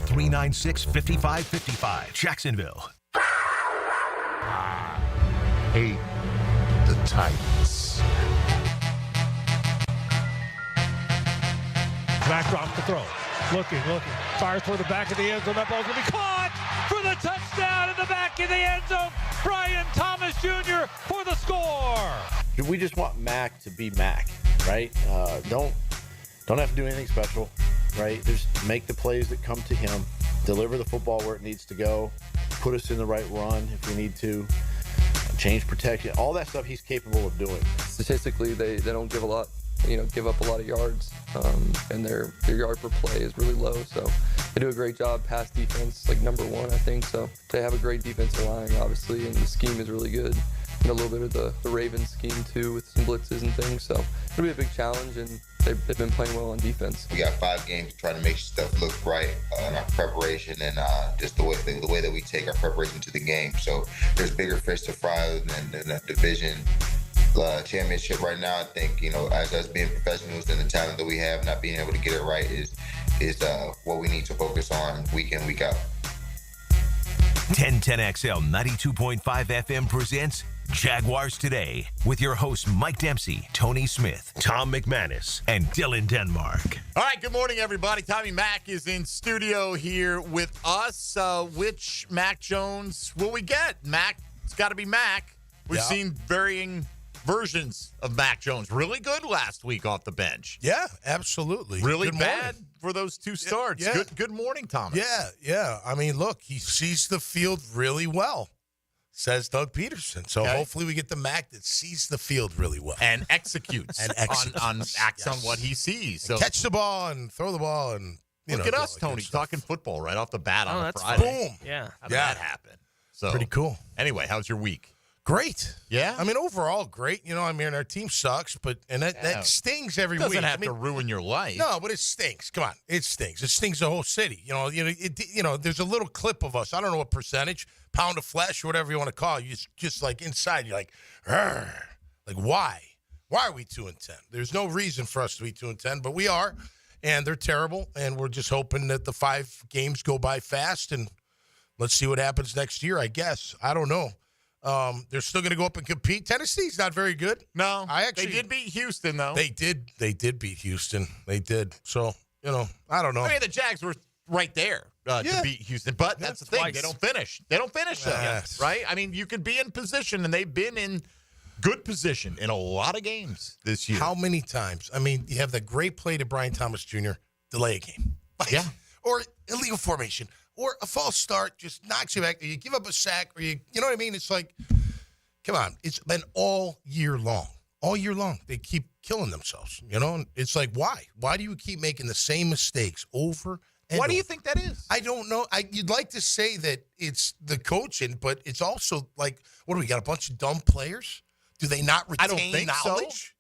396-5555. Jacksonville. Hate the Titans. Backdrop to throw. Looking. Fires toward the back of the end zone. That ball's going to be caught for the touchdown in the back of the end zone. Brian Thomas Jr. for the score. We just want Mac to be Mac, right? Don't have to do anything special, right? Just make the plays that come to him, deliver the football where it needs to go, put us in the right run if we need to, change protection, all that stuff he's capable of doing. Statistically, they don't give a lot, give up a lot of yards, and their yard per play is really low. So they do a great job. Pass defense, like number one, I think. So they have a great defensive line, obviously, and the scheme is really good. And a little bit of the Ravens scheme too, with some blitzes and things. So it'll be a big challenge, and they've been playing well on defense. We got 5 games trying to make stuff look right in our preparation and just the way that we take our preparation to the game. So there's bigger fish to fry than the division championship right now. I think, as us being professionals and the talent that we have, not being able to get it right is what we need to focus on week in, week out. 1010XL 92.5 FM presents Jaguars Today with your hosts Mike Dempsey, Tony Smith, Tom McManus, and Dylan Denmark. All right, good morning, everybody. Tommy Mack is in studio here with us. Which Mac Jones will we get? Mac, it's got to be Mac. We've seen varying versions of Mac Jones. Really good last week off the bench. Yeah, absolutely. Really good bad morning. for those 2 starts. Yeah. Good morning, Thomas. Yeah. I mean, look, he sees the field really well, says Doug Peterson. So hopefully we get the Mac that sees the field really well. And executes, acts on what he sees. So and catch the ball and throw the ball and look at us, Tony, talking football right off the bat on a that's Friday. Boom. Yeah. How did that happen? So pretty cool. Anyway, how's your week? Great. Yeah? I mean, overall, great. I mean, our team sucks, that stings every week. Doesn't have to ruin your life. No, but it stinks. Come on. It stinks. It stings the whole city. There's a little clip of us. I don't know what percentage, pound of flesh, or whatever you want to call it. You just like inside, you're like, "Argh." Like, why? Why are we 2-10? There's no reason for us to be 2-10, but we are, and they're terrible, and we're just hoping that the 5 games go by fast, and let's see what happens next year, I guess. I don't know. They're still going to go up and compete. Tennessee's not very good. No, they did beat Houston, though. They did beat Houston. They did. So, I don't know. I mean, the Jags were right there to beat Houston, but that's the thing. Twice. They don't finish. They don't finish them, right? I mean, you could be in position, and they've been in good position in a lot of games this year. How many times? I mean, you have the great play to Brian Thomas Jr., delay a game. Yeah. Or illegal formation. Or a false start just knocks you back. Or you give up a sack. Or you know what I mean? It's like, come on. It's been all year long. All year long. They keep killing themselves. And it's like, why? Why do you keep making the same mistakes over and Why over? do you think that is? I don't know. You'd like to say that it's the coaching, but it's also like, what do we got? A bunch of dumb players? Do they not retain I don't think knowledge? so.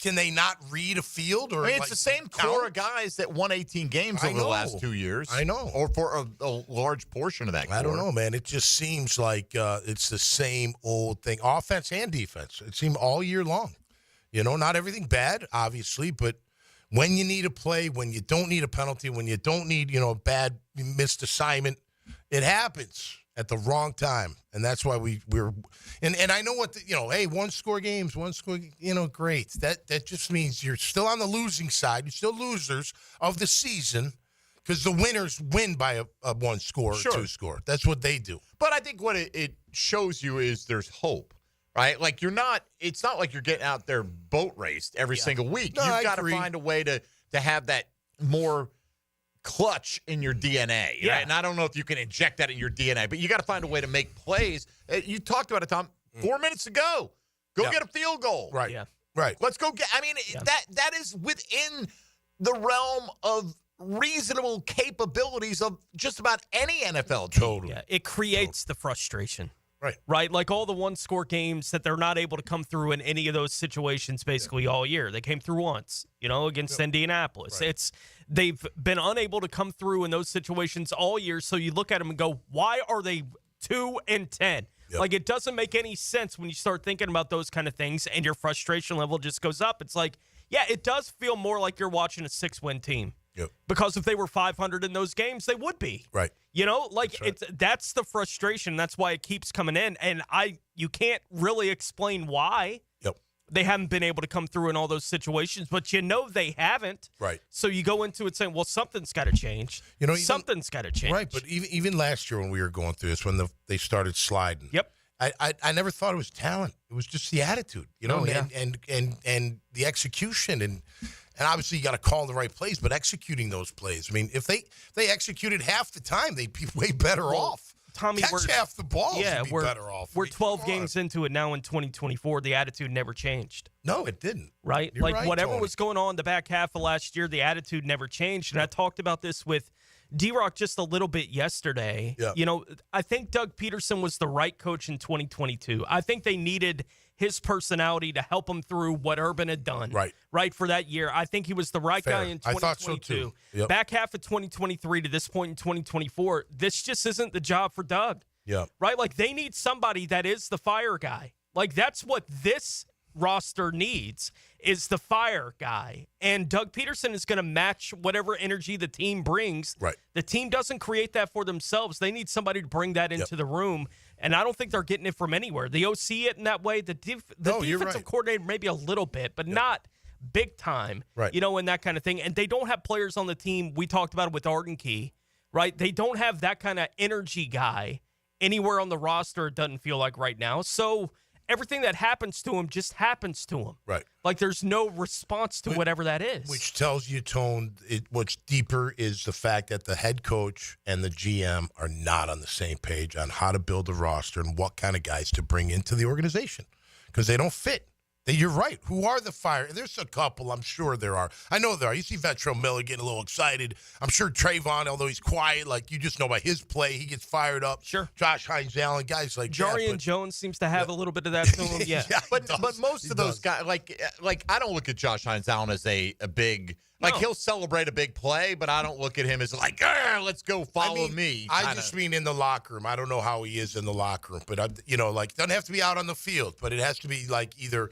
Can they not read a field? Or It's the same core of guys that won 18 games over the last 2 years. I know. Or for a large portion of that core. I don't know, man. It just seems like it's the same old thing, offense and defense. It seemed all year long. Not everything bad, obviously, but when you need a play, when you don't need a penalty, when you don't need, a bad missed assignment, it happens at the wrong time. And that's why we're – and I know what – hey, one-score games, great. That just means you're still on the losing side. You're still losers of the season because the winners win by a one-score or two-score. That's what they do. But I think what it shows you is there's hope, right? Like it's not like you're getting out there boat raced every single week. No, You've got to agree. find a way to have that more – clutch in your DNA. Yeah. Right? And I don't know if you can inject that in your DNA, but you got to find a way to make plays. You talked about it, Tom, 4 minutes ago. Go get a field goal. Right. Yeah. Right. Let's go get – I mean, that is within the realm of reasonable capabilities of just about any NFL team. Totally. Yeah, it creates the frustration. Right. Like all the one-score games that they're not able to come through in any of those situations basically all year. They came through once, against Indianapolis. Right. They've been unable to come through in those situations all year, so you look at them and go, why are they 2-10? Yep. Like, it doesn't make any sense when you start thinking about those kind of things, and your frustration level just goes up. It's like, yeah, it does feel more like you're watching a 6-win team Yep. Because if they were 500 in those games, they would be. Right. You know, like That's right. that's the frustration. That's why it keeps coming in. And you can't really explain why Yep. they haven't been able to come through in all those situations, but you know they haven't. Right. So you go into it saying, well, something's got to change. You know, something's got to change. Right, but even last year when we were going through this, when they started sliding. Yep. I never thought it was talent. It was just the attitude, you know, Oh, yeah. and the execution and obviously you got to call the right plays, but executing those plays. I mean, if they executed half the time, they'd be way better off. Tommy, catch half the balls, yeah, and be we're better off. We're I mean, 12 come games on. into it now in 2024. The attitude never changed. No, it didn't. Right? You're like right, whatever Tony. was going on the back half of last year, the attitude never changed. And I talked about this with D-Rock just a little bit yesterday. Yeah. You know, I think Doug Peterson was the right coach in 2022. I think they needed his personality to help him through what Urban had done. Right, for that year. I think he was the right Fair. guy in 2022. I thought so too. Yep. Back half of 2023 to this point in 2024, this just isn't the job for Doug. Yeah. Right? Like, they need somebody that is the fire guy. Like, that's what this roster needs, is the fire guy. And Doug Peterson is going to match whatever energy the team brings. Right. The team doesn't create that for themselves. They need somebody to bring that into the room. And I don't think they're getting it from anywhere. The OC it in that way. The defensive right. coordinator maybe a little bit, but not big time. Right. You know, and that kind of thing. And they don't have players on the team. We talked about it with Arden Key. Right? They don't have that kind of energy guy anywhere on the roster, it doesn't feel like right now. So everything that happens to him just happens to him. Right. Like there's no response to whatever that is. Which tells you, Tone, what's deeper is the fact that the head coach and the GM are not on the same page on how to build a roster and what kind of guys to bring into the organization because they don't fit. You're right. Who are the fire? There's a couple. I'm sure there are. I know there are. You see Ventrell Miller getting a little excited. I'm sure Trayvon, although he's quiet, like you just know by his play, he gets fired up. Sure. Josh Hines Allen, guys like Jarian that. Jones seems to have a little bit of that to him. Yeah. But most of those guys, like I don't look at Josh Hines Allen as a big. Like, he'll celebrate a big play, but I don't look at him as like, let's go follow me. I just mean in the locker room. I don't know how he is in the locker room, but, doesn't have to be out on the field, but it has to be like either,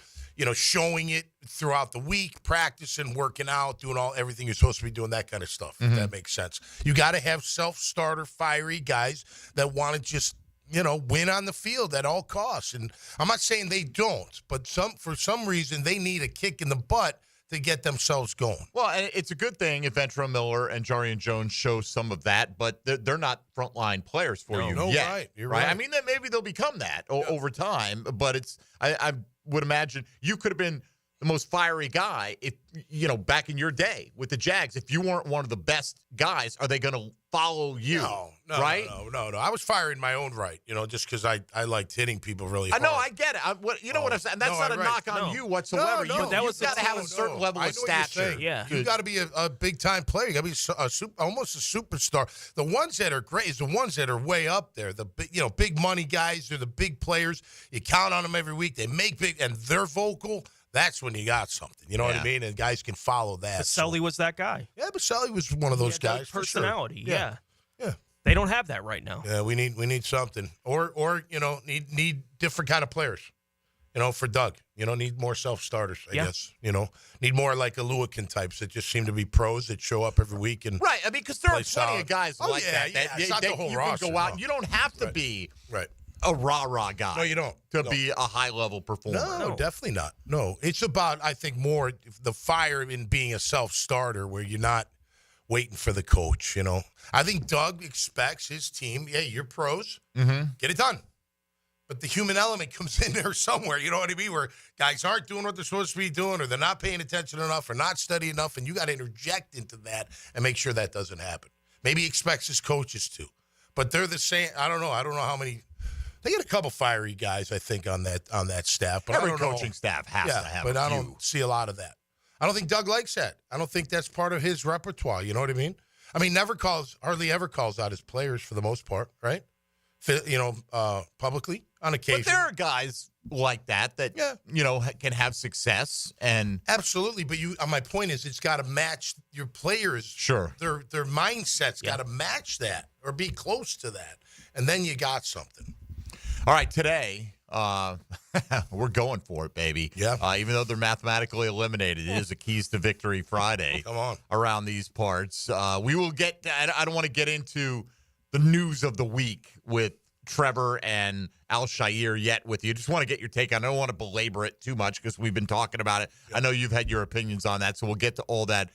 showing it throughout the week, practicing, working out, doing everything you're supposed to be doing, that kind of stuff, if that makes sense. You got to have self-starter, fiery guys that want to just, win on the field at all costs. And I'm not saying they don't, but for some reason they need a kick in the butt to get themselves going. Well, and it's a good thing if Ventrell Miller and Jarian Jones show some of that, but they're not frontline players for you yet. Right. You're right. right. I mean, that maybe they'll become that over time, but I would imagine you could have been the most fiery guy if, back in your day with the Jags. If you weren't one of the best guys, are they going to follow you? No, right? No. I was fired in my own right, just because I liked hitting people really hard. I know, I get it. What I'm saying? And that's not a knock on you whatsoever. No, You've got to have a certain level of stature. Yeah. You've got to be a big-time player. You got to be almost a superstar. The ones that are great is the ones that are way up there. The big money guys. They're the big players. You count on them every week. They make big, and they're vocal. That's when you got something. You know what I mean? And guys can follow that. Baselli was that guy. Yeah, Baselli was one of those guys. Personality, for sure. Yeah. They don't have that right now. Yeah, we need something. Or need different kind of players. For Doug. Need more self-starters, I guess. Need more like a Lewican types that just seem to be pros that show up every week. And right. I mean, because there are plenty solid. of guys like that. It's not the whole roster, can go out. no. You don't have to be Right. a rah-rah guy. No, you don't. To be a high-level performer. No, definitely not. No, it's about, I think, more the fire in being a self-starter where you're not waiting for the coach, I think Doug expects his team, you're pros, get it done. But the human element comes in there somewhere, you know what I mean, where guys aren't doing what they're supposed to be doing or they're not paying attention enough or not studying enough, and you got to interject into that and make sure that doesn't happen. Maybe he expects his coaches to. But they're the same. I don't know how many. They get a couple fiery guys, I think, on that staff. But every I don't coaching know. staff has to have but a I few. don't see a lot of that. I don't think Doug likes that. I don't think that's part of his repertoire. You know what I mean? I mean, hardly ever calls out his players for the most part, right? Publicly on occasion. But there are guys like that can have success and absolutely. But my point is, it's got to match your players. Sure, their mindset's got to match that or be close to that, and then you got something. All right, today we're going for it, baby. Yeah. Even though they're mathematically eliminated, it is a Keys to Victory Friday. Come on. Around these parts. We will get – I don't want to get into the news of the week with Trevor and Al-Shaair yet with you. Just want to get your take on it. I don't want to belabor it too much because we've been talking about it. I know you've had your opinions on that, so we'll get to all that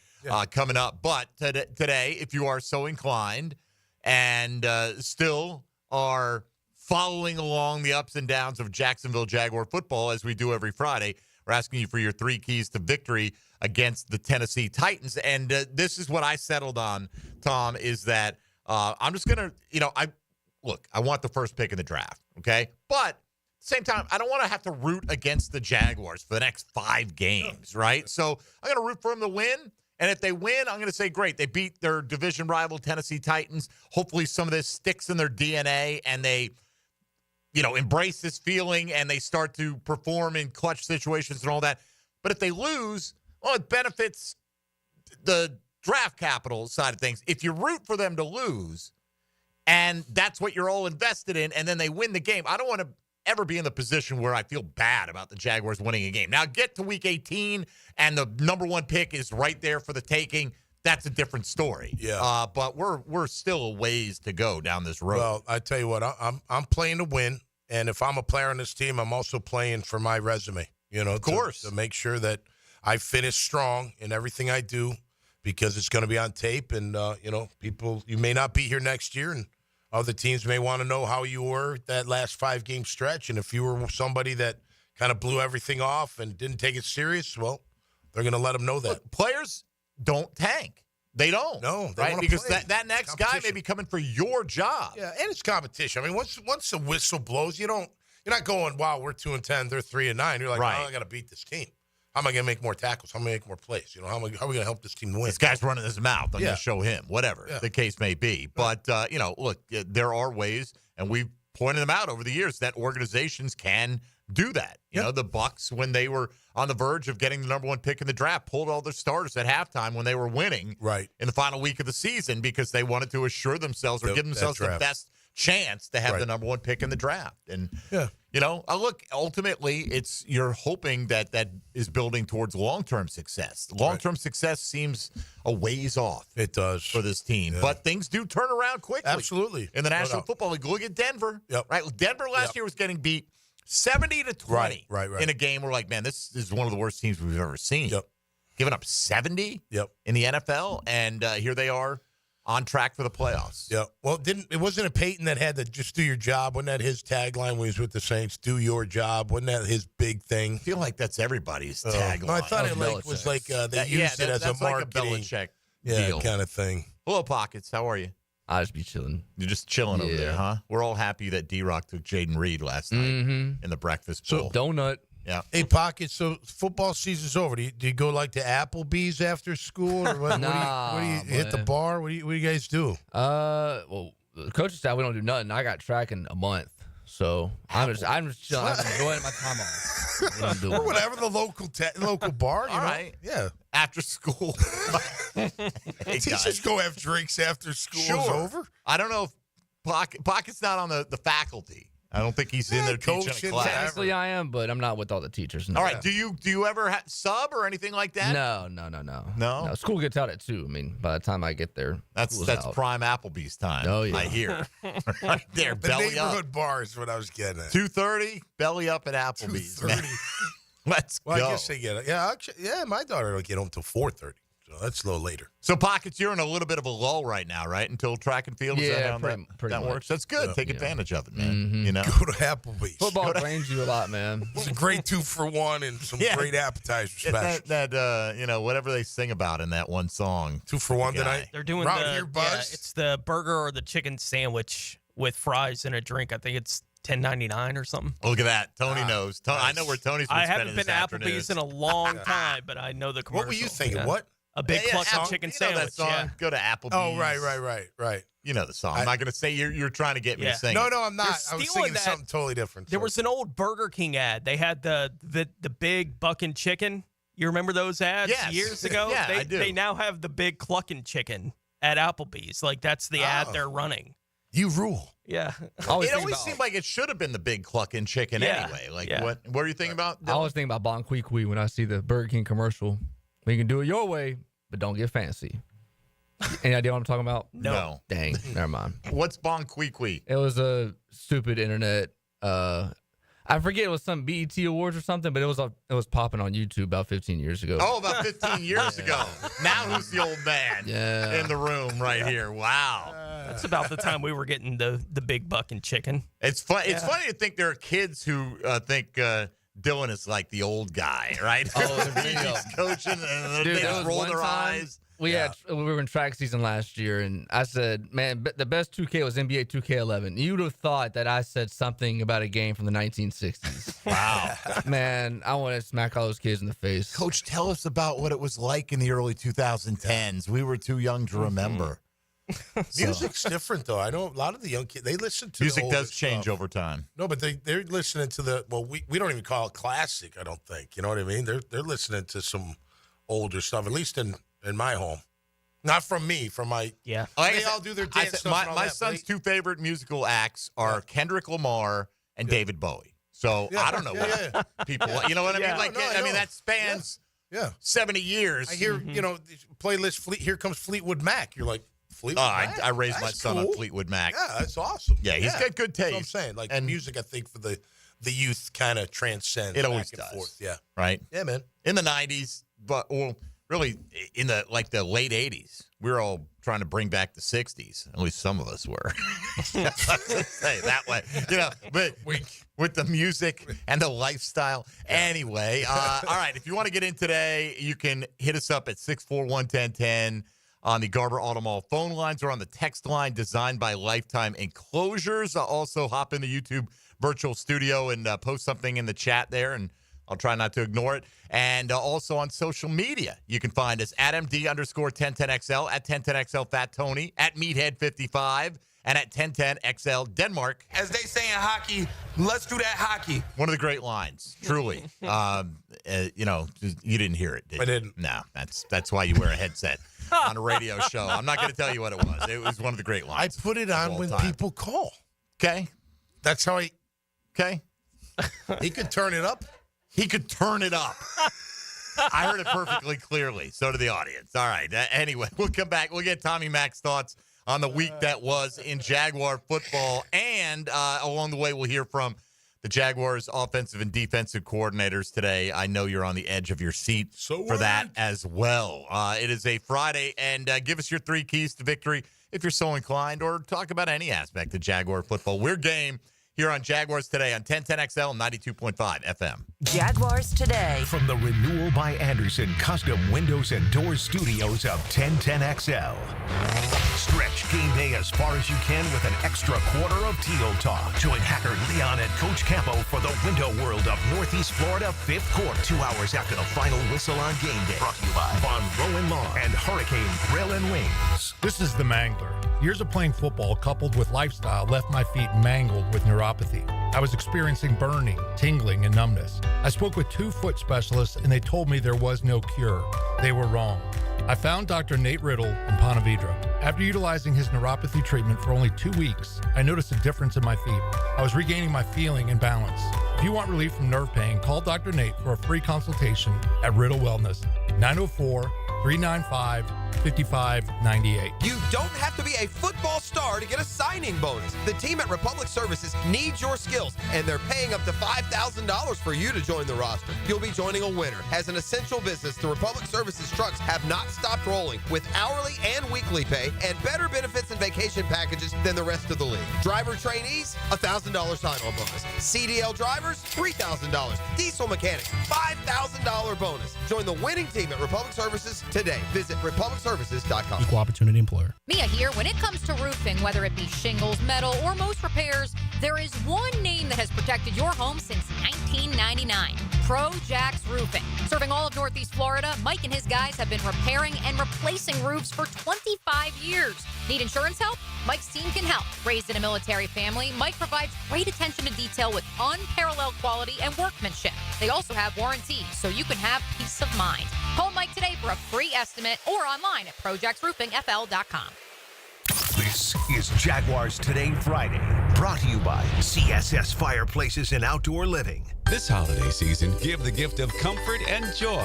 coming up. But today, if you are so inclined and still are following along the ups and downs of Jacksonville Jaguar football, as we do every Friday, we're asking you for your 3 keys to victory against the Tennessee Titans. And this is what I settled on, Tom, is that I'm just going to, I want the first pick in the draft, okay? But at the same time, I don't want to have to root against the Jaguars for the next 5 games, right? So I'm going to root for them to win. And if they win, I'm going to say, great, they beat their division rival Tennessee Titans. Hopefully some of this sticks in their DNA and they embrace this feeling and they start to perform in clutch situations and all that. But if they lose, well, it benefits the draft capital side of things. If you root for them to lose and that's what you're all invested in and then they win the game, I don't want to ever be in the position where I feel bad about the Jaguars winning a game. Now, get to week 18 and the number 1 pick is right there for the taking. That's a different story. Yeah. But we're still a ways to go down this road. Well, I tell you what, I'm playing to win, and if I'm a player on this team, I'm also playing for my resume. Of course, to make sure that I finish strong in everything I do, because it's going to be on tape, and people, you may not be here next year, and other teams may want to know how you were that last 5-game stretch, and if you were somebody that kind of blew everything off and didn't take it serious, well, they're going to let them know that. Look, players don't tank. They don't. No, they right? want to Because play. that next guy may be coming for your job. Yeah, and it's competition. I mean, once the whistle blows, you're not going, wow, we're 2-10, they're 3-9. You're like, right. Oh, I got to beat this team. How am I going to make more tackles? How am I going to make more plays? How are we going to help this team win? This guy's running his mouth. I'm going to show him, whatever the case may be. But, look, there are ways, and we've pointed them out over the years, that organizations can do that. The Bucs, when they were on the verge of getting the number 1 pick in the draft, pulled all their starters at halftime when they were winning in the final week of the season because they wanted to assure themselves or give themselves the best chance to have the number 1 pick in the draft. And, look, ultimately, you're hoping that is building towards long-term success. Long-term success seems a ways off. It does. For this team. Yeah. But things do turn around quickly. Absolutely. In the National Football League. Look at Denver. Yep. Right? Denver last year was getting beat 70-20 right. in a game. We're like, man, this is one of the worst teams we've ever seen. Yep. Giving up 70 in the NFL, and here they are on track for the playoffs. Yeah. Well, it wasn't a Peyton that had to just do your job? Wasn't that his tagline when he was with the Saints? Do your job. Wasn't that his big thing? I feel like that's everybody's tagline. No, I thought it was like they used it as a marketing like a Belichick deal kind of thing. Hello, Pockets. How are you? I'll just be chilling. You're just chilling over there, huh? We're all happy that D-Rock took Jaden Reed last night in the breakfast bowl. Donut. Yeah. Hey, Pockets, so football season's over. Do you go like to Applebee's after school? Or what, Nah, what do you hit the bar? What do you guys do? Well, the coaching staff, we don't do nothing. I got track in a month. So I'm just chilling. I'm enjoying my time off. Or whatever, the local bar. All right. Yeah. After school. Hey, teachers go have drinks after school is over. I don't know if Pocket's not on the faculty. I don't think he's in there teaching a class. Technically, I am, but I'm not with all the teachers. No. All right. Do you ever sub or anything like that? No. School gets out at 2. I mean, by the time I get there, that's out. prime Applebee's time. Oh yeah, I hear right there. The belly neighborhood up. bar is what I was getting at. 2:30, belly up at Applebee's. 2:30. Let's go. I guess they get it. Yeah, my daughter don't get home till 4:30. So that's a little later. So, Pockets, you're in a little bit of a lull right now, right? Until track and field. Is that how pretty that much. works? That's good. Yeah. Take advantage of it, man. Mm-hmm. You know, Go to Applebee's. Football trains you a lot, man. It's a great 2-for-1 and some great appetizer specials. That whatever they sing about in that one song. 2-for-1 tonight. They're doing it's the burger or the chicken sandwich with fries and a drink. I think it's $10.99 or something. Look at that. Tony knows. I know where Tony's been I spending haven't been this to afternoon. Applebee's in a long time, but I know the commercial. What were you thinking? Yeah. What? A big clucking chicken sandwich. That song? Yeah. Go to Applebee's. Oh, right. You know the song. I'm not going to say you're trying to get me to sing. No, I'm not. They're I was stealing thinking that. something totally different. There was an old Burger King ad. They had the big bucking chicken. You remember those ads years ago? Yeah, I do. They now have the big clucking chicken at Applebee's. Like, that's the ad they're running. You rule. Yeah. It always seemed like it should have been the big clucking chicken anyway. Like, what were you thinking about? I always think about Bon Qui Qui when I see the Burger King commercial. We can do it your way, but don't get fancy. Any idea what I'm talking about? No. Dang, never mind. What's Bon Qui Qui? It was a stupid internet. I forget, it was some BET Awards or something, but it was popping on YouTube about 15 years ago. Oh, about 15 years ago. Now who's the old man in the room right here? Wow. That's about the time we were getting the big buck and chicken. It's fun. It's funny to think there are kids who think Dylan is like the old guy, right? Oh, he's coaching and Dude, they just roll their eyes. We were in track season last year, and I said, man, the best 2K was NBA 2K11. You'd have thought that I said something about a game from the 1960s. Wow. Man, I want to smack all those kids in the face. Coach, tell us about what it was like in the early 2010s. We were too young to remember. Music's different, though. I know a lot of the young kids, they listen to music the does change over time. No, but they're listening to we don't even call it classic, I don't think. You know what I mean? They're listening to some older stuff, at least in my home. Not from me, from my They all do their dance stuff. My son's two favorite musical acts are Kendrick Lamar and David Bowie. So I don't know what people, you know what I mean? Like, I mean that spans 70 years. I hear playlist. Here comes Fleetwood Mac. You're like, Fleetwood Mac? I raised my son on Fleetwood Mac. Yeah, that's awesome. Yeah, he's got good taste. That's what I'm saying. Like, and music, I think for the youth kind of transcends. It always back and does. forth. Yeah. Right. Yeah, man. In the 90s, but really in the late 80s, we were all trying to bring back the 60s. At least some of us were. Say that way, but with the music and the lifestyle. Anyway, all right. If you want to get in today, you can hit us up at 641-1010 on the Garber Auto Mall phone lines or on the text line designed by Lifetime Enclosures. Also hop in the YouTube virtual studio and post something in the chat there, and I'll try not to ignore it. And also on social media, you can find us at MD_1010XL, at 1010XL Fat Tony, at Meathead55, and at 1010XL Denmark. As they say in hockey, let's do that hockey. One of the great lines, truly. You didn't hear it, did you? I didn't. No, that's why you wear a headset on a radio show. I'm not going to tell you what it was. It was one of the great lines. I put it on when people call. Okay. That's how Okay. He could turn it up. He could turn it up. I heard it perfectly clearly. So did the audience. All right. Anyway, we'll come back. We'll get Tommy Mac's thoughts on the week that was in Jaguar football. And along the way, we'll hear from the Jaguars offensive and defensive coordinators today. I know you're on the edge of your seat for that as well. It is a Friday, and give us your 3 keys to victory if you're so inclined, or talk about any aspect of Jaguar football. We're game here on Jaguars Today on 1010XL and 92.5 FM. Jaguars Today. From the Renewal by Anderson Custom Windows and Doors Studios of 1010XL. Stretch game day as far as you can with an extra quarter of Teal Talk. Join Hacker Leon and Coach Campo for the window world of Northeast Florida 5th quarter. 2 hours after the final whistle on game day. Brought to you by Von Rowan Law and Hurricane Grill and Wings. This is the Mangler. Years of playing football coupled with lifestyle left my feet mangled with neuropathy. I was experiencing burning, tingling, and numbness. I spoke with 2 foot specialists, and they told me there was no cure. They were wrong. I found Dr. Nate Riddle in Ponte Vedra. After utilizing his neuropathy treatment for only 2 weeks, I noticed a difference in my feet. I was regaining my feeling and balance. If you want relief from nerve pain, call Dr. Nate for a free consultation at Riddle Wellness, 904-395-5598. You don't have to be a football star to get a signing bonus. The team at Republic Services needs your skills, and they're paying up to $5,000 for you to join the roster. You'll be joining a winner. As an essential business, the Republic Services trucks have not stopped rolling with hourly and weekly pay and better benefits and vacation packages than the rest of the league. Driver trainees, $1,000 sign-on bonus. CDL drivers, $3,000. Diesel mechanics, $5,000 bonus. Join the winning team at Republic Services today. Visit republicservices.com. Equal opportunity employer. Mia here. When it comes to roofing, whether it be shingles, metal, or most repairs, there is one name that has protected your home since 1999. Jags Roofing. Serving all of Northeast Florida, Mike and his guys have been repairing and replacing roofs for 25 years. Need insurance help? Mike's team can help. Raised in a military family, Mike provides great attention to detail with unparalleled quality and workmanship. They also have warranties, so you can have peace of mind. Call Mike today for a free estimate or online at projacksroofingfl.com. This This is Jaguars Today Friday, brought to you by CSS Fireplaces and Outdoor Living. This holiday season, give the gift of comfort and joy.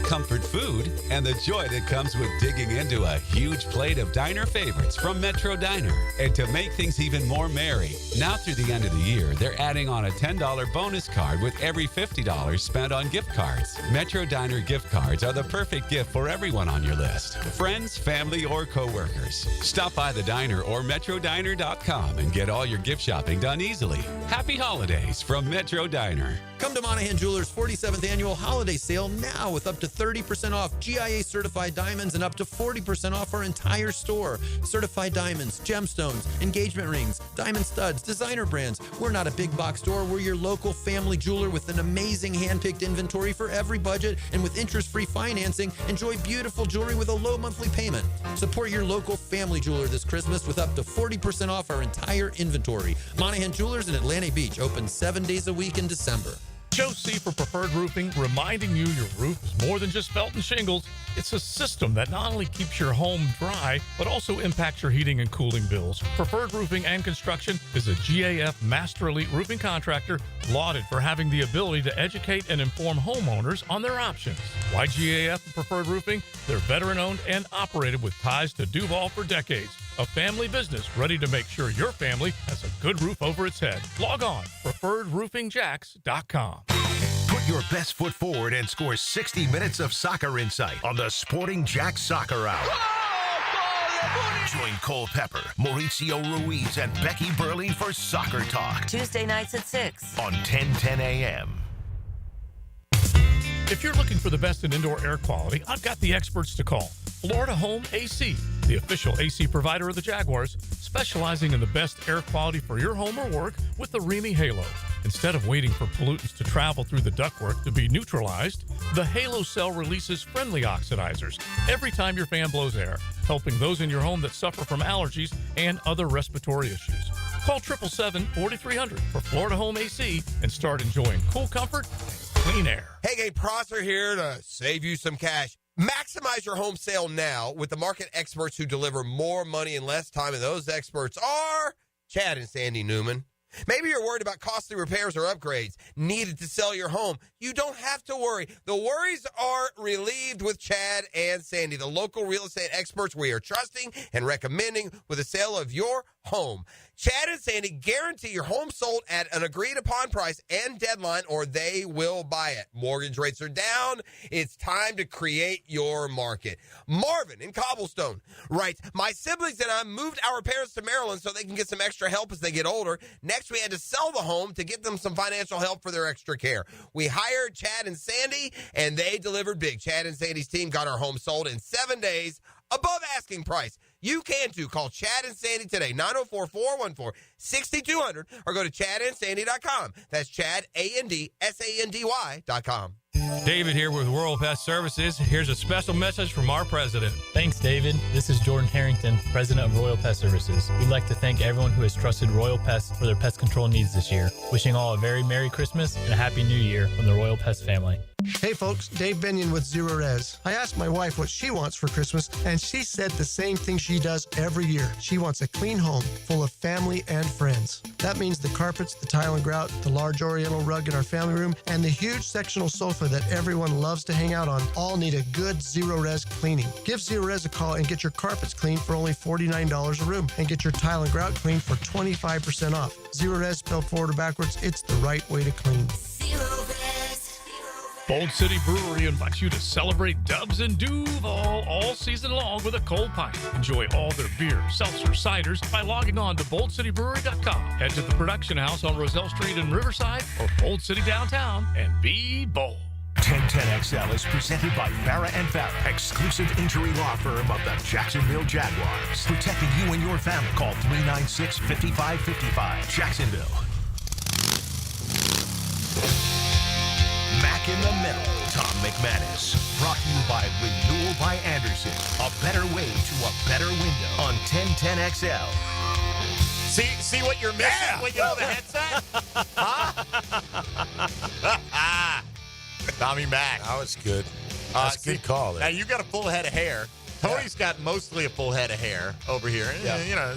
Comfort food and the joy that comes with digging into a huge plate of diner favorites from Metro Diner. And to make things even more merry, now through the end of the year, they're adding on a $10 bonus card with every $50 spent on gift cards. Metro Diner gift cards are the perfect gift for everyone on your list. Friends, family, or coworkers. Stop by the diner or metrodiner.com and get all your gift shopping done easily. Happy holidays from Metro Diner. Come to Monahan Jewelers' 47th annual holiday sale now with up to 30% off GIA certified diamonds and up to 40% off our entire store. Certified diamonds, gemstones, engagement rings, diamond studs, designer brands. We're not a big box store. We're your local family jeweler with an amazing hand-picked inventory for every budget, and with interest-free financing, enjoy beautiful jewelry with a low monthly payment. Support your local family jeweler this Christmas with up to 40% off our entire inventory. Monahan Jewelers in Atlantic Beach, open 7 days a week in December. Joe C. for Preferred Roofing, reminding you your roof is more than just felt and shingles. It's a system that not only keeps your home dry, but also impacts your heating and cooling bills. Preferred Roofing and Construction is a GAF Master Elite Roofing Contractor, lauded for having the ability to educate and inform homeowners on their options. Why GAF and Preferred Roofing? They're veteran-owned and operated with ties to Duval for decades. A family business ready to make sure your family has a good roof over its head. Log on, preferredroofingjax.com. Put your best foot forward and score 60 minutes of soccer insight on the Sporting Jack Soccer Hour. Join Cole Pepper, Mauricio Ruiz, and Becky Burley for Soccer Talk. Tuesday nights at 6 on 1010 a.m. If you're looking for the best in indoor air quality, I've got the experts to call. Florida Home AC, the official AC provider of the Jaguars, specializing in the best air quality for your home or work with the Remy Halo. Instead of waiting for pollutants to travel through the ductwork to be neutralized, the Halo cell releases friendly oxidizers every time your fan blows air, helping those in your home that suffer from allergies and other respiratory issues. Call 777-4300 for Florida Home AC and start enjoying cool comfort and clean air. Hey, gang, Prosser here to save you some cash. Maximize your home sale now with the market experts who deliver more money in less time, and those experts are Chad and Sandy Newman. Maybe you're worried about costly repairs or upgrades needed to sell your home. You don't have to worry. The worries are relieved with Chad and Sandy, the local real estate experts we are trusting and recommending with the sale of your home. Chad and Sandy guarantee your home sold at an agreed-upon price and deadline, or they will buy it. Mortgage rates are down. It's time to create your market. Marvin in Cobblestone writes, my siblings and I moved our parents to Maryland so they can get some extra help as they get older. Next, we had to sell the home to get them some financial help for their extra care. We hired Chad and Sandy, and they delivered big. Chad and Sandy's team got our home sold in 7 days above asking price. You can too. Call Chad and Sandy today, 904-414-6200, or go to chadandsandy.com. That's Chad, ANDSANDY.com. David here with Royal Pest Services. Here's a special message from our president. Thanks, David. This is Jordan Harrington, president of Royal Pest Services. We'd like to thank everyone who has trusted Royal Pest for their pest control needs this year. Wishing all a very Merry Christmas and a Happy New Year from the Royal Pest family. Hey folks, Dave Benyon with Zero Res. I asked my wife what she wants for Christmas, and she said the same thing she does every year. She wants a clean home full of family and friends. That means the carpets, the tile and grout, the large oriental rug in our family room, and the huge sectional sofa that everyone loves to hang out on all need a good Zero Res cleaning. Give Zero Res a call and get your carpets cleaned for only $49 a room, and get your tile and grout cleaned for 25% off. Zero Res spelled forward or backwards, it's the right way to clean. Bold City Brewery invites you to celebrate Dubs and Duval all season long with a cold pint. Enjoy all their beer, seltzer, ciders by logging on to boldcitybrewery.com. Head to the production house on Roselle Street in Riverside or Bold City downtown and be bold. 1010XL is presented by Farah & Farah, exclusive injury law firm of the Jacksonville Jaguars. Protecting you and your family. Call 396-5555. Jacksonville. Mac in the Middle, Tom McManus. Brought to you by Renewal by Anderson. A better way to a better window on 1010XL. See what you're missing when you have the headset? Huh? Tommy Mac. That was good. That's a good call there. Now, you got a full head of hair. Tony's got mostly a full head of hair over here. Yeah. You know,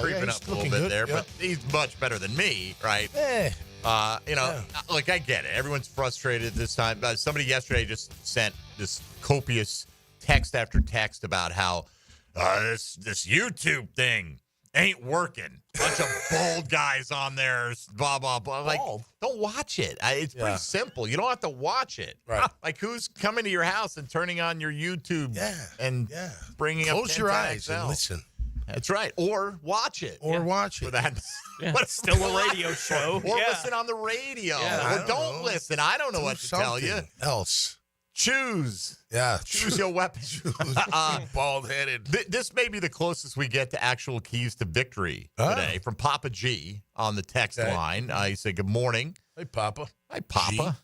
creeping He's up a little looking bit good. there, Yeah. but he's much better than me, right? Eh. Look, I get it. Everyone's frustrated this time. Somebody yesterday just sent this copious text after text about how this YouTube thing ain't working. Bunch of bald guys on there, blah, blah, blah. Like, don't watch it. It's pretty simple. You don't have to watch it. Right. Like, who's coming to your house and turning on your YouTube and bringing up Close your eyes and 1010XL? listen. That's right. Or watch it. Watch it. For that. It's still a radio show. Or listen on the radio. Yeah, or don't listen. I don't know what to tell you. Else. Choose. Yeah. Choose your weapon. Bald-headed. This may be the closest we get to actual keys to victory today from Papa G on the text line. He said, good morning. Hey, Papa. Hi, Papa.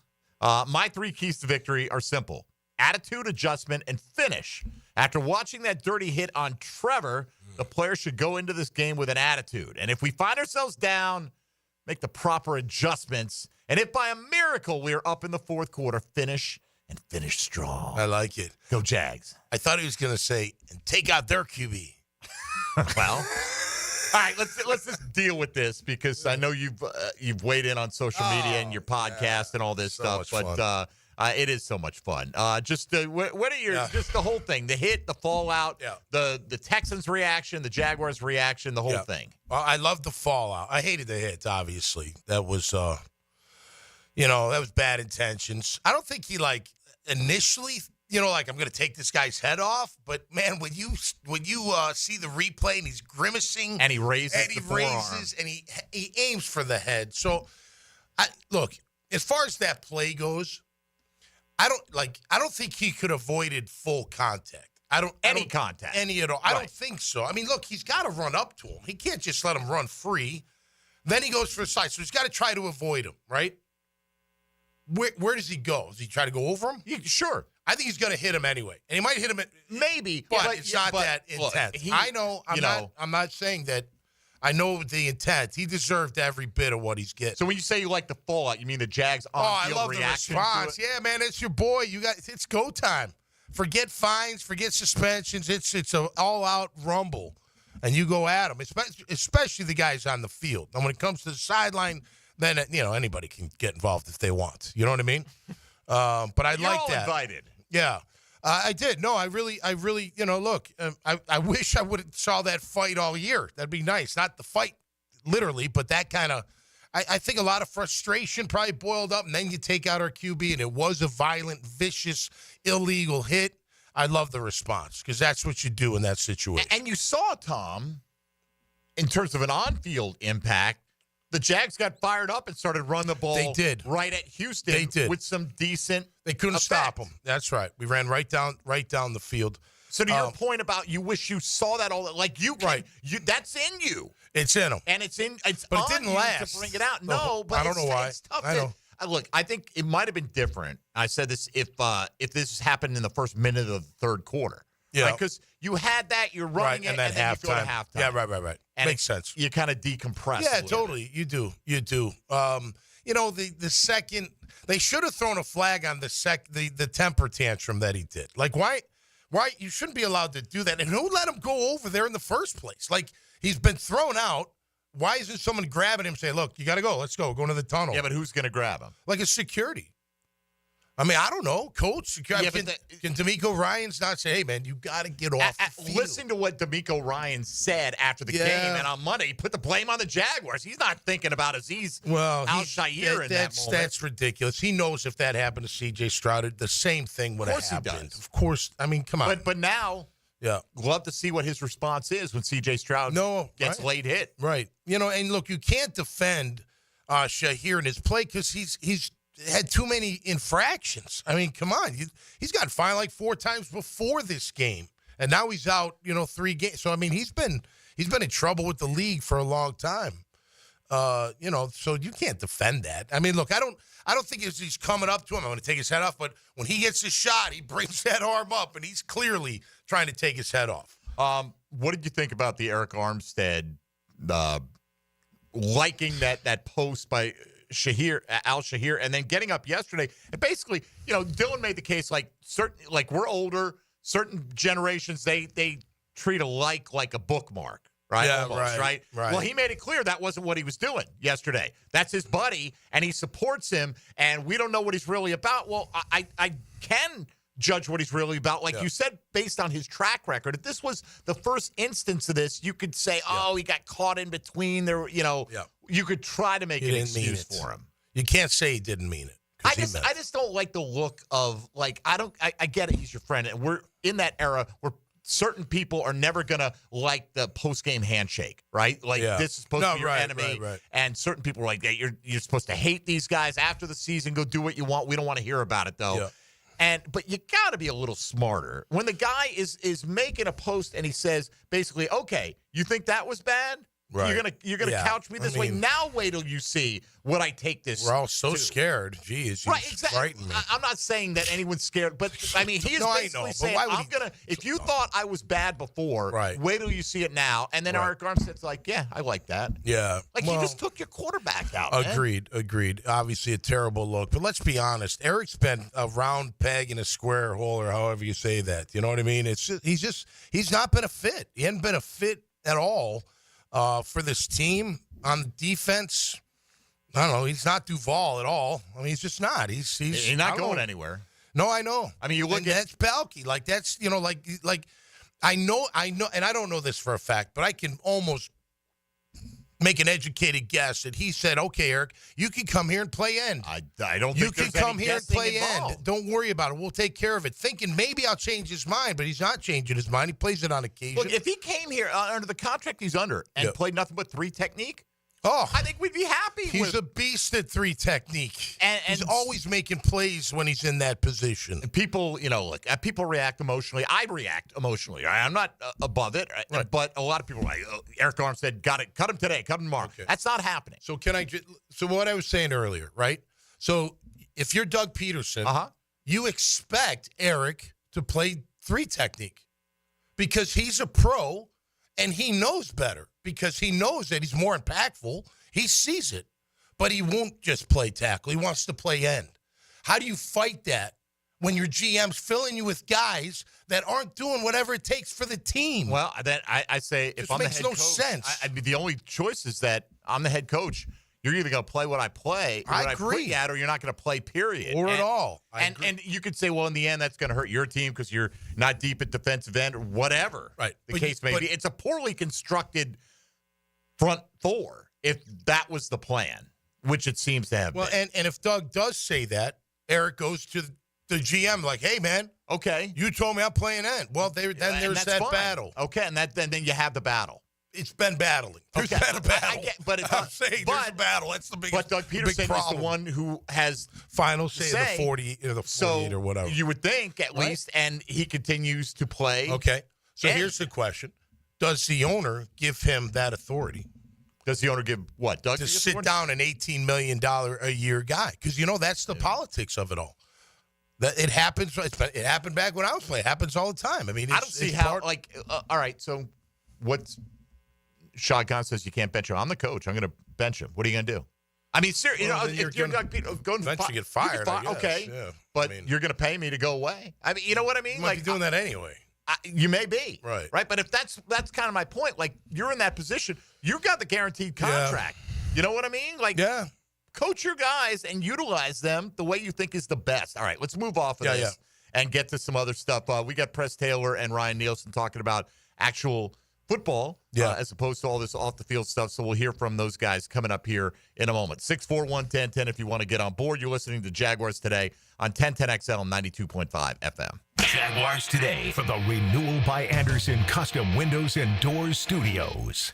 My 3 keys to victory are simple. Attitude, adjustment, and finish. After watching that dirty hit on Trevor, the players should go into this game with an attitude. And if we find ourselves down, make the proper adjustments. And if by a miracle we are up in the fourth quarter, finish strong. I like it. Go Jags. I thought he was going to say, and take out their QB. Well, all right, let's just deal with this because I know you've weighed in on social media and your podcast and all this stuff, but it is so much fun. What are your just the whole thing, the hit, the fallout, the Texans reaction, the Jaguars reaction, the whole thing. Well, I love the fallout. I hated the hits, obviously. That was that was bad intentions. I don't think he initially, I'm going to take this guy's head off. But man, when you see the replay and he's grimacing and he raises and he aims for the head. So, look, as far as that play goes, I don't think he could have avoided full contact. Contact. Any at all. I don't think so. I mean, look, he's got to run up to him. He can't just let him run free. Then he goes for the side. So he's got to try to avoid him, right? Where does he go? Does he try to go over him? Sure. I think he's going to hit him anyway. And he might hit him maybe, but it's not that intense. Look, I know. I'm not saying that. I know the intent. He deserved every bit of what he's getting. So when you say you like the fallout, you mean the Jags on-field I love reaction the response. to it? Yeah, man, it's your boy. It's go time. Forget fines, forget suspensions. It's an all-out rumble, and you go at them, especially the guys on the field. And when it comes to the sideline, then anybody can get involved if they want. You know what I mean? But I You're like all that. Invited. Yeah. I did. No, I really, look, I wish I would have saw that fight all year. That'd be nice. Not the fight, literally, but that kind of, I think a lot of frustration probably boiled up, and then you take out our QB, and it was a violent, vicious, illegal hit. I love the response because that's what you do in that situation. And you saw, Tom, in terms of an on-field impact, the Jags got fired up and started running the ball. They did. Right at Houston. They did. With some decent They couldn't effect. stop them. That's right. We ran right down the field. So to your point about you wish you saw that all, like you can, that's in you. It's in them. And But it on didn't you last. to bring it out. No, but I don't know why. It's tough I know. Look, I think it might have been different. I said this if this happened in the first minute of the third quarter. Yeah. Because you had that, you're running it, and then you go to halftime. Yeah, right. And Makes sense. You kind of decompress. Yeah, a little totally. You do. The second they should have thrown a flag on the temper tantrum that he did. Like why you shouldn't be allowed to do that. And who let him go over there in the first place? Like he's been thrown out. Why isn't someone grabbing him and saying, "Look, you got to go. Let's go. Go into the tunnel." Yeah, but who's going to grab him? Like a security. I mean, I don't know, coach. Can D'Amico Ryans not say, "Hey, man, you got to get off the field"? Listen to what D'Amico Ryan said after the game, and on Monday he put the blame on the Jaguars. He's not thinking about Azeez Al-Shaair in that moment. That's ridiculous. He knows if that happened to C.J. Stroud, the same thing would have happened. Of course he does. Of course. I mean, come on. But now, we'll have to see what his response is when C.J. Stroud gets late hit. Right. And look, you can't defend Shaair in his play because he's had too many infractions. I mean, come on. He's got fined like 4 times before this game. And now he's out, 3 games. So, I mean, he's been in trouble with the league for a long time. So you can't defend that. I mean, look, I don't think he's coming up to him. I'm going to take his head off. But when he gets his shot, he brings that arm up, and he's clearly trying to take his head off. What did you think about the Eric Armstead liking that post by Al-Shaair and then getting up yesterday? And basically, Dylan made the case like we're older, certain generations, they treat a like a bookmark. Right? Yeah, almost, right? Well, he made it clear that wasn't what he was doing yesterday. That's his buddy, and he supports him, and we don't know what he's really about. Well, I can judge what he's really about. Like you said, based on his track record. If this was the first instance of this, you could say, he got caught in between. There, you could try to make an excuse for him. You can't say he didn't mean it. I just don't like the look of, like, I get it, he's your friend, and we're in that era where certain people are never going to like the post-game handshake, right? Like, this is supposed to be your enemy. Right. And certain people are like, you're supposed to hate these guys after the season. Go do what you want. We don't want to hear about it, though. Yeah. But you got to be a little smarter. When the guy is making a post and he says, basically, okay, you think that was bad? Right. You're gonna couch me this way. Now wait till you see what I take this. We're all so scared. Jeez, right? Exactly. Me. I'm not saying that anyone's scared, but I mean, he is basically saying, if you thought I was bad before, wait till you see it now. And then Eric Armstead's like, yeah, I like that. Yeah, like he just took your quarterback out. Agreed. Obviously, a terrible look. But let's be honest. Eric's been a round peg in a square hole, or however you say that. You know what I mean? It's just, he's not been a fit. He hasn't been a fit at all. For this team on defense, I don't know. He's not Duval at all. I mean, he's just not. He's not going anywhere. No, I know. I mean, you look at that's Balky. Like that's like I know, and I don't know this for a fact, but I can almost make an educated guess that he said, "Okay, Eric, you can come here and play end. I don't. You think can come here and play involved. end. Don't worry about it. We'll take care of it." Thinking maybe I'll change his mind, but he's not changing his mind. He plays it on occasion. Look, if he came here under the contract he's under and played nothing but 3 technique, I think we'd be happy. He's a beast at 3 technique. And he's always making plays when he's in that position. And people, look, people react emotionally. I react emotionally. I'm not above it, but a lot of people are like, Eric Armstead got it. Cut him today. Cut him tomorrow. Okay. That's not happening. So so what I was saying earlier, right? So if you're Doug Peterson, you expect Eric to play 3 technique because he's a pro and he knows better. Because he knows that he's more impactful. He sees it. But he won't just play tackle. He wants to play end. How do you fight that when your GM's filling you with guys that aren't doing whatever it takes for the team? Well, then I say, if I'm the head coach, sense. The only choice is that I'm the head coach. You're either going to play what I play, or what I put you at, or you're not going to play, period. Or at all. And you could say, well, in the end, that's going to hurt your team because you're not deep at defensive end or whatever the case may be. It's a poorly constructed front 4, if that was the plan, which it seems to have been. And if Doug does say that, Eric goes to the GM like, hey, man, okay, you told me I'm playing end. Well, there's that battle. Okay, and then you have the battle. It's been battling. There's been a battle. I'm saying there's a battle. That's the biggest problem. But Doug Peterson is the one who has final say, the 40 or the 48 or whatever. You would think, at least, and he continues to play. Okay. So here's the question. Does the owner give him that authority? Does the owner give what? Doug to sit down an $18 million a year guy? Because, that's the politics of it all. That it happens. It happened back when I was playing. It happens all the time. I mean, I don't see how, all right, so what's Shad Khan says you can't bench him. I'm the coach. I'm going to bench him. What are you going to do? I mean, seriously, if you're Doug Peterson, eventually get fired. I guess. Okay, yeah. But you're going to pay me to go away. I mean, you know what I mean? You might be doing that anyway. You may be. Right. But if that's kind of my point, like, you're in that position, you've got the guaranteed contract. Yeah. You know what I mean? Like, coach your guys and utilize them the way you think is the best. All right, let's move off of this and get to some other stuff. We got Press Taylor and Ryan Nielsen talking about actual football as opposed to all this off-the-field stuff. So we'll hear from those guys coming up here in a moment. 641-1010 if you want to get on board. You're listening to Jaguars Today on 1010XL 92.5 FM. Jaguars Today for the Renewal by Anderson Custom Windows and Doors Studios.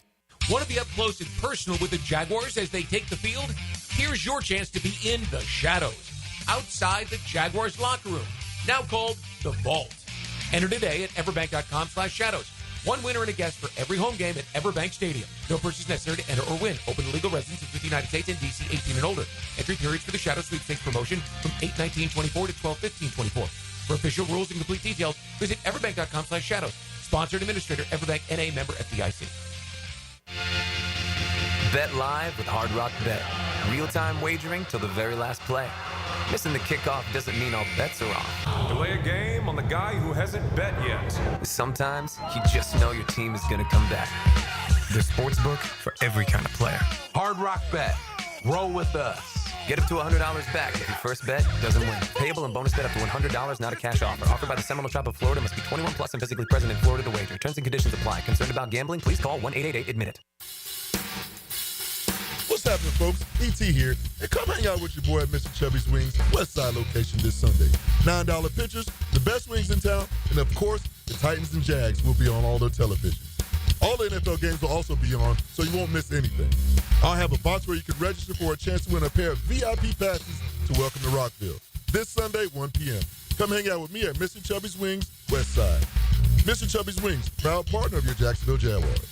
Want to be up close and personal with the Jaguars as they take the field? Here's your chance to be in the shadows, outside the Jaguars locker room, now called The Vault. Enter today at everbank.com/shadows. One winner and a guest for every home game at Everbank Stadium. No purchase necessary to enter or win. Open to legal residents of the United States and D.C. 18 and older. Entry periods for the Shadow Sweepstakes promotion from 8/19/24 to 12/15/24. For official rules and complete details, visit everbank.com/shadows. Sponsored administrator, Everbank NA, member FDIC. Bet live with Hard Rock Bet. Real-time wagering till the very last play. Missing the kickoff doesn't mean all bets are off. to lay a game on the guy who hasn't bet yet. Sometimes you just know your team is going to come back. There's sportsbook for every kind of player. Hard Rock Bet. Roll with us. Get up to $100 back if your first bet doesn't win. Payable and bonus bet up to $100, not a cash offer. Offered by the Seminole Tribe of Florida. Must be 21 plus and physically present in Florida to wager. Terms and conditions apply. Concerned about gambling? Please call 1-888-ADMIT-IT. What's happening, folks? E.T. here. And come hang out with your boy at Mr. Chubby's Wings, West Side location this Sunday. $9 pitchers, the best wings in town, and of course, the Titans and Jags will be on all their television. All the NFL games will also be on, so you won't miss anything. I'll have a box where you can register for a chance to win a pair of VIP passes to welcome to Rockville. This Sunday, 1 p.m. Come hang out with me at Mr. Chubby's Wings, West Side. Mr. Chubby's Wings, proud partner of your Jacksonville Jaguars.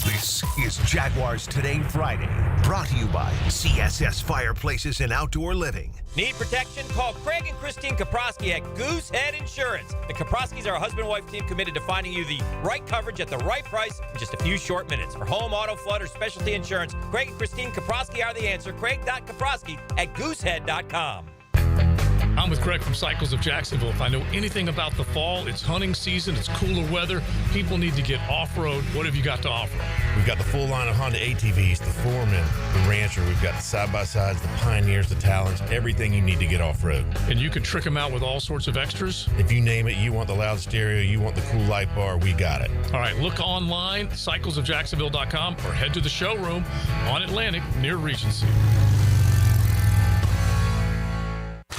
This is Jaguars Today Friday, brought to you by CSS Fireplaces and Outdoor Living. Need protection? Call Craig and Christine Kaprosky at Goosehead Insurance. The Kaproskys are a husband-wife team committed to finding you the right coverage at the right price in just a few short minutes. For home, auto, flood, or specialty insurance, Craig and Christine Kaprosky are the answer. Craig.Kaprosky at goosehead.com. I'm with Craig from Cycles of Jacksonville. If I know anything about the fall, it's hunting season, it's cooler weather. People need to get off-road. What have you got to offer? We've got the full line of Honda ATVs, the Foreman, the Rancher. We've got the side-by-sides, the Pioneers, the Talons, everything you need to get off-road. And you can trick them out with all sorts of extras? If you name it, you want the loud stereo, you want the cool light bar, we got it. All right, look online, cyclesofjacksonville.com, or head to the showroom on Atlantic near Regency.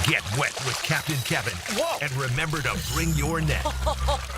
Get wet with Captain Kevin. Whoa. And remember to bring your net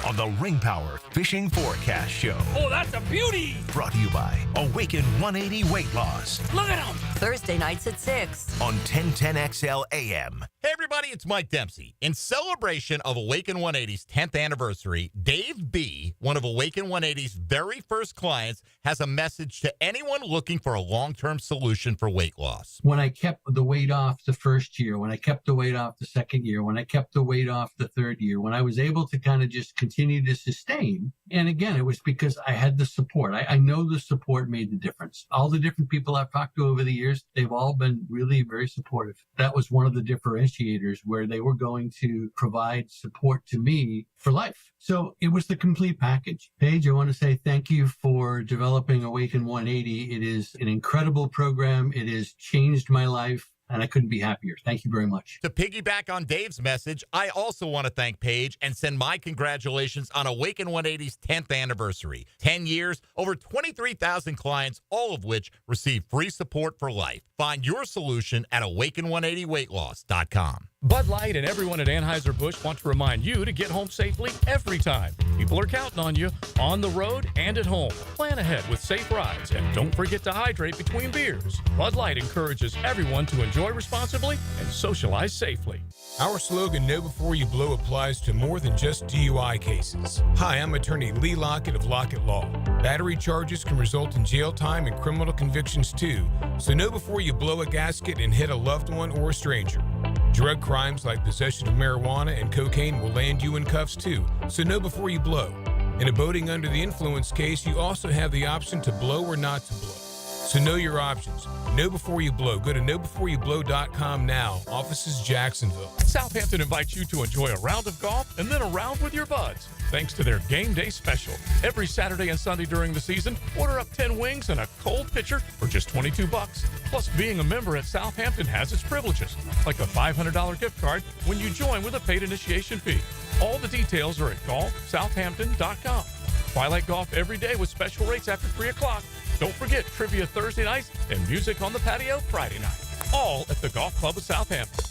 on the Ring Power Fishing Forecast Show. Oh, that's a beauty. Brought to you by Awaken 180 Weight Loss. Look at him. Thursday nights at 6 on 1010XL AM. Hey, everybody, it's Mike Dempsey. In celebration of Awaken 180's 10th anniversary, Dave B., one of Awaken 180's very first clients, has a message to anyone looking for a long-term solution for weight loss. When I kept the weight off the first year, when I kept the weight off the second year, when I kept the weight off the third year, when I was able to kind of just continue to sustain, and again, it was because I had the support. I know the support made the difference. All the different people I've talked to over the years, they've all been really very supportive. That was one of the differentiators where they were going to provide support to me for life. So it was the complete package. Paige, I want to say thank you for developing Awaken 180. It is an incredible program. It has changed my life, and I couldn't be happier. Thank you very much. To piggyback on Dave's message, I also want to thank Paige and send my congratulations on Awaken 180's 10th anniversary. 10 years, over 23,000 clients, all of which receive free support for life. Find your solution at awaken180weightloss.com. Bud Light and everyone at Anheuser-Busch want to remind you to get home safely every time. People are counting on you on the road and at home. Plan ahead with safe rides and don't forget to hydrate between beers. Bud Light encourages everyone to enjoy responsibly and socialize safely. Our slogan, Know Before You Blow, applies to more than just DUI cases. Hi, I'm attorney Lee Lockett of Lockett Law. Battery charges can result in jail time and criminal convictions too, so know before you blow a gasket and hit a loved one or a stranger. Drug crimes like possession of marijuana and cocaine will land you in cuffs too, so know before you blow. In a boating under the influence case, you also have the option to blow or not to blow. So know your options. Know before you blow. Go to knowbeforeyouBlow.com now. Offices Jacksonville. Southampton invites you to enjoy a round of golf and then a round with your buds, thanks to their game day special. Every Saturday and Sunday during the season, order up 10 wings and a cold pitcher for just $22. Plus, being a member at Southampton has its privileges, like a $500 gift card when you join with a paid initiation fee. All the details are at golfsouthampton.com. Twilight golf every day with special rates after 3 o'clock. Don't forget trivia Thursday nights and music on the patio Friday night. All at the Golf Club of Southampton.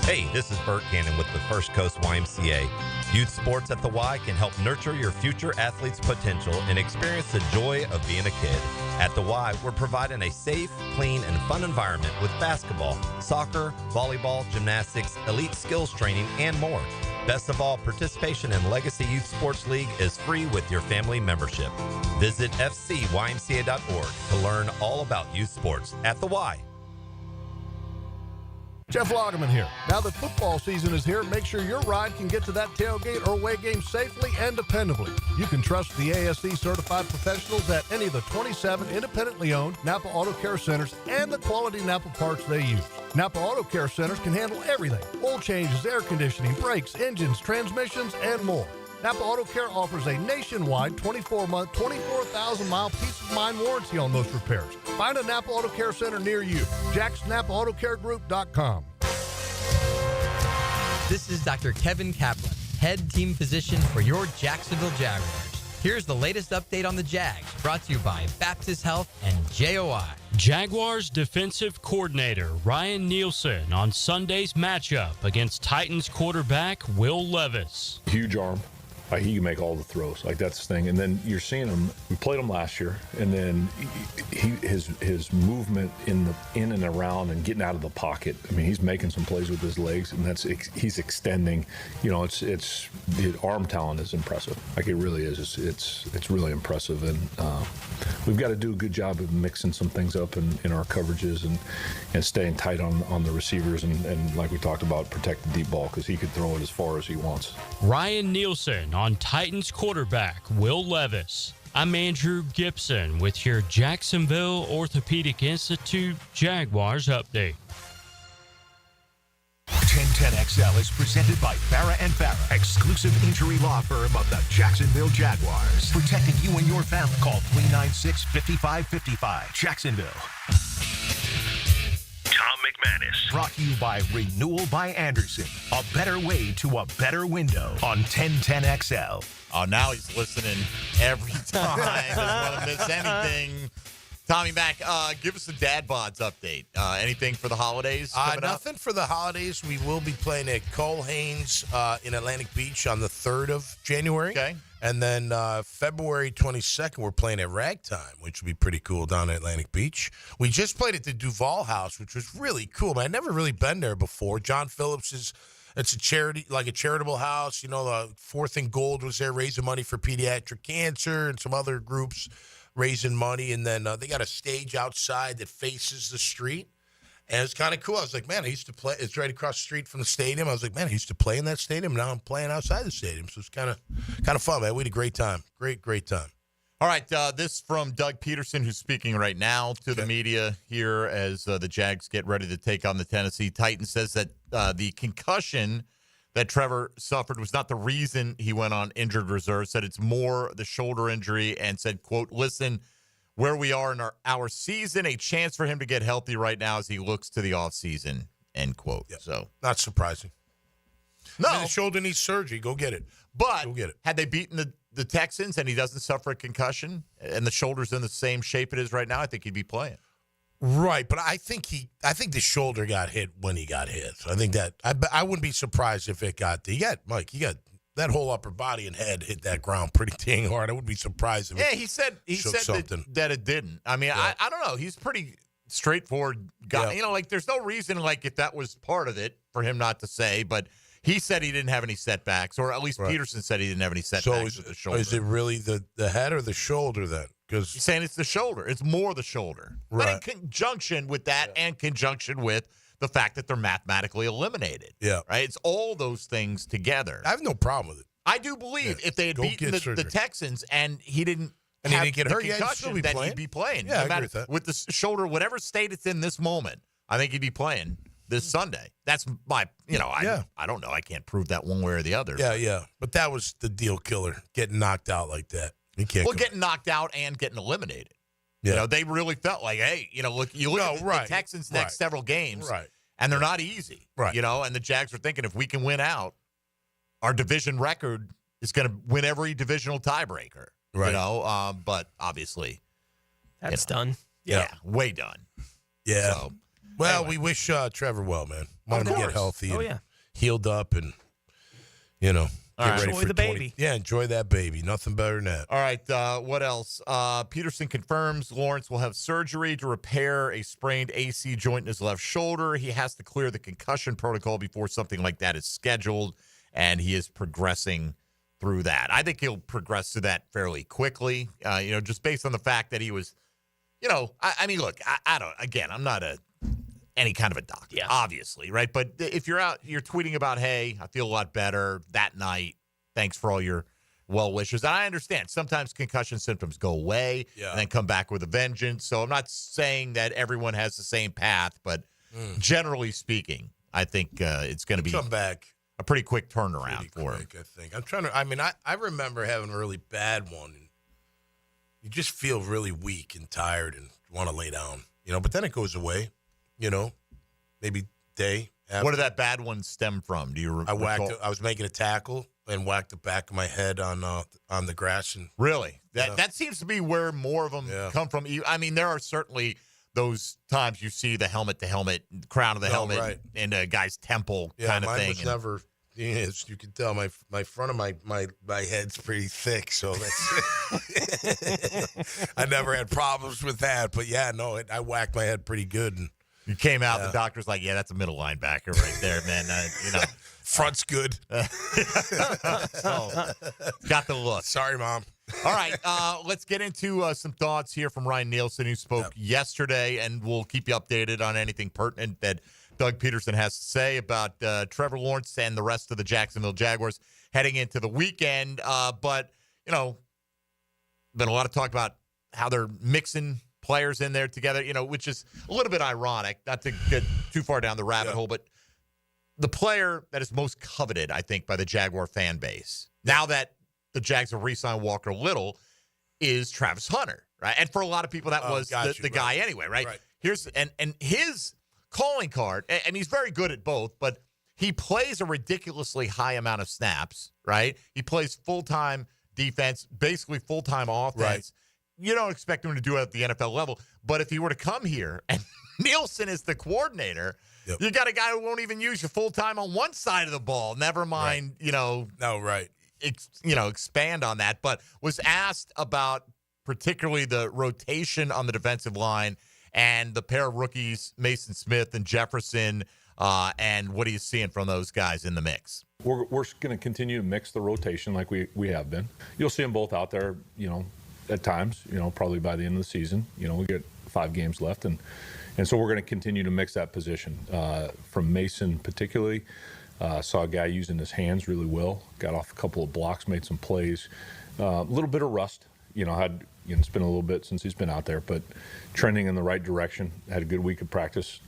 Hey, this is Bert Cannon with the First Coast YMCA. Youth sports at the Y can help nurture your future athlete's potential and experience the joy of being a kid. At the Y, we're providing a safe, clean, and fun environment with basketball, soccer, volleyball, gymnastics, elite skills training, and more. Best of all, participation in Legacy Youth Sports League is free with your family membership. Visit fcymca.org to learn all about youth sports at the Y. Jeff Lagerman here. Now that football season is here, make sure your ride can get to that tailgate or away game safely and dependably. You can trust the ASE certified professionals at any of the 27 independently owned Napa Auto Care Centers and the quality Napa parts they use. Napa Auto Care Centers can handle everything: oil changes, air conditioning, brakes, engines, transmissions, and more. Napa Auto Care offers a nationwide 24-month, 24,000-mile peace of mind warranty on most repairs. Find a Napa Auto Care Center near you. JacksNapaAutoCareGroup.com. This is Dr. Kevin Kaplan, head team physician for your Jacksonville Jaguars. Here's the latest update on the Jags, brought to you by Baptist Health and JOI. Jaguars defensive coordinator Ryan Nielsen on Sunday's matchup against Titans quarterback Will Levis. Huge arm. He can make all the throws. That's the thing. And then you're seeing him. We played him last year, and then his movement in and around and getting out of the pocket. I mean, he's making some plays with his legs, and he's extending. It's the arm talent is impressive. It really is. It's really impressive, and we've got to do a good job of mixing some things up in our coverages and staying tight on the receivers and like we talked about, protect the deep ball because he could throw it as far as he wants. Ryan Nielsen on Titans quarterback Will Levis. I'm Andrew Gibson with your Jacksonville Orthopedic Institute Jaguars update. 1010XL is presented by Farah & Farah, exclusive injury law firm of the Jacksonville Jaguars. Protecting you and your family. Call 396-5555. Jacksonville. Tom McManus. Brought to you by Renewal by Anderson. A better way to a better window on 1010XL. Oh, now he's listening every time. Doesn't want to miss anything. Tommy Mac, give us the Dad Bods update. Anything for the holidays? Nothing for the holidays. We will be playing at Cole Haynes in Atlantic Beach on the 3rd of January. Okay. And then February 22nd, we're playing at Ragtime, which would be pretty cool down at Atlantic Beach. We just played at the Duval House, which was really cool. I'd never really been there before. John Phillips it's a charity, like a charitable house. The Fourth and Gold was there raising money for pediatric cancer and some other groups raising money. And then they got a stage outside that faces the street. And it's kind of cool. I was like, man, I used to play. It's right across the street from the stadium. I was like, man, I used to play in that stadium. Now I'm playing outside the stadium. So it's kind of fun, man. We had a great time. Great time. All right, this from Doug Peterson, who's speaking right now to the media here as the Jags get ready to take on the Tennessee Titans. Says that the concussion that Trevor suffered was not the reason he went on injured reserve. Said it's more the shoulder injury, and said, quote, listen, where we are in our season, a chance for him to get healthy right now as he looks to the offseason, end quote. Yeah. So not surprising. No. The shoulder needs surgery. Go get it. But Go get it. Had they beaten the Texans and he doesn't suffer a concussion and the shoulder's in the same shape it is right now, I think he'd be playing. Right, but I think the shoulder got hit when he got hit. So I think that I wouldn't be surprised if it got Mike, you got that whole upper body and head hit that ground pretty dang hard. I wouldn't be surprised if he said that it didn't. I mean, yeah. I don't know. He's pretty straightforward guy. Yeah. There's no reason if that was part of it for him not to say, but he said he didn't have any setbacks, or at least Peterson said he didn't have any setbacks with the shoulder. Is it really the head or the shoulder then? Because he's saying it's the shoulder. It's more the shoulder. Right. But in conjunction with that and conjunction with the fact that they're mathematically eliminated. Yeah. Right? It's all those things together. I have no problem with it. I do believe if they had beaten the Texans and he didn't get hurt, concussion, then he'd be playing. Yeah, I agree with that. With the shoulder, whatever state it's in this moment, I think he'd be playing this Sunday. That's my, I don't know. I can't prove that one way or the other. Yeah. But that was the deal killer, getting knocked out like that. You can't. Well, getting knocked out and getting eliminated. Yeah. They really felt like, hey, look at the Texans' next several games, and they're not easy. Right. And the Jags are thinking if we can win out, our division record is going to win every divisional tiebreaker. Right. But obviously that's done. Yeah, way done. Yeah. So, well, anyway. we wish Trevor well, man. Want him to get healthy and healed up and, All right. ready Enjoy for the baby. Yeah, enjoy that baby. Nothing better than that. All right, what else? Peterson confirms Lawrence will have surgery to repair a sprained AC joint in his left shoulder. He has to clear the concussion protocol before something like that is scheduled, and he is progressing through that. I think he'll progress through that fairly quickly, just based on the fact that he was, I mean, look, I don't, again, I'm not any kind of a doctor, obviously, right? But if you're out, you're tweeting about, hey, I feel a lot better that night. Thanks for all your well wishes. And I understand sometimes concussion symptoms go away and then come back with a vengeance. So I'm not saying that everyone has the same path, but generally speaking, I think it's going to be come back a pretty quick turnaround for him. I think. I'm trying to. I mean, I remember having a really bad one. And you just feel really weak and tired and want to lay down, But then it goes away, maybe day after. What did that bad one stem from? Do you recall? I was making a tackle and whacked the back of my head on the grass. And really, that seems to be where more of them come from. I mean, there are certainly those times you see the helmet to helmet, crown of the helmet, and a guy's temple kind of thing. Was never. Yes, you can tell my front of my head's pretty thick, so that's. I never had problems with that, but I whacked my head pretty good. And you came out, the doctor's like, "Yeah, that's a middle linebacker right there, man." Front's good. So, got the look. Sorry, Mom. All right, let's get into some thoughts here from Ryan Nielsen, who spoke yesterday, and we'll keep you updated on anything pertinent that Doug Peterson has to say about Trevor Lawrence and the rest of the Jacksonville Jaguars heading into the weekend. But, been a lot of talk about how they're mixing players in there together, which is a little bit ironic, not to get too far down the rabbit hole, but the player that is most coveted, I think, by the Jaguar fan base, now that the Jags have re-signed Walker Little, is Travis Hunter, right? And for a lot of people, that was the guy anyway, right? Here's and his calling card, and he's very good at both, but he plays a ridiculously high amount of snaps, right? He plays full-time defense, basically full-time offense. Right. You don't expect him to do it at the NFL level, but if he were to come here and Nielsen is the coordinator, you got a guy who won't even use you full-time on one side of the ball, never mind, expand on that, but was asked about particularly the rotation on the defensive line and the pair of rookies, Mason Smith and Jefferson, and what are you seeing from those guys in the mix? We're going to continue to mix the rotation like we have been. You'll see them both out there, at times, probably by the end of the season. We get 5 games left, and so we're going to continue to mix that position. From Mason particularly, saw a guy using his hands really well, got off a couple of blocks, made some plays. A little bit of rust, it's been a little bit since he's been out there, but trending in the right direction. Had a good week of practice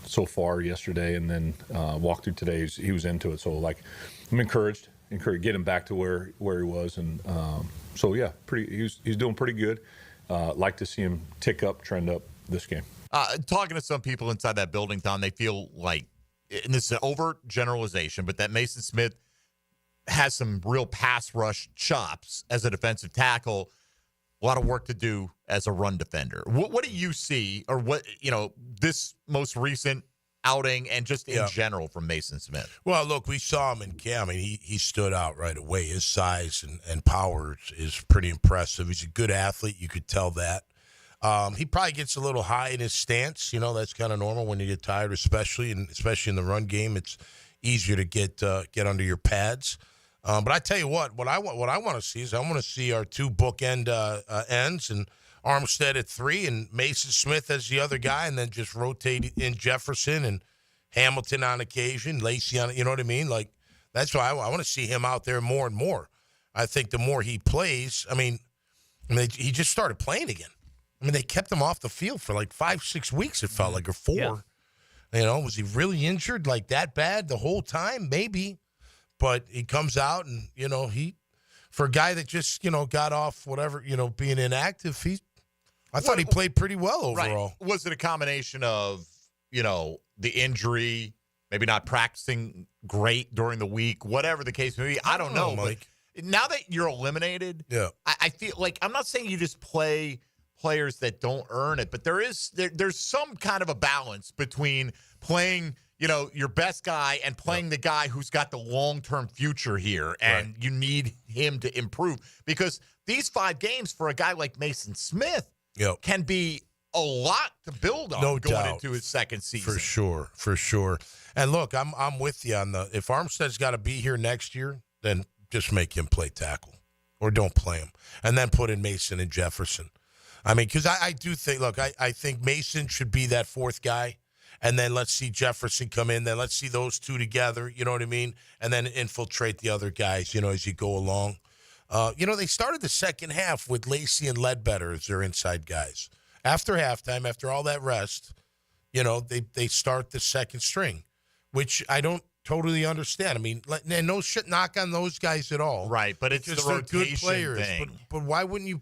so far yesterday, and then walked through today. He was into it, so I'm encouraged, get him back to where he was, and he's doing pretty good. Like to see him trend up this game. Talking to some people inside that building, Tom, they feel like, and this is an overt generalization, but that Mason Smith has some real pass rush chops as a defensive tackle. A lot of work to do as a run defender. What do you see, or what, this most recent outing and just in general from Mason Smith? Well, look, we saw him in camp. I mean, he stood out right away. His size and power is pretty impressive. He's a good athlete. You could tell that. He probably gets a little high in his stance. That's kind of normal when you get tired, especially in the run game. It's easier to get under your pads. But I tell you what I want to see is I want to see our 2 bookend ends, and Armstead at 3 and Mason Smith as the other guy, and then just rotate in Jefferson and Hamilton on occasion, Lacey on, you know what I mean? Like, that's why I want to see him out there more and more. I think the more he plays, he just started playing again. They kept him off the field for like 5-6 weeks, it felt like, or 4. Yeah. Was he really injured like that bad the whole time? Maybe. But he comes out and, he, for a guy that just, got off whatever, being inactive, I thought he played pretty well overall. Right. Was it a combination of, the injury, maybe not practicing great during the week, whatever the case may be? I don't know, Mike. But now that you're eliminated, I feel like, I'm not saying you just play players that don't earn it, but there's some kind of a balance between playing your best guy and playing the guy who's got the long-term future here, and you need him to improve, because these 5 games for a guy like Mason Smith can be a lot to build on going into his second season. For sure. And look, I'm with you on if Armstead's got to be here next year, then just make him play tackle, or don't play him, and then put in Mason and Jefferson. Because I do think, look, I think Mason should be that 4th guy. and then let's see Jefferson come in. Then let's see those two together. You know what I mean? And then infiltrate the other guys. As you go along. They started the second half with Lacey and Ledbetter as their inside guys. After halftime, after all that rest, they start the second string, which I don't totally understand. I mean, and no shit knock on those guys at all. Right, but it's the rotation good players. thing. But why wouldn't you?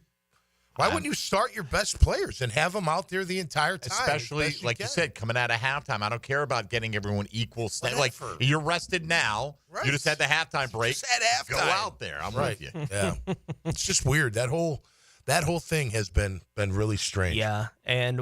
Why wouldn't you start your best players and have them out there the entire time? Especially, like you said, coming out of halftime. I don't care about getting everyone equal. Like, you're rested now. Right. You just had the halftime break. Just had halftime. Go out there. I'm with you. Yeah. It's just weird. That whole thing has been really strange. Yeah, and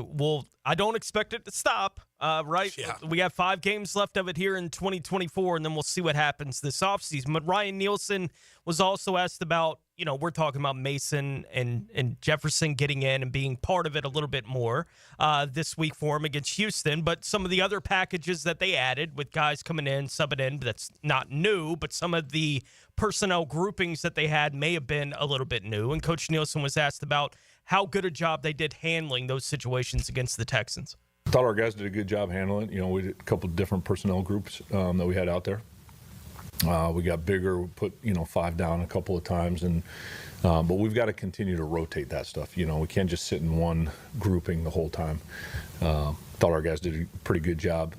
I don't expect it to stop, right? Yeah. We have 5 games left of it here in 2024, and then we'll see what happens this offseason. But Ryan Nielsen was also asked about, we're talking about Mason and Jefferson getting in and being part of it a little bit more this week for him against Houston. But some of the other packages that they added with guys coming in, subbing in, that's not new, but some of the personnel groupings that they had may have been a little bit new. And Coach Nielsen was asked about how good a job they did handling those situations against the Texans. I thought our guys did a good job handling it. We did a couple of different personnel groups that we had out there. We got bigger. We put 5 down a couple of times, but we've got to continue to rotate that stuff. We can't just sit in one grouping the whole time. Thought our guys did a pretty good job.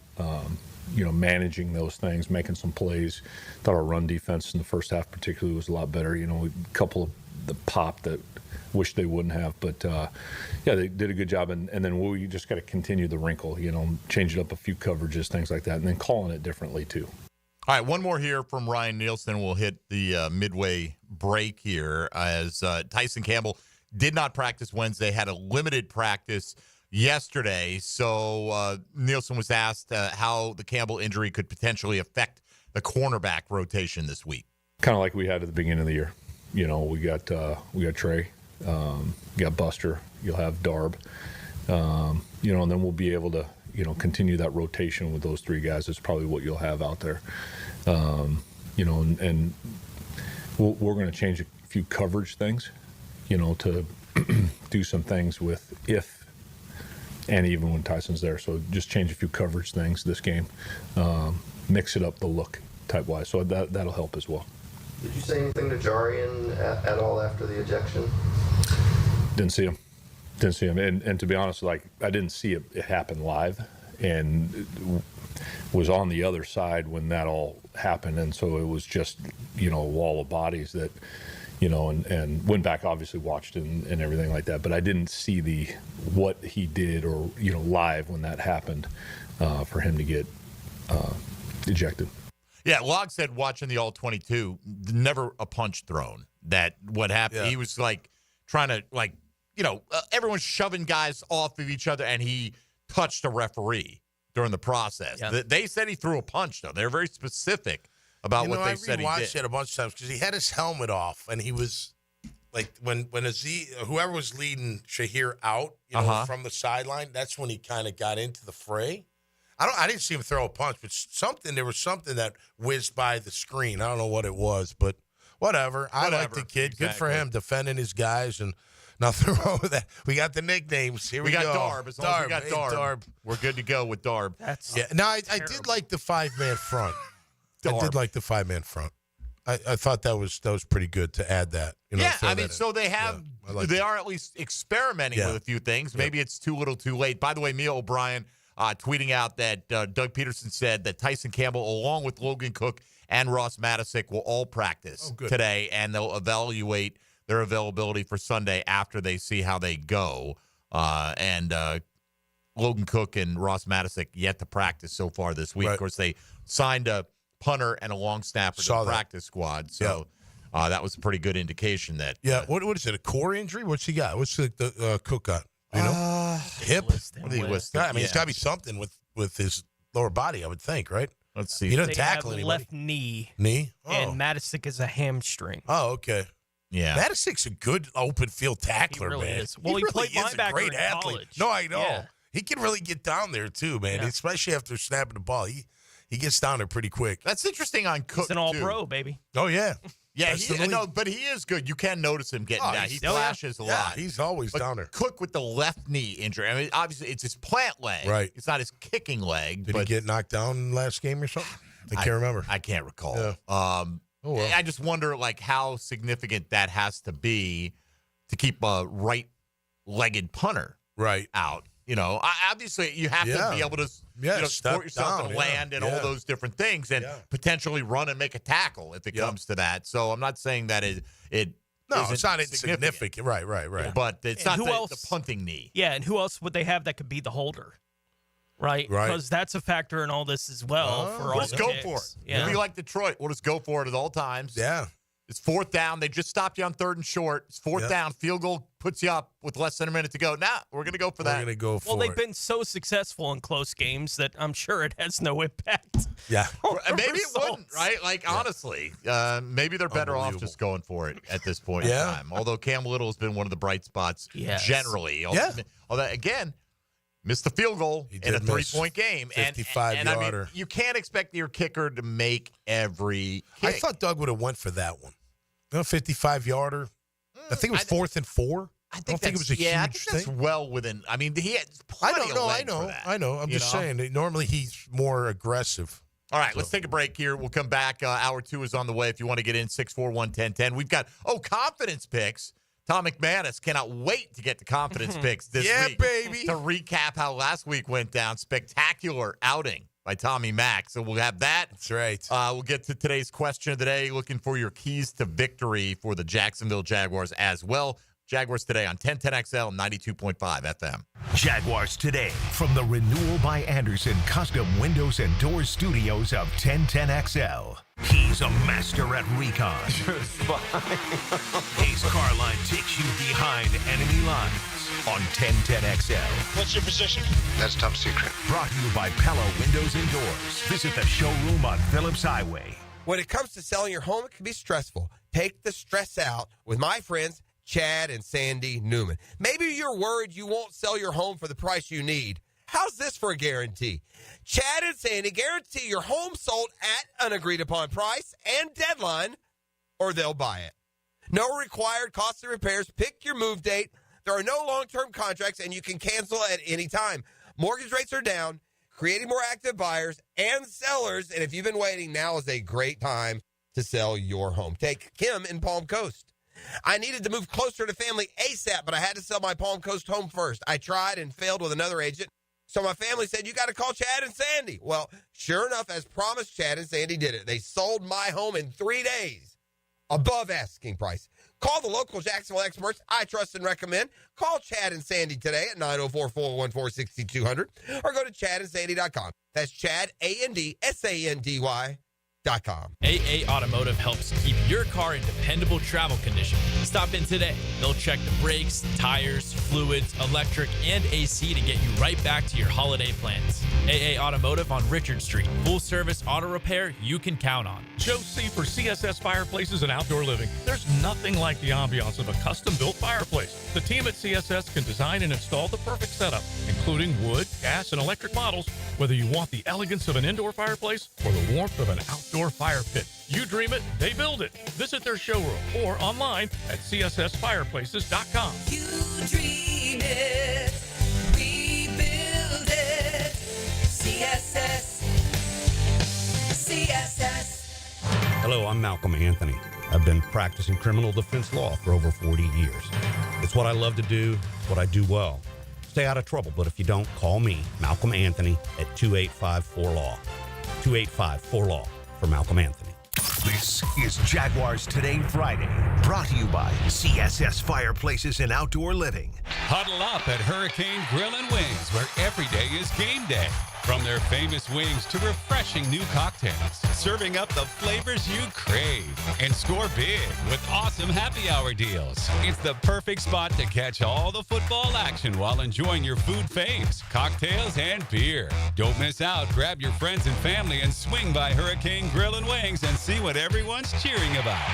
Managing those things, making some plays. Thought our run defense in the first half particularly was a lot better. A couple of the pop that wish they wouldn't have, but they did a good job. And then we just got to continue the wrinkle, change it up a few coverages, things like that, and then calling it differently too. All right, one more here from Ryan Nielsen. We'll hit the midway break here as Tyson Campbell did not practice Wednesday, had a limited practice yesterday. So Nielsen was asked how the Campbell injury could potentially affect the cornerback rotation this week. Kind of like we had at the beginning of the year. We got Trey, got Buster. You'll have Darb, and then we'll be able to continue that rotation with those 3 guys. Is probably what you'll have out there, and we're going to change a few coverage things, to do some things with if. And even when Tyson's there. So just change a few coverage things this game. Mix it up the look type-wise. So that'll help as well. Did you say anything to Jarian at all after the ejection? Didn't see him. And to be honest, I didn't see it happen live. And was on the other side when that all happened. And so it was just, a wall of bodies that, and went back, obviously watched and everything like that. But I didn't see what he did or, live when that happened for him to get ejected. Yeah, Log said watching the All-22, never a punch thrown. That what happened, He was trying to, everyone's shoving guys off of each other, and he touched a referee during the process. Yeah. They said he threw a punch, though. They're very specific about what they said he did. I rewatched it a bunch of times because he had his helmet off, and he was when whoever was leading Shahir out, from the sideline. That's when he kind of got into the fray. I didn't see him throw a punch, but there was something that whizzed by the screen. I don't know what it was, but whatever. I like the kid. Exactly. Good for him defending his guys, and nothing wrong with that. We got the nicknames. Here we go. Darb. As long as we got Darb, we're good to go with Darb. Now I did like the 5-man front. I did like the 5-man front. I thought that was pretty good to add that. So they have they are at least experimenting with a few things. Maybe it's too little, too late. By the way, Mia O'Brien tweeting out that Doug Peterson said that Tyson Campbell, along with Logan Cook and Ross Matisic, will all practice today, and they'll evaluate their availability for Sunday after they see how they go. And Logan Cook and Ross Matisic yet to practice so far this week. Right. Of course, they signed a punter and a long snapper to the practice squad. So that was a pretty good indication that. Yeah. What is it? A core injury? What's he got? What's the Cook got? You know? Hip? What did he list? I mean, it's got to be something with his lower body, I would think, right? Let's see. He doesn't tackle have anybody. Left knee. Knee? Oh. And Matisic is a hamstring. Oh, okay. Yeah. Matisic's a good open field tackler, he really man. is. Well, he played linebacker a great in athlete. college. No, I know. Yeah. He can really get down there too, man. Yeah. Especially after snapping the ball. He gets down there pretty quick. That's interesting on Cook. He's an all-pro, baby. Oh, yeah. Yeah, but he is good. You can notice him getting down. He flashes a lot. He's always down there. Cook with the left knee injury. I mean, obviously, it's his plant leg. Right. It's not his kicking leg. Did he get knocked down last game or something? I can't remember. I can't recall. Yeah. I just wonder, like, how significant that has to be to keep a right-legged punter out. You know, obviously, you have to be able to support yourself and land and all those different things and potentially run and make a tackle if it comes to that. So I'm not saying that it No, it's not insignificant. Right. But it's not the punting knee. Yeah, and who else would they have that could be the holder? Right? Because that's a factor in all this as well. We'll just go for it. Yeah. We'll be like Detroit. We'll just go for it at all times. Yeah. It's 4th down. They just stopped you on 3rd and short. It's 4th down. Field goal puts you up with less than a minute to go. Nah, we're going to go for that. We're going to go for Well, they've been so successful in close games that I'm sure it has no impact. Yeah. Maybe it wouldn't, right? Like, honestly, maybe they're better off just going for it at this point in time. Although Cam Little has been one of the bright spots generally. Although, again, missed the field goal in a 3-point game. 55-yarder. I mean, you can't expect your kicker to make every kick. I thought Doug would have went for that one. 55-yarder. I think it was 4th and 4. I don't think it was a huge I think that's thing. well within. I mean, he had plenty of legs for that. I know. I'm just saying. Normally, he's more aggressive. All right, let's take a break here. We'll come back. Hour 2 is on the way. If you want to get in, 641-1010. We've got, confidence picks. Tom McManus cannot wait to get the confidence picks this week. Baby. To recap how last week went down. Spectacular outing by Tommy Mack. So we'll have that. That's right. We'll get to today's question of the day, looking for your keys to victory for the Jacksonville Jaguars as well. Jaguars Today on 1010XL 92.5 FM. Jaguars Today from the Renewal by Anderson Custom Windows and Doors Studios of 1010XL. He's a master at recon. Hayes Carline takes you behind enemy lines on 1010XL. What's your position? That's top secret. Brought to you by Pella Windows and Doors. Visit the showroom on Phillips Highway. When it comes to selling your home, it can be stressful. Take the stress out with my friends Chad and Sandy Newman. Maybe you're worried you won't sell your home for the price you need. How's this for a guarantee? Chad and Sandy guarantee your home sold at an agreed-upon price and deadline, or they'll buy it. No required costly repairs. Pick your move date. There are no long-term contracts, and you can cancel at any time. Mortgage rates are down, creating more active buyers and sellers, and if you've been waiting, now is a great time to sell your home. Take Kim in Palm Coast. I needed to move closer to family ASAP, but I had to sell my Palm Coast home first. I tried and failed with another agent. So my family said, you got to call Chad and Sandy. Well, sure enough, as promised, Chad and Sandy did it. They sold my home in 3 days, above asking price. Call the local Jacksonville experts I trust and recommend. Call Chad and Sandy today at 904-414-6200 or go to chadandsandy.com. That's Chad, ANDSANDY.com. AA Automotive helps keep your car in dependable travel condition. Stop in today. They'll check the brakes, tires, fluids, electric, and AC to get you right back to your holiday plans. AA Automotive on Richard Street. Full service auto repair you can count on. Joe C. for CSS Fireplaces and Outdoor Living. There's nothing like the ambiance of a custom-built fireplace. The team at CSS can design and install the perfect setup, including wood, gas, and electric models, whether you want the elegance of an indoor fireplace or the warmth of an outdoor fire pit. You dream it, they build it. Visit their showroom or online at cssfireplaces.com. You dream it, we build it. CSS. Hello, I'm Malcolm Anthony. I've been practicing criminal defense law for over 40 years. It's what I love to do, what I do well. Stay out of trouble, but if you don't, call me, Malcolm Anthony, at 285-4LAW. 285-4LAW for Malcolm Anthony. This is Jaguars Today Friday, brought to you by CSS Fireplaces and Outdoor Living. Huddle up at Hurricane Grill and Wings, where every day is game day. From their famous wings to refreshing new cocktails, serving up the flavors you crave. And score big with awesome happy hour deals. It's the perfect spot to catch all the football action while enjoying your food faves, cocktails, and beer. Don't miss out. Grab your friends and family and swing by Hurricane Grill and Wings and see what everyone's cheering about.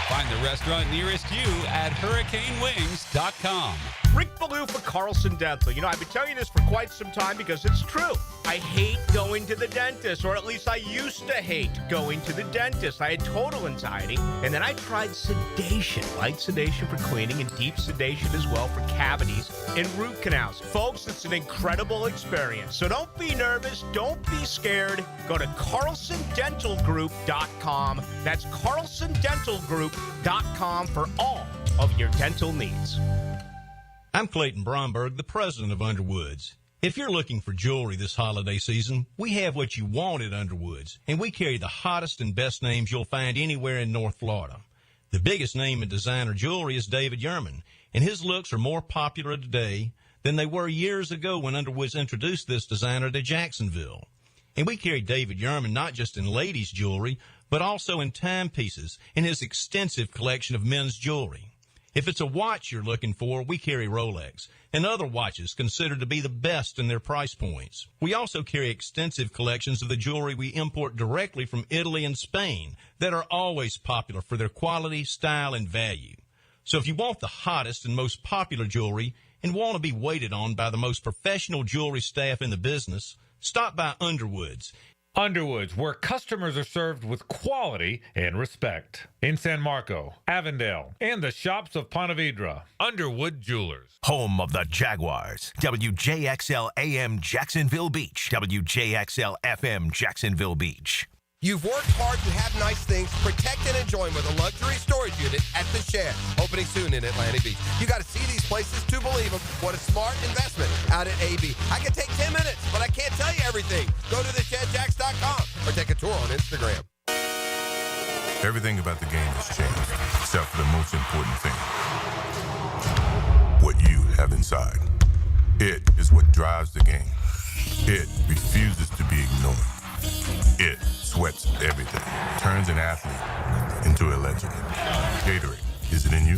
Find the restaurant nearest you at hurricanewings.com. Rick Ballou for Carlson Dental. You know, I've been telling you this for quite some time because it's true. I hate going to the dentist, or at least I used to hate going to the dentist. I had total anxiety, and then I tried sedation, light sedation for cleaning and deep sedation as well for cavities and root canals. Folks, it's an incredible experience. So don't be nervous. Don't be scared. Go to CarlsonDentalGroup.com. That's CarlsonDentalGroup.com for all of your dental needs. I'm Clayton Bromberg, the president of Underwoods. If you're looking for jewelry this holiday season, we have what you want at Underwoods, and we carry the hottest and best names you'll find anywhere in North Florida. The biggest name in designer jewelry is David Yurman, and his looks are more popular today than they were years ago when Underwoods introduced this designer to Jacksonville. And we carry David Yurman not just in ladies' jewelry, but also in timepieces and his extensive collection of men's jewelry. If it's a watch you're looking for, we carry Rolex and other watches considered to be the best in their price points. We also carry extensive collections of the jewelry we import directly from Italy and Spain that are always popular for their quality, style, and value. So if you want the hottest and most popular jewelry and want to be waited on by the most professional jewelry staff in the business, stop by Underwoods. Underwoods, where customers are served with quality and respect. In San Marco, Avondale, and the shops of Ponte Vedra. Underwood Jewelers. Home of the Jaguars. WJXL AM Jacksonville Beach. WJXL FM Jacksonville Beach. You've worked hard to have nice things, protect and enjoy with a luxury storage unit at The Shed, opening soon in Atlantic Beach. You got to see these places to believe them. What a smart investment out at AB. I can take 10 minutes, but I can't tell you everything. Go to theshedjacks.com or take a tour on Instagram. Everything about the game has changed, except for the most important thing. What you have inside. It is what drives the game. It refuses to be ignored. It sweats everything, turns an athlete into a legend. Gatorade, is it in you?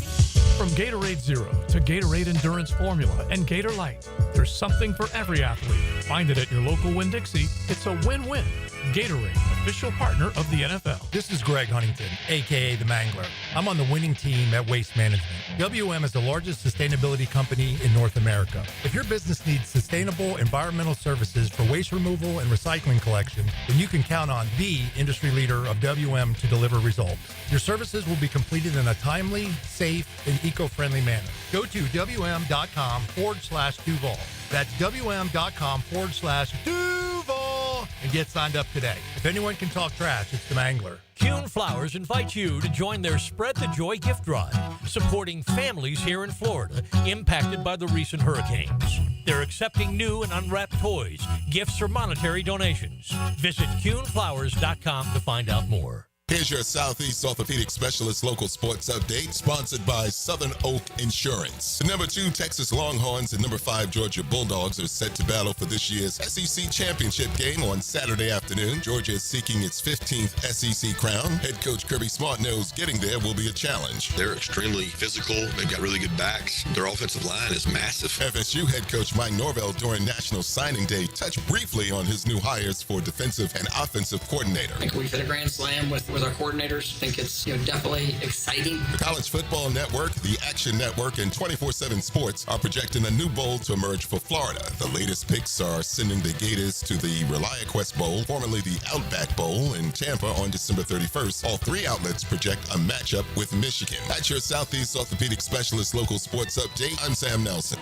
From Gatorade Zero to Gatorade Endurance Formula and Gator Light, there's something for every athlete. Find it at your local Winn-Dixie. It's a win-win. Gatorade, official partner of the NFL. This is Greg Huntington, a.k.a. The Mangler. I'm on the winning team at Waste Management. WM is the largest sustainability company in North America. If your business needs sustainable environmental services for waste removal and recycling collection, then you can count on the industry leader of WM to deliver results. Your services will be completed in a timely, safe, and eco-friendly manner. Go to WM.com/Duval. That's WM.com/Duval and get signed up today. If anyone can talk trash, it's the Mangler. Kuhn Flowers invites you to join their Spread the Joy gift drive, supporting families here in Florida impacted by the recent hurricanes. They're accepting new and unwrapped toys, gifts, or monetary donations. Visit KuhnFlowers.com to find out more. Here's your Southeast Orthopedic Specialist local sports update, sponsored by Southern Oak Insurance. The number 2 Texas Longhorns and number 5 Georgia Bulldogs are set to battle for this year's SEC Championship game on Saturday afternoon. Georgia is seeking its 15th SEC crown. Head coach Kirby Smart knows getting there will be a challenge. They're extremely physical. They've got really good backs. Their offensive line is massive. FSU head coach Mike Norvell during National Signing Day touched briefly on his new hires for defensive and offensive coordinator. I think we've hit a grand slam with our coordinators. I think it's definitely exciting. The College Football Network, the Action Network, and 24/7 Sports are projecting a new bowl to emerge for Florida. The latest picks are sending the Gators to the ReliaQuest Bowl, formerly the Outback Bowl, in Tampa on December 31st. All 3 outlets project a matchup with Michigan. That's your Southeast Orthopedic Specialist local sports update. I'm Sam Nelson.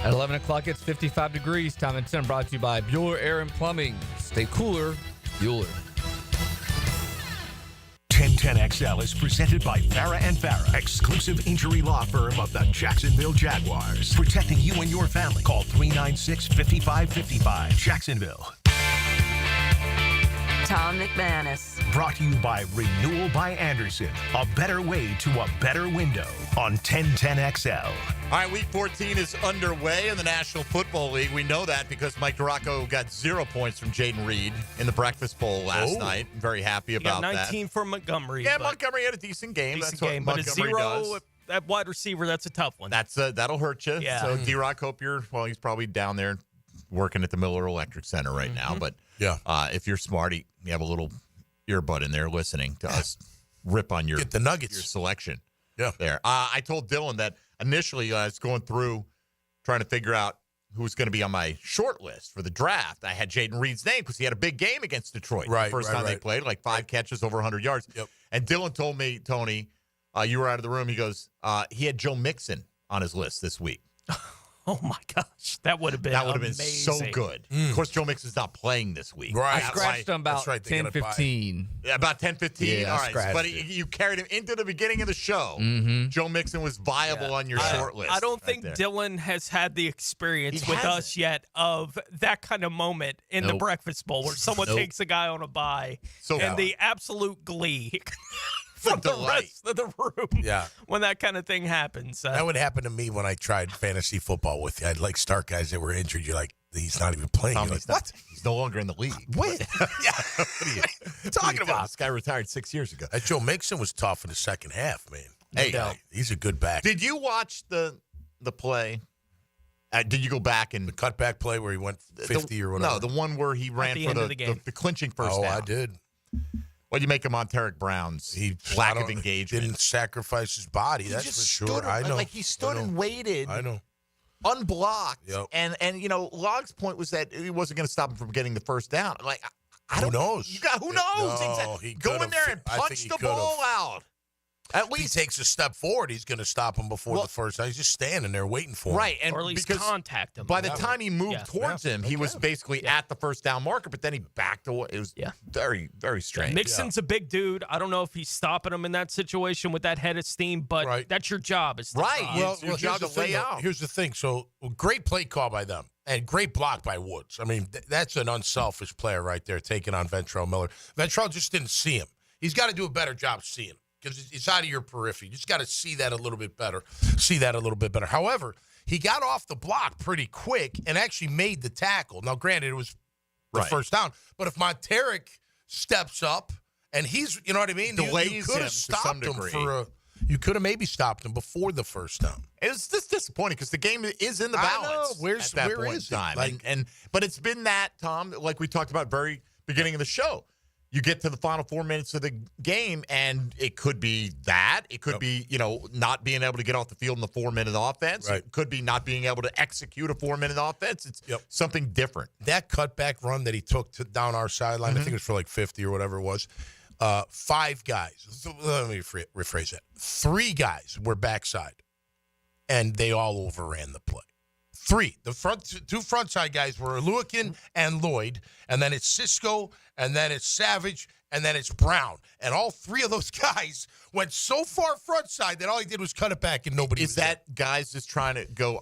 At 11 o'clock, it's 55 degrees. Time and 10 brought to you by Bueller Air and Plumbing. Stay cooler, Bueller. 1010XL is presented by Farah & Farah, exclusive injury law firm of the Jacksonville Jaguars. Protecting you and your family. Call 396-5555. Jacksonville. Tom McManus. Brought to you by Renewal by Anderson. A better way to a better window on 1010XL. All right, Week 14 is underway in the National Football League. We know that because Mike DiRocco got 0 points from Jaden Reed in the Breakfast Bowl last night. I'm very happy about that. 19 for Montgomery. Yeah, Montgomery had a decent game. Decent That's game, what but Montgomery a 0 does. at wide receiver, that's a tough one. That'll hurt you. Yeah. So D-Rock, hope he's probably down there working at the Miller Electric Center right now. But if you're smart, you have a little earbud in there listening to us rip on your Get the nuggets. your selection. Yeah. There. I told Dylan that initially I was going through trying to figure out who's going to be on my short list for the draft. I had Jaden Reed's name because he had a big game against Detroit. Right, the first time they played, like 5 catches, over 100 yards. Yep. And Dylan told me, Tony, you were out of the room. He goes, he had Joe Mixon on his list this week. Oh my gosh, that would have been so good. Of course, Joe Mixon's not playing this week. Right. I scratched him about 10-15. Yeah, about 10-15? Yeah, All I right. scratched But it. you carried him into the beginning of the show. Joe Mixon was viable on your short list. I don't think Dylan has had the experience with us yet of that kind of moment in the Breakfast Bowl where someone takes a guy on a bye and the absolute glee from the rest of the room when that kind of thing happens. That would happen to me when I tried fantasy football with you. I'd like start guys that were injured. You're like, he's not even playing. You're like, what? He's no longer in the league. What? What are you talking about? This guy retired 6 years ago. That Joe Mixon was tough in the second half, man. Hey, he's a good back. Did you watch the play? Did you go back and the cutback play where he went 50 or whatever? No, the one where he ran the for end of the game. the clinching first down. I did. What do you make him on Tarek Brown's lack of engagement? Didn't sacrifice his body. That's for sure. I know. Like he stood and waited. I know. Unblocked. Yep. And Log's point was that he wasn't going to stop him from getting the first down. Like who knows? Who knows? No, he Go in could've. there and I think punch he the could've. ball out. At If least he takes a step forward, he's going to stop him before the first time. He's just standing there waiting for him. Right, and or at least because contact him. by the time he moved towards him, he was basically at the first down marker, but then he backed away. It was very, very strange. Mixon's a big dude. I don't know if he's stopping him in that situation with that head of steam, but that's your job. Is to stop. Well, it's your job to lay out. Here's the thing. So great play call by them and great block by Woods. I mean, that's an unselfish player right there taking on Ventrell Miller. Ventrell just didn't see him. He's got to do a better job seeing him, because it's out of your periphery. You just got to see that a little bit better. However, he got off the block pretty quick and actually made the tackle. Now, granted, it was the first down. But if Monteric steps up and he's, you know what I mean? Delays you could him have to stopped some him degree. you could have maybe stopped him before the first down. It's just disappointing because the game is in the balance. Where at that point is in time. it? But it's been that, Tom, like we talked about very beginning of the show. You get to the final 4 minutes of the game, and it could be that. It could be, not being able to get off the field in the 4-minute offense. Right. It could be not being able to execute a 4-minute offense. It's something different. That cutback run that he took down our sideline, I think it was for like 50 or whatever it was. 5 guys. So let me rephrase that. 3 guys were backside, and they all overran the play. 3. The two frontside guys were Luakin and Lloyd, and then it's Cisco, and then it's Savage, and then it's Brown. And all 3 of those guys went so far frontside that all he did was cut it back, and nobody Is that guys just trying to go,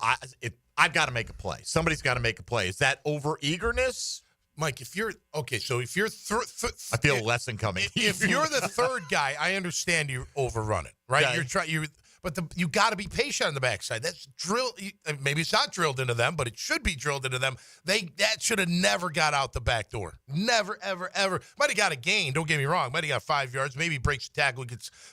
I've got to make a play. Somebody's got to make a play. Is that over eagerness? Mike, if you're okay, so if you're I feel a lesson coming. If you're the third guy, I understand you overrun it, right? Okay. But you got to be patient on the backside. That's drilled. Maybe it's not drilled into them, but it should be drilled into them. That should have never got out the back door. Never, ever, ever. Might have got a gain. Don't get me wrong. Might have got 5 yards. Maybe breaks the tackle,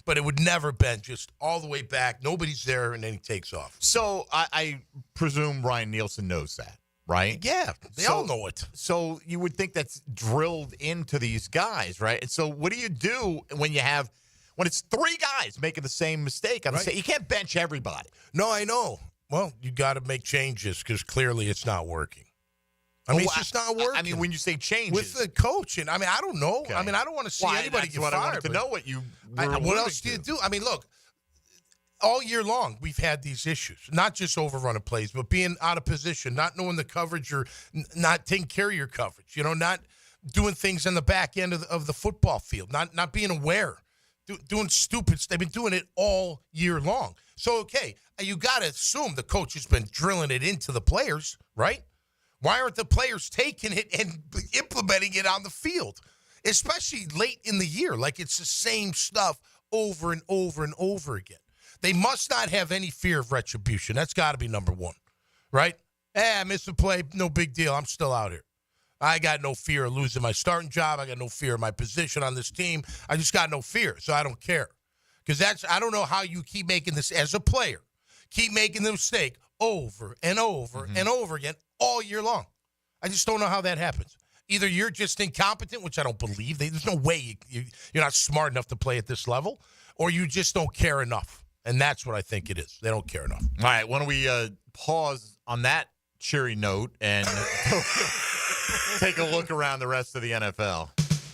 but it would never been just all the way back. Nobody's there, and then he takes off. So I presume Ryan Nielsen knows that, right? Yeah, they all know it. So you would think that's drilled into these guys, right? And so what do you do when it's 3 guys making the same mistake? You can't bench everybody. No, I know. Well, you got to make changes because clearly it's not working. It's just not working. I mean, when you say changes. With the coach, and I don't know. Okay. I don't want to see anybody get fired. I wanted to know what you were what else do you do? Look, all year long we've had these issues, not just overrunning plays, but being out of position, not knowing the coverage or not taking care of your coverage, not doing things in the back end of the football field, not being aware. Doing stupid. They've been doing it all year long. So, okay, you got to assume the coach has been drilling it into the players, right? Why aren't the players taking it and implementing it on the field, especially late in the year? Like it's the same stuff over and over and over again. They must not have any fear of retribution. That's got to be number one, right? I missed a play. No big deal. I'm still out here. I got no fear of losing my starting job. I got no fear of my position on this team. I just got no fear, so I don't care. Because I don't know how you keep making this as a player. Keep making the mistake over and over and over again all year long. I just don't know how that happens. Either you're just incompetent, which I don't believe. There's no way you're not smart enough to play at this level, or you just don't care enough. And that's what I think it is. They don't care enough. All right, why don't we pause on that cheery note and take a look around the rest of the NFL.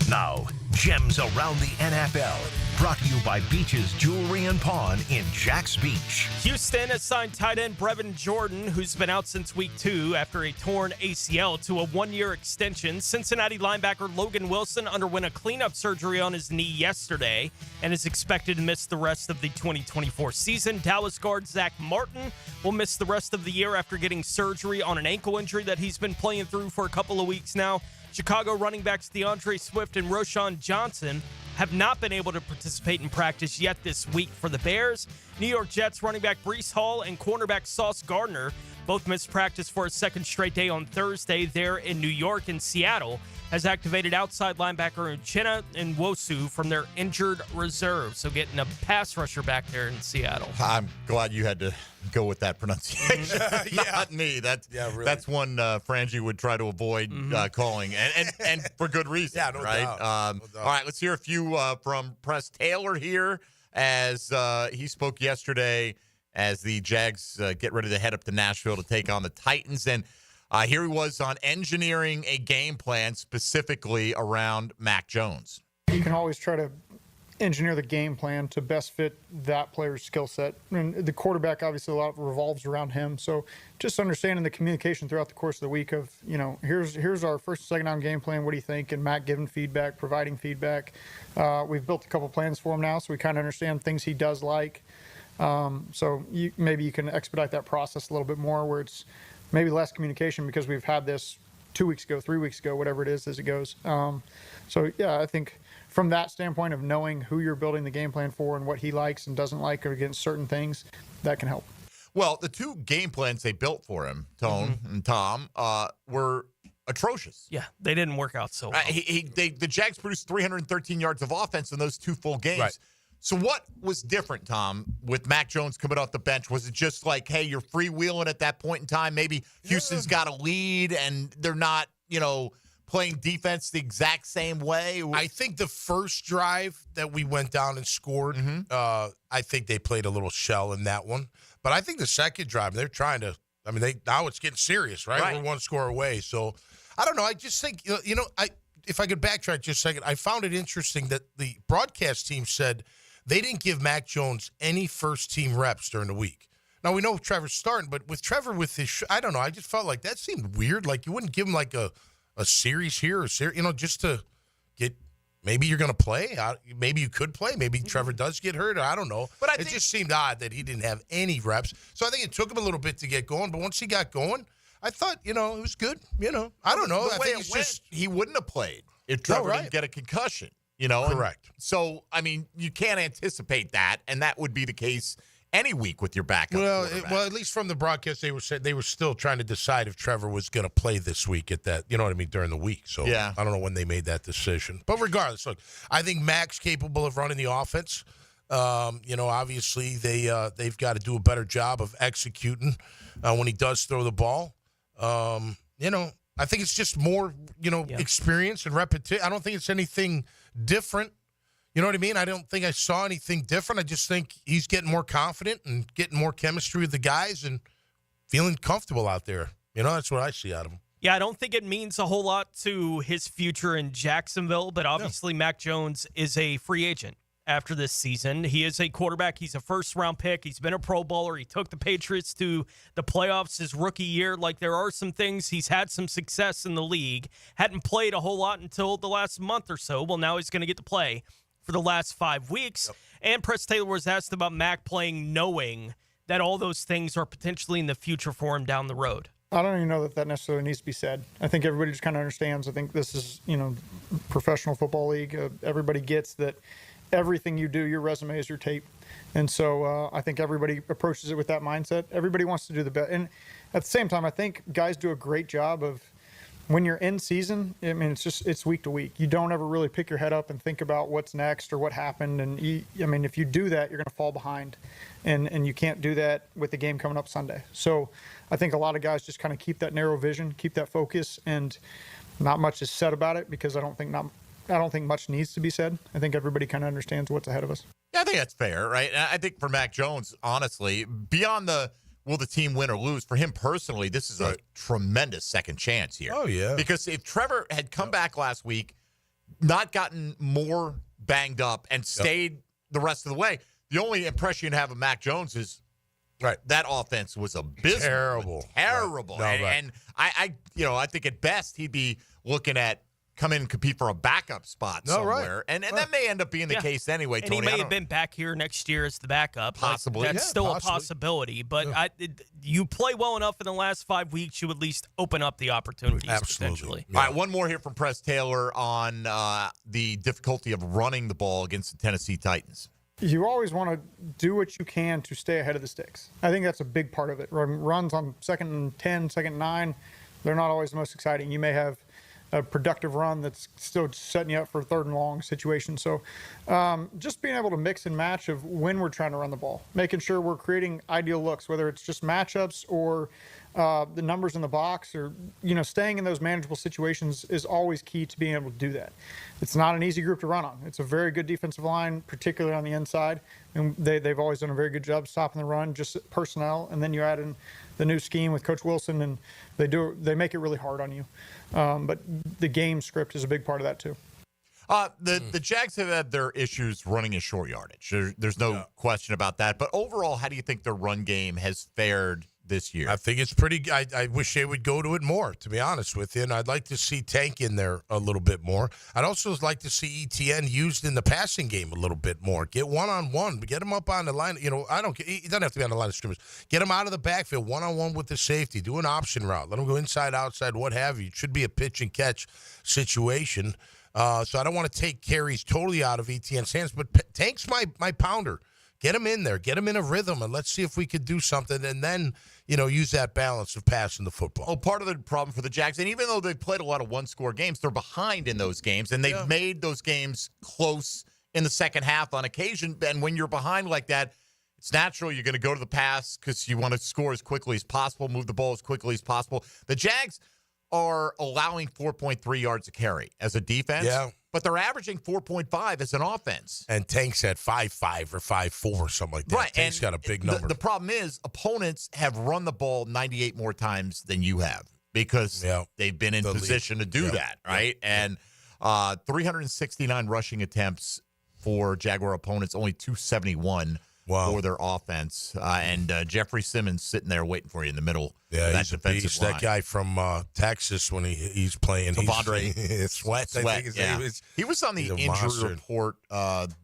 Now, Gems Around the NFL, brought to you by Beach's Jewelry and Pawn in Jax Beach. Houston has signed tight end Brevin Jordan, who's been out since week 2 after a torn ACL, to a 1-year extension. Cincinnati linebacker Logan Wilson underwent a cleanup surgery on his knee yesterday and is expected to miss the rest of the 2024 season. Dallas guard Zach Martin will miss the rest of the year after getting surgery on an ankle injury that he's been playing through for a couple of weeks now. Chicago running backs DeAndre Swift and Roschon Johnson have not been able to participate in practice yet this week for the Bears. New York Jets running back Breece Hall and cornerback Sauce Gardner both missed practice for a second straight day on Thursday there in New York. And Seattle has activated outside linebacker Uchenna Nwosu from their injured reserve. So getting a pass rusher back there in Seattle. I'm glad you had to go with that pronunciation. Not me. That's one Frangie would try to avoid calling, and for good reason. Yeah, no right? doubt. All right, let's hear a few from Press Taylor here as he spoke yesterday as the Jags get ready to head up to Nashville to take on the Titans. And here he was on engineering a game plan specifically around Mac Jones. You can always try to engineer the game plan to best fit that player's skill set. And the quarterback, obviously, a lot of it revolves around him. So just understanding the communication throughout the course of the week of, here's our first and second down game plan. What do you think? And Mac giving feedback, providing feedback. We've built a couple plans for him now, so we kind of understand things he does like. So maybe you can expedite that process a little bit more where it's maybe less communication because we've had this 2 weeks ago, 3 weeks ago, whatever it is as it goes. I think from that standpoint of knowing who you're building the game plan for and what he likes and doesn't like against certain things, that can help. Well, the two game plans they built for him, Tone and Tom, were atrocious. Yeah, they didn't work out so well. The Jags produced 313 yards of offense in those 2 full games. Right. So what was different, Tom, with Mac Jones coming off the bench? Was it just like, hey, you're freewheeling at that point in time? Maybe Houston's got a lead and they're not, playing defense the exact same way? I think the first drive that we went down and scored, I think they played a little shell in that one. But I think the second drive, they're trying to, now it's getting serious, right? We're 1 score away. So I don't know. I just think, if I could backtrack just a second, I found it interesting that the broadcast team said they didn't give Mac Jones any first-team reps during the week. Now, we know Trevor's starting, but with Trevor with his I don't know, I just felt like that seemed weird. Like, you wouldn't give him, like, a series here or just to get – maybe you're going to play. Maybe you could play. Maybe Trevor does get hurt. I don't know. But it just seemed odd that he didn't have any reps. So I think it took him a little bit to get going. But once he got going, I thought, it was good. I don't know. The way it went, he wouldn't have played if Trevor didn't get a concussion. Correct. So, you can't anticipate that, and that would be the case any week with your backup. Well, at least from the broadcast, they were still trying to decide if Trevor was going to play this week at that, during the week. So I don't know when they made that decision. But regardless, look, I think Mac's capable of running the offense. Obviously they've got to do a better job of executing when he does throw the ball. I think it's just more, experience and repetition. I don't think it's anything different. You know what I mean? I don't think I saw anything different. I just think he's getting more confident and getting more chemistry with the guys and feeling comfortable out there. That's what I see out of him. Yeah, I don't think it means a whole lot to his future in Jacksonville, but obviously Mac Jones is a free agent after this season. He is a quarterback. He's a first-round pick. He's been a Pro Bowler. He took the Patriots to the playoffs his rookie year. Like, there are some things. He's had some success in the league. Hadn't played a whole lot until the last month or so. Well, now he's going to get to play for the last 5 weeks. Yep. And Press Taylor was asked about Mac playing knowing that all those things are potentially in the future for him down the road. I don't even know that necessarily needs to be said. I think everybody just kind of understands. I think this is, professional football league. Everybody gets that everything you do, your resume is your tape. And so I think everybody approaches it with that mindset. Everybody wants to do the best. And at the same time, I think guys do a great job of, when you're in season, it's week to week. You don't ever really pick your head up and think about what's next or what happened. And if you do that, you're going to fall behind. And you can't do that with the game coming up Sunday. So I think a lot of guys just kind of keep that narrow vision, keep that focus, and not much is said about it because I don't think much needs to be said. I think everybody kind of understands what's ahead of us. Yeah, I think that's fair, right? I think for Mac Jones, honestly, beyond the will the team win or lose? For him personally, this is a tremendous second chance here. Oh, yeah. Because if Trevor had come back last week, not gotten more banged up, and stayed the rest of the way, the only impression you have of Mac Jones is that offense was abysmal. Terrible. Right. No, and I think at best he'd be looking at come in and compete for a backup spot somewhere. And that may end up being the case anyway, and Tony. he may have been back here next year as the backup. Possibly. That's still a possibility. But you play well enough in the last 5 weeks, you at least open up the opportunities potentially. All right, one more here from Press Taylor on the difficulty of running the ball against the Tennessee Titans. You always want to do what you can to stay ahead of the sticks. I think that's a big part of it. Runs on 2nd and 10, 2nd and 9, they're not always the most exciting. You may have a productive run that's still setting you up for a 3rd and long situation. So just being able to mix and match of when we're trying to run the ball, making sure we're creating ideal looks, whether it's just matchups or the numbers in the box, or staying in those manageable situations is always key to being able to do that. It's not an easy group to run on. It's a very good defensive line, particularly on the inside, and they've always done a very good job stopping the run, just personnel, and then you add in the new scheme with Coach Wilson, and they make it really hard on you. But the game script is a big part of that too. The Jags have had their issues running in short yardage. There's no question about that. But overall, how do you think their run game has fared this year? I think it's pretty. I wish they would go to it more, to be honest with you. And I'd like to see Tank in there a little bit more. I'd also like to see ETN used in the passing game a little bit more. Get one-on-one, get him up on the line. He doesn't have to be on the line of scrimmage. Get him out of the backfield, one-on-one with the safety. Do an option route. Let him go inside, outside, what have you. It should be a pitch and catch situation. So I don't want to take carries totally out of ETN's hands, but Tank's my pounder. Get him in there. Get him in a rhythm, and let's see if we could do something, and then, use that balance of passing the football. Well, part of the problem for the Jags, and even though they've played a lot of one-score games, they're behind in those games, and they've made those games close in the second half on occasion. And when you're behind like that, it's natural you're going to go to the pass because you want to score as quickly as possible, move the ball as quickly as possible. The Jags are allowing 4.3 yards a carry as a defense. Yeah. But they're averaging 4.5 as an offense. And Tank's at 5.5 or 5.4 or something like that. Right. Tank's got a big number. The problem is opponents have run the ball 98 more times than you have because they've been in position to do that, right? And 369 rushing attempts for Jaguar opponents, only 271 for their offense. And Jeffrey Simmons sitting there waiting for you in the middle. Yeah, of that he's a defensive beast. line. That guy from Texas when he's playing. Tavondre Sweat, I think his name is. He was on the injury report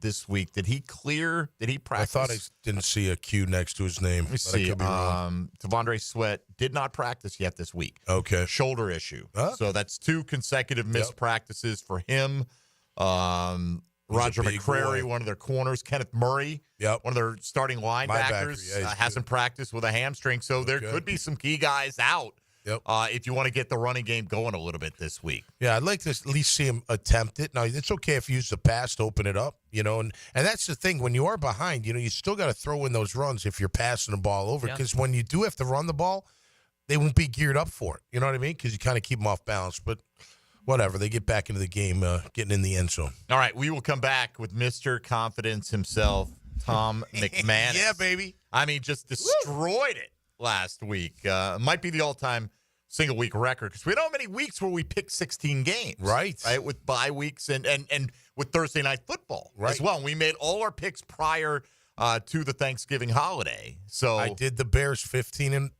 this week. Did he practice? I thought I didn't see a Q next to his name. Let me see. Tavondre Sweat did not practice yet this week. Okay. Shoulder issue. So that's 2 consecutive missed practices for him. Roger McCrary, one of their corners. Kenneth Murray, one of their starting linebackers, hasn't practiced with a hamstring. So there could be some key guys out if you want to get the running game going a little bit this week. Yeah, I'd like to at least see him attempt it. Now, it's okay if you use the pass to open it up, and that's the thing. When you are behind, you still got to throw in those runs if you're passing the ball over, because when you do have to run the ball, they won't be geared up for it. You know what I mean? Because you kind of keep them off balance. But whatever, they get back into the game, getting in the end zone. All right, we will come back with Mr. Confidence himself, Tom McManus. Yeah, baby. I mean, just destroyed it last week. Might be the all-time single-week record because we don't have many weeks where we pick 16 games. Right, with bye weeks and with Thursday Night Football as well. And we made all our picks prior to the Thanksgiving holiday. So I did the Bears 15 and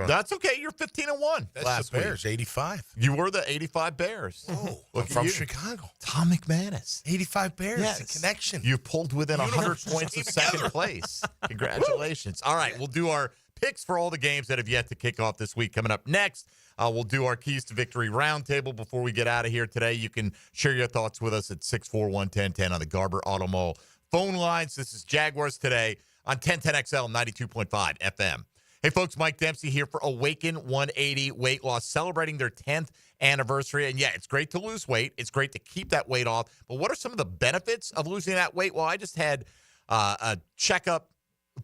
that's okay. You're 15-1. That's last the Bears, week. 85. You were the 85 Bears. Oh, I'm from Chicago. Tom McManus. 85 Bears. Yes. The connection. You pulled within 100 points of second place. Congratulations. All right, we'll do our picks for all the games that have yet to kick off this week. Coming up next, we'll do our Keys to Victory roundtable before we get out of here today. You can share your thoughts with us at 641-1010 on the Garber Auto Mall phone lines. This is Jaguars Today on 1010XL 92.5 FM. Hey, folks, Mike Dempsey here for Awaken 180 Weight Loss, celebrating their 10th anniversary. And, yeah, it's great to lose weight. It's great to keep that weight off. But what are some of the benefits of losing that weight? Well, I just had a checkup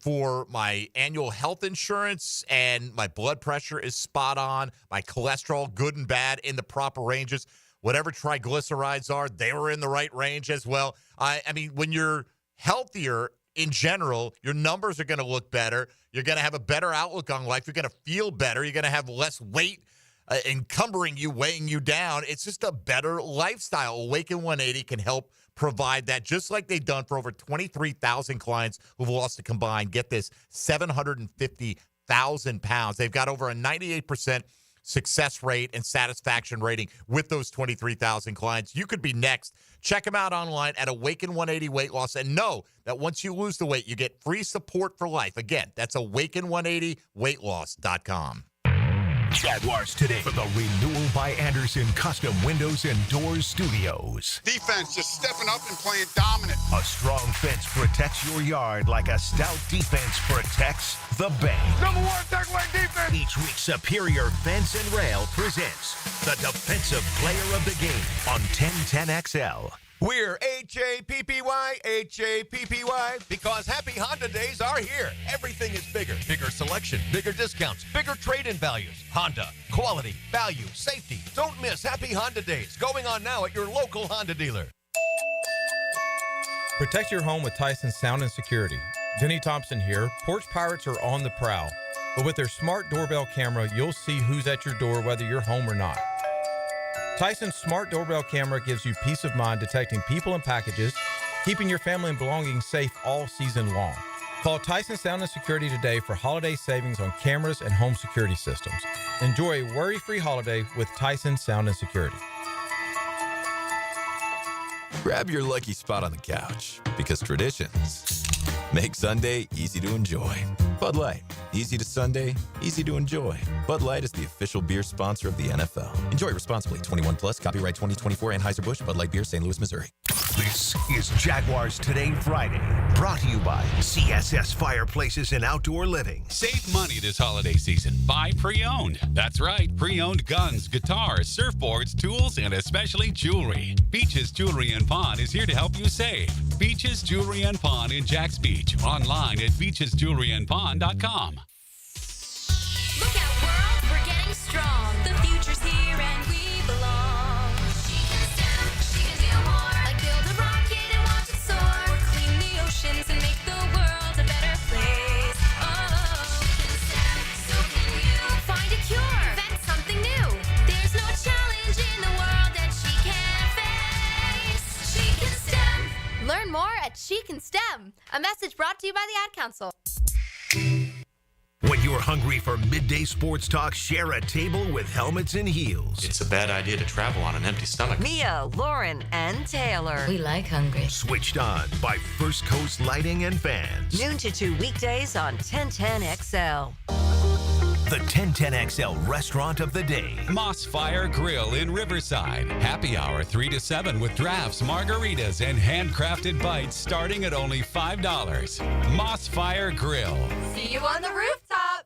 for my annual health insurance, and my blood pressure is spot on. My cholesterol, good and bad, in the proper ranges. Whatever triglycerides are, they were in the right range as well. I mean, when you're healthier, in general, your numbers are going to look better. You're going to have a better outlook on life. You're going to feel better. You're going to have less weight encumbering you, weighing you down. It's just a better lifestyle. Awaken 180 can help provide that, just like they've done for over 23,000 clients who've lost a combined, get this, 750,000 pounds. They've got over a 98% success rate and satisfaction rating with those 23,000 clients. You could be next. Check them out online at Awaken 180 Weight Loss, and know that once you lose the weight, you get free support for life. Again, that's Awaken180weightloss.com. Jaguars Today for the Renewal by Anderson Custom Windows and Doors Studios. Defense just stepping up and playing dominant. A strong fence protects your yard like a stout defense protects the bank. Number one takeaway defense. Each week, Superior Fence and Rail presents the Defensive Player of the Game on 1010XL. We're H-A-P-P-Y, H-A-P-P-Y, because happy Honda days are here. Everything is bigger. Bigger selection, bigger discounts, bigger trade-in values. Honda, quality, value, safety. Don't miss happy Honda days going on now at your local Honda dealer. Protect your home with Tyson Sound and Security. Denny Thompson here. Porch Pirates are on the prowl. But with their smart doorbell camera, you'll see who's at your door whether you're home or not. Tyson's smart doorbell camera gives you peace of mind detecting people and packages, keeping your family and belongings safe all season long. Call Tyson Sound and Security today for holiday savings on cameras and home security systems. Enjoy a worry-free holiday with Tyson Sound and Security. Grab your lucky spot on the couch, because traditions make Sunday easy to enjoy. Bud Light, easy to Sunday, easy to enjoy. Bud Light is the official beer sponsor of the NFL. Enjoy responsibly. 21 plus. Copyright 2024. Anheuser-Busch. Bud Light Beer, St. Louis, Missouri. This is Jaguars Today Friday, brought to you by CSS Fireplaces and Outdoor Living. Save money this holiday season. Buy pre-owned. That's right. Pre-owned guns, guitars, surfboards, tools, and especially jewelry. Beaches Jewelry and Pawn is here to help you save. Beaches Jewelry and Pawn in Jacks Beach. Online at beachesjewelryandpawn.com. Look out, world. We're getting strong. The future's here and we belong. She can STEM. She can do more. Like build a rocket and watch it soar. Or clean the oceans and make the world a better place. Oh, she can STEM. So can you. Find a cure. Invent something new. There's no challenge in the world that she can't face. She can STEM. Learn more at She Can STEM. A message brought to you by the Ad Council. When you're hungry for midday sports talk, share a table with Helmets and Heels. It's a bad idea to travel on an empty stomach. Mia, Lauren, and Taylor. We like hungry. Switched on by First Coast Lighting and Fans. Noon to 2 weekdays on 1010XL. The 1010XL restaurant of the day. Moss Fire Grill in Riverside. Happy hour 3 to 7 with drafts, margaritas, and handcrafted bites starting at only $5. Moss Fire Grill. See you on the rooftop.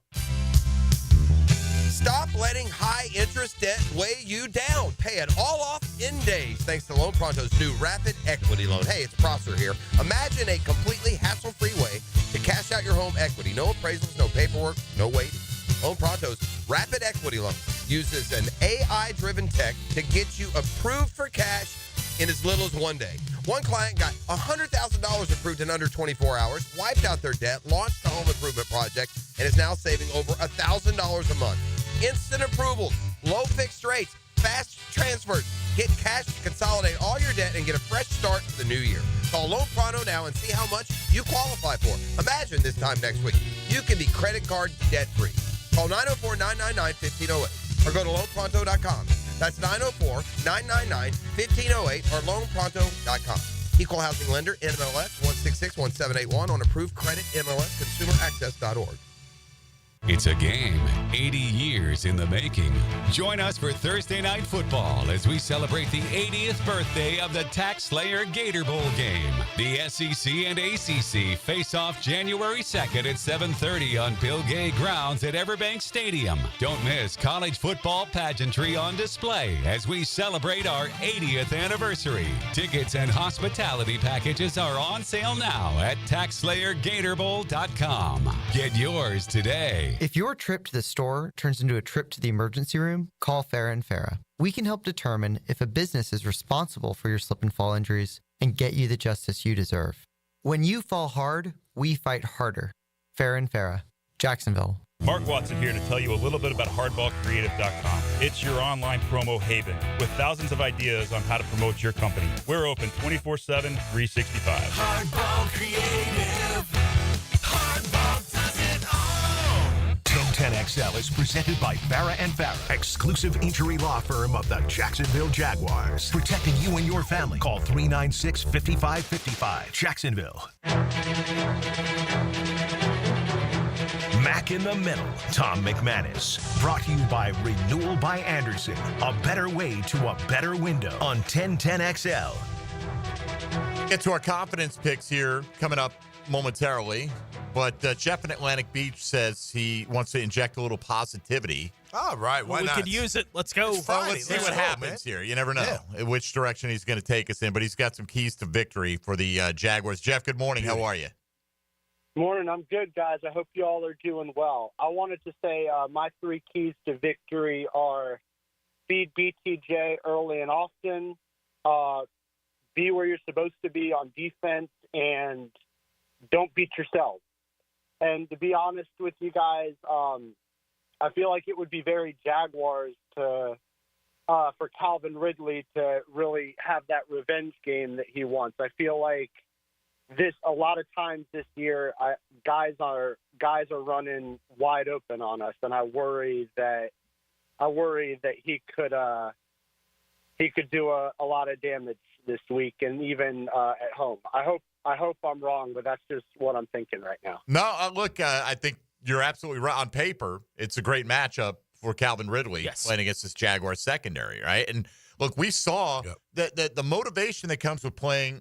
Stop letting high interest debt weigh you down. Pay it all off in days thanks to Loan Pronto's new Rapid Equity Loan. Hey, it's Prosser here. Imagine a completely hassle-free way to cash out your home equity. No appraisals, no paperwork, no waiting. Loan Pronto's Rapid Equity Loan uses an AI-driven tech to get you approved for cash in as little as 1 day. One client got $100,000 approved in under 24 hours, wiped out their debt, launched a home improvement project, and is now saving over $1,000 a month. Instant approvals, low fixed rates, fast transfers. Get cash to consolidate all your debt and get a fresh start for the new year. Call Loan Pronto now and see how much you qualify for. Imagine this time next week, you can be credit card debt-free. Call 904-999-1508 or go to loanpronto.com. That's 904-999-1508 or loanpronto.com. Equal housing lender, NMLS 1661781 on approved credit, MLS, consumeraccess.org. It's a game 80 years in the making. Join us for Thursday Night Football as we celebrate the 80th birthday of the Tax Slayer Gator Bowl game. The SEC and ACC face off January 2nd at 7:30 on Bill Gay grounds at Everbank Stadium. Don't miss college football pageantry on display as we celebrate our 80th anniversary. Tickets and hospitality packages are on sale now at TaxSlayerGatorBowl.com. Get yours today. If your trip to the store turns into a trip to the emergency room, call Farah & Farah. We can help determine if a business is responsible for your slip and fall injuries and get you the justice you deserve. When you fall hard, we fight harder. Fair and Farah, Jacksonville. Mark Watson here to tell you a little bit about hardballcreative.com. It's your online promo haven with thousands of ideas on how to promote your company. We're open 24/7, 365. Hardball Creative. Hardball does it all. 1010XL is presented by Farah and Farah, exclusive injury law firm of the Jacksonville Jaguars. Protecting you and your family. Call 396-5555. Jacksonville. Mac in the Middle, Tom McManus. Brought to you by Renewal by Anderson. A better way to a better window on 1010XL. Get to our confidence picks here coming up momentarily. But Jeff in Atlantic Beach says he wants to inject a little positivity. All right, why we not? could use it. Let's go. Well, let's see what happens here. You never know which direction he's going to take us in. But he's got some keys to victory for the Jaguars. Jeff, good morning. How are you? Morning. I'm good, guys. I hope you all are doing well. I wanted to say my 3 keys to victory are feed BTJ early and often, be where you're supposed to be on defense, and don't beat yourself. And to be honest with you guys, I feel like it would be very Jaguars for Calvin Ridley to really have that revenge game that he wants. I feel like a lot of times this year, guys are running wide open on us, and I worry that he could do a lot of damage this week and even at home. I hope I'm wrong, but that's just what I'm thinking right now. No, look, I think you're absolutely right. On paper, it's a great matchup for Calvin Ridley playing against this Jaguars secondary, right? And look, we saw the motivation that comes with playing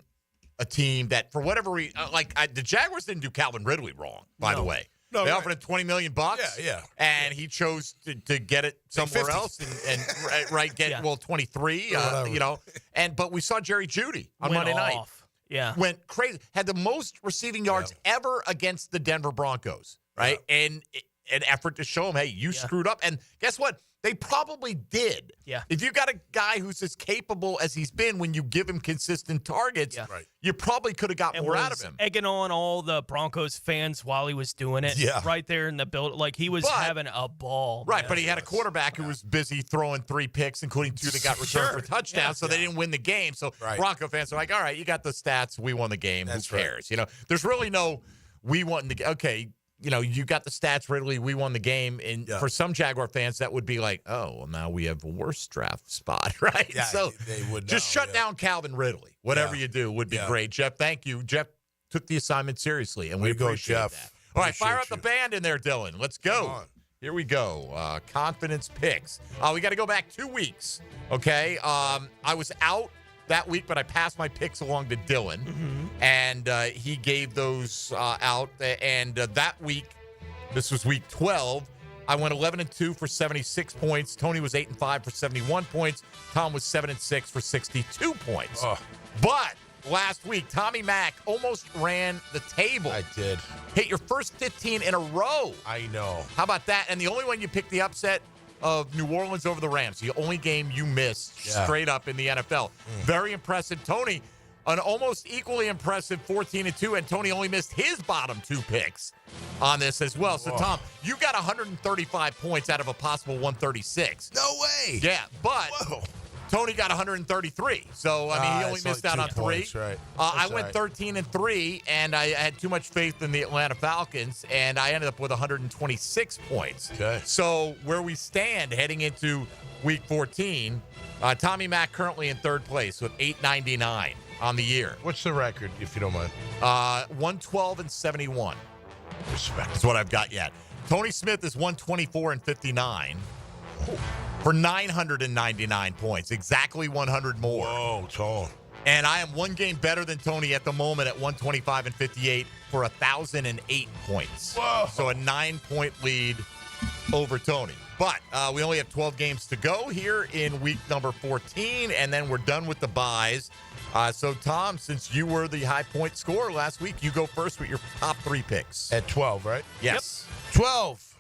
a team that, for whatever reason, the Jaguars didn't do Calvin Ridley wrong, by the way. No, they offered him $20 million. And he chose to get it somewhere else and 23, but we saw Jerry Jeudy on Monday night. Yeah. Went crazy. Had the most receiving yards ever against the Denver Broncos, right? And an effort to show him, hey, you screwed up. And guess what? They probably did. Yeah. If you got a guy who's as capable as he's been when you give him consistent targets, you probably could have got more out of him. Egging on all the Broncos fans while he was doing it. Yeah. Right there in the building. Like, he was having a ball. Right, man. but he had a quarterback who was busy throwing 3 picks, including 2 that got returned for touchdowns, so they didn't win the game. So Bronco fans are like, all right, you got the stats. We won the game. Who cares? You know, there's really no we won the game. Okay, you know, you got the stats, Ridley, we won the game. And for some Jaguar fans, that would be like, oh, well, now we have a worse draft spot, right? Yeah, so they would just shut down Calvin Ridley. Whatever you do would be great. Jeff, thank you. Jeff took the assignment seriously, and we appreciate Jeff. that. All right, fire up the band in there, Dylan. Let's go. Here we go. Confidence picks. We got to go back 2 weeks, okay? I was out that week, but I passed my picks along to Dylan, and he gave those out. And that week, this was week 12, I went 11-2 for 76 points. Tony was 8-5 for 71 points. Tom was 7-6 for 62 points. But last week, Tommy Mack almost ran the table. I did. Hit your first 15 in a row. I know. How about that? And the only one you picked the upset of New Orleans over the Rams, the only game you missed straight up in the NFL. Very impressive. Tony, an almost equally impressive 14-2, and Tony only missed his bottom 2 picks on this as well. So, Tom, you got 135 points out of a possible 136. No way. Yeah, but Tony got 133. So, I mean, he only missed out on 3. Points, right. I went 13-3, and I had too much faith in the Atlanta Falcons, and I ended up with 126 points. Okay. So, where we stand heading into Week 14, Tommy Mack currently in 3rd place with 899 on the year. What's the record, if you don't mind? 112-71. Respect. That's what I've got yet. Tony Smith is 124-59 for 999 points. Exactly 100 more. Whoa, Tone. And I am 1 game better than Tony at the moment at 125-58 for 1,008 points. Whoa. So a 9-point lead over Tony. But we only have 12 games to go here in week number 14, and then we're done with the buys. So, Tom, since you were the high point scorer last week, you go first with your top 3 picks. At 12, right? Yes. Yep. 12.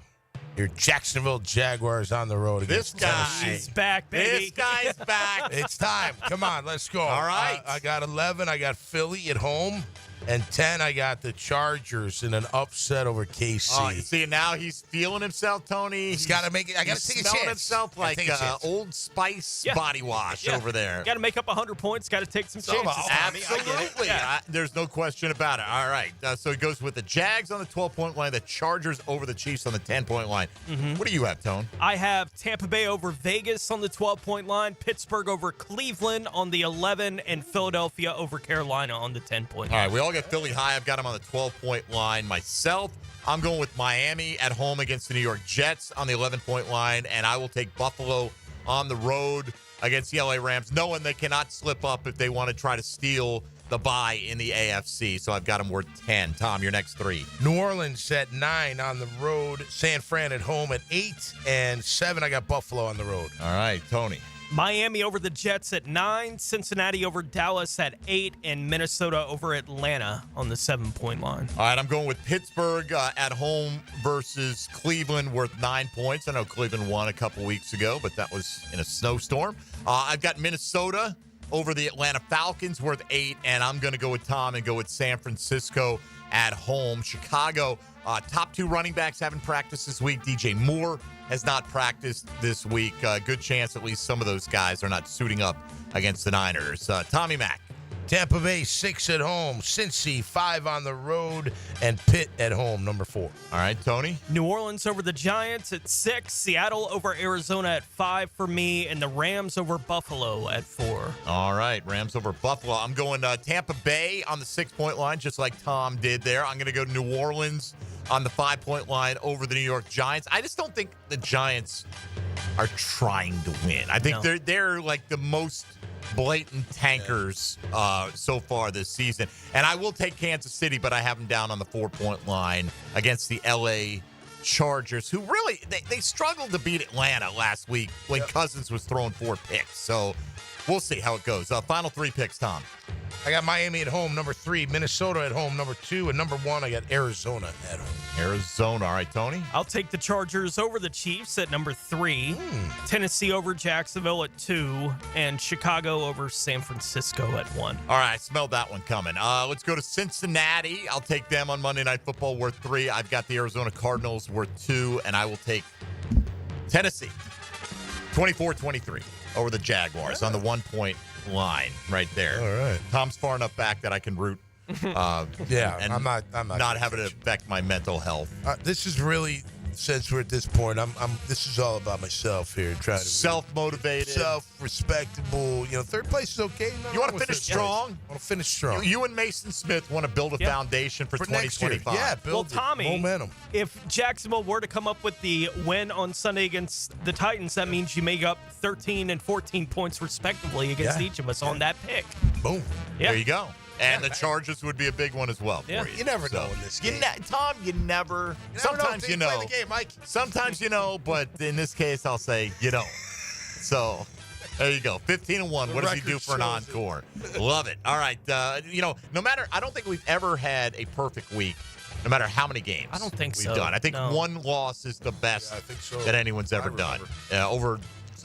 Your Jacksonville Jaguars on the road against This guy. Tennessee. He's back, baby. This guy's back. It's time. Come on, let's go. All right. I got 11. I got Philly at home. And 10, I got the Chargers in an upset over KC. Oh, you see, now he's feeling himself, Tony. He's got to make it. I got to take a chance. Smelling himself like Old Spice body wash over there. Got to make up 100 points. Got to take some chances. Absolutely. There's no question about it. All right. So he goes with the Jags on the 12-point line, the Chargers over the Chiefs on the 10-point line. What do you have, Tone? I have Tampa Bay over Vegas on the 12-point line, Pittsburgh over Cleveland on the 11, and Philadelphia over Carolina on the 10-point line. All right, we all got Philly high. I've got him on the 12-point line myself. I'm going with Miami at home against the New York Jets on the 11-point line, and I will take Buffalo on the road against the LA Rams, knowing they cannot slip up if they want to try to steal the bye in the AFC. So I've got them worth 10. Tom, your next 3. New Orleans at 9 on the road. San Fran at home at 8. And 7, I got Buffalo on the road. All right, Tony. Miami over the Jets at 9, Cincinnati over Dallas at 8, and Minnesota over Atlanta on the 7-point line. All right, I'm going with Pittsburgh at home versus Cleveland, worth 9 points. I know Cleveland won a couple weeks ago, but that was in a snowstorm. I've got Minnesota over the Atlanta Falcons, worth 8, and I'm going to go with Tom and go with San Francisco at home. Chicago, top 2 running backs haven't practiced this week. DJ Moore has not practiced this week. Good chance at least some of those guys are not suiting up against the Niners. Tommy Mack. Tampa Bay 6 at home, Cincy 5 on the road, and Pitt at home, number 4. All right, Tony. New Orleans over the Giants at 6, Seattle over Arizona at 5 for me, and the Rams over Buffalo at 4. All right, Rams over Buffalo. I'm going Tampa Bay on the 6-point line, just like Tom did there. I'm going to go New Orleans on the 5-point line over the New York Giants. I just don't think the Giants are trying to win. I think they're like the most blatant tankers so far this season. And I will take Kansas City, but I have them down on the 4-point line against the LA Chargers, who really, they struggled to beat Atlanta last week when Cousins was throwing 4 picks. So we'll see how it goes. Final 3 picks, Tom. I got Miami at home, number 3. Minnesota at home, number 2. And number 1, I got Arizona at home. Arizona. All right, Tony? I'll take the Chargers over the Chiefs at number 3. Tennessee over Jacksonville at 2. And Chicago over San Francisco at 1. All right, I smelled that one coming. Let's go to Cincinnati. I'll take them on Monday Night Football, worth 3. I've got the Arizona Cardinals, worth 2. And I will take Tennessee, 24-23, over the Jaguars on the 1-point line right there. All right. Tom's far enough back that I can root. And I'm not have it affect my mental health. This is really, since we're at this point, this is all about myself here. Trying to self-motivated, self-respectable. Third place is okay. You want to finish strong? I want to finish strong. You and Mason Smith want to build a foundation for 2025. Yeah, build Tommy, momentum. If Jacksonville were to come up with the win on Sunday against the Titans, that means you make up 13 and 14 points respectively against each of us on that pick. Boom. Yeah. There you go. And the Chargers would be a big one as well for you. You never know in this game. Tom, you never. Sometimes you know. Play the game, Mike. Sometimes you know, but in this case, I'll say you don't. So there you go. 15-1. What does he do for an encore? Love it. All right. No matter. I don't think we've ever had a perfect week. No matter how many games I don't think we've so. done. I think one loss is the best that anyone's ever done over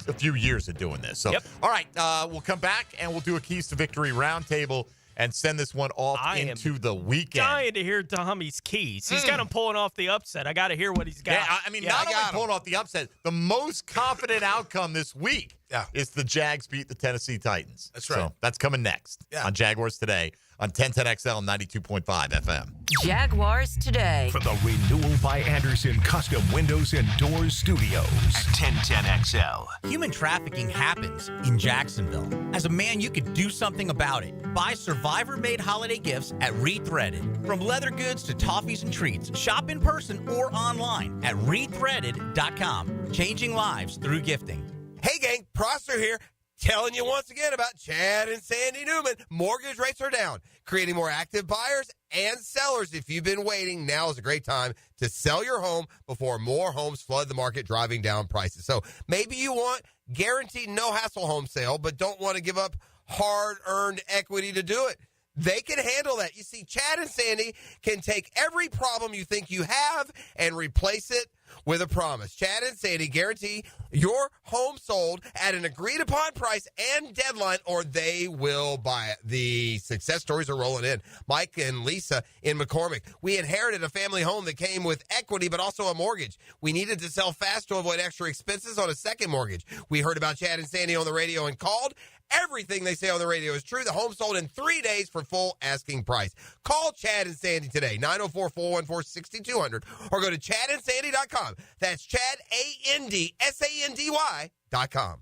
a few years of doing this. So, all right, we'll come back and we'll do a Keys to Victory roundtable and send this one off into the weekend. Dying to hear Tommy's keys. He's got him pulling off the upset. I got to hear what he's got. Yeah, not only pulling off the upset, the most confident outcome this week is the Jags beat the Tennessee Titans. That's right. So that's coming next on Jaguars Today on 1010XL and 92.5 FM. Jaguars Today. From the Renewal by Anderson Custom Windows and Doors Studios at 1010XL. Human trafficking happens in Jacksonville. As a man, you could do something about it. Buy survivor-made holiday gifts at Rethreaded. From leather goods to toffees and treats, shop in person or online at rethreaded.com. Changing lives through gifting. Hey, gang, Prosser here. Telling you once again about Chad and Sandy Newman. Mortgage rates are down, creating more active buyers and sellers. If you've been waiting, now is a great time to sell your home before more homes flood the market, driving down prices. So maybe you want guaranteed no-hassle home sale, but don't want to give up hard-earned equity to do it. They can handle that. You see, Chad and Sandy can take every problem you think you have and replace it with a promise. Chad and Sandy guarantee your home sold at an agreed-upon price and deadline, or they will buy it. The success stories are rolling in. Mike and Lisa in McCormick. We inherited a family home that came with equity but also a mortgage. We needed to sell fast to avoid extra expenses on a second mortgage. We heard about Chad and Sandy on the radio and called. Everything they say on the radio is true. The home sold in 3 days for full asking price. Call Chad and Sandy today, 904-414-6200, or go to chadandsandy.com. That's ChadAndSandy.com.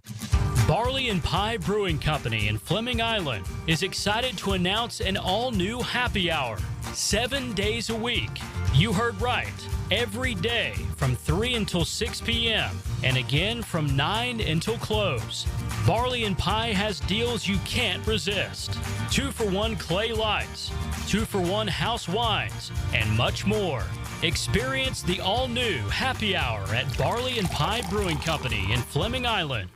Barley and Pie Brewing Company in Fleming Island is excited to announce an all-new happy hour, 7 days a week. You heard right. Every day from 3 until 6 p.m. and again from 9 until close. Barley and Pie has deals you can't resist. 2-for-1 clay lights, 2-for-1 house wines, and much more. Experience the all-new happy hour at Barley and Pie Brewing Company in Fleming Island.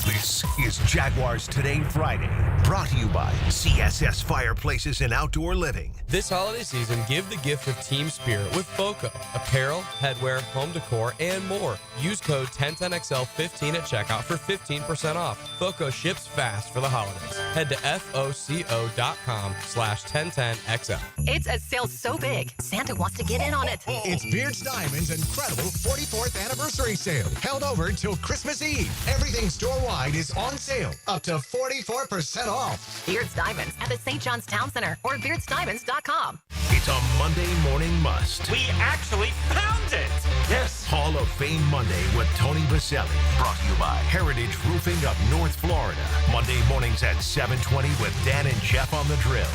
This is Jaguars Today Friday, brought to you by CSS Fireplaces and Outdoor Living. This holiday season, give the gift of team spirit with FOCO. Apparel, headwear, home decor, and more. Use code 1010XL15 at checkout for 15% off. FOCO ships fast for the holidays. Head to FOCO.com/1010XL. It's a sale so big, Santa wants to get in on it. It's Beards Diamond's incredible 44th anniversary sale, held over till Christmas Eve. Everything store-wide is on sale, up to 44% off. Beards Diamonds at the St. John's Town Center or beardsdiamonds.com. It's a Monday morning must. We actually found it! Yes. Hall of Fame Monday with Tony Baselli. Brought to you by Heritage Roofing of North Florida. Monday mornings at 7:20 with Dan and Jeff on the drill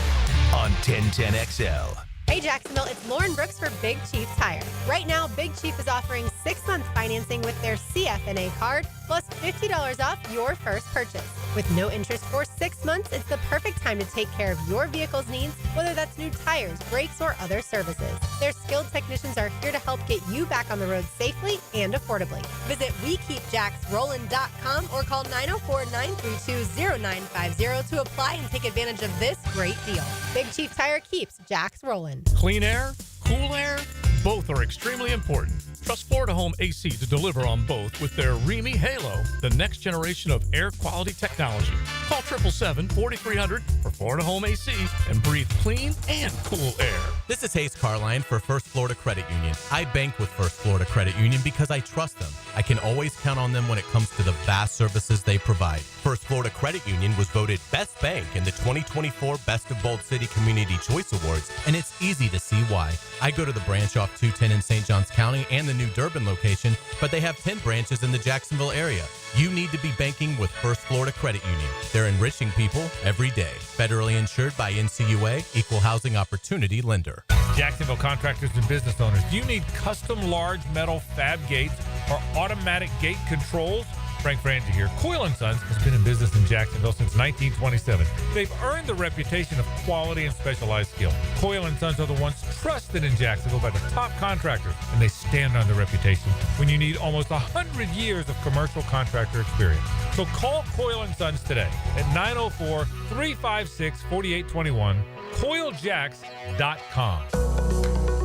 on 1010XL. Hey Jacksonville, it's Lauren Brooks for Big Chief Tire. Right now, Big Chief is offering 6-month financing with their CFNA card, plus $50 off your first purchase. With no interest for 6 months, it's the perfect time to take care of your vehicle's needs, whether that's new tires, brakes, or other services. Their skilled technicians are here to help get you back on the road safely and affordably. Visit WeKeepJacksRollin.com or call 904-932-0950 to apply and take advantage of this great deal. Big Chief Tire keeps Jacks rolling. Clean air, cool air, both are extremely important. Trust Florida Home AC to deliver on both with their Remy Halo, the next generation of air quality technology. Call 777-4300 for Florida Home AC and breathe clean and cool air. This is Hayes Carline for First Florida Credit Union. I bank with First Florida Credit Union because I trust them. I can always count on them when it comes to the vast services they provide. First Florida Credit Union was voted Best Bank in the 2024 Best of Bold City Community Choice Awards, and it's easy to see why. I go to the branch off 210 in St. Johns County and the New Durbin location, but they have 10 branches in the Jacksonville area. You need to be banking with First Florida Credit Union. They're enriching people every day. Federally insured by NCUA, Equal Housing Opportunity Lender. Jacksonville contractors and business owners, do you need custom large metal fab gates or automatic gate controls? Frank Frangie here. Coyle & Sons has been in business in Jacksonville since 1927. They've earned the reputation of quality and specialized skill. Coyle & Sons are the ones trusted in Jacksonville by the top contractors, and they stand on the reputation when you need almost 100 years of commercial contractor experience. So call Coyle & Sons today at 904-356-4821, CoyleJacks.com.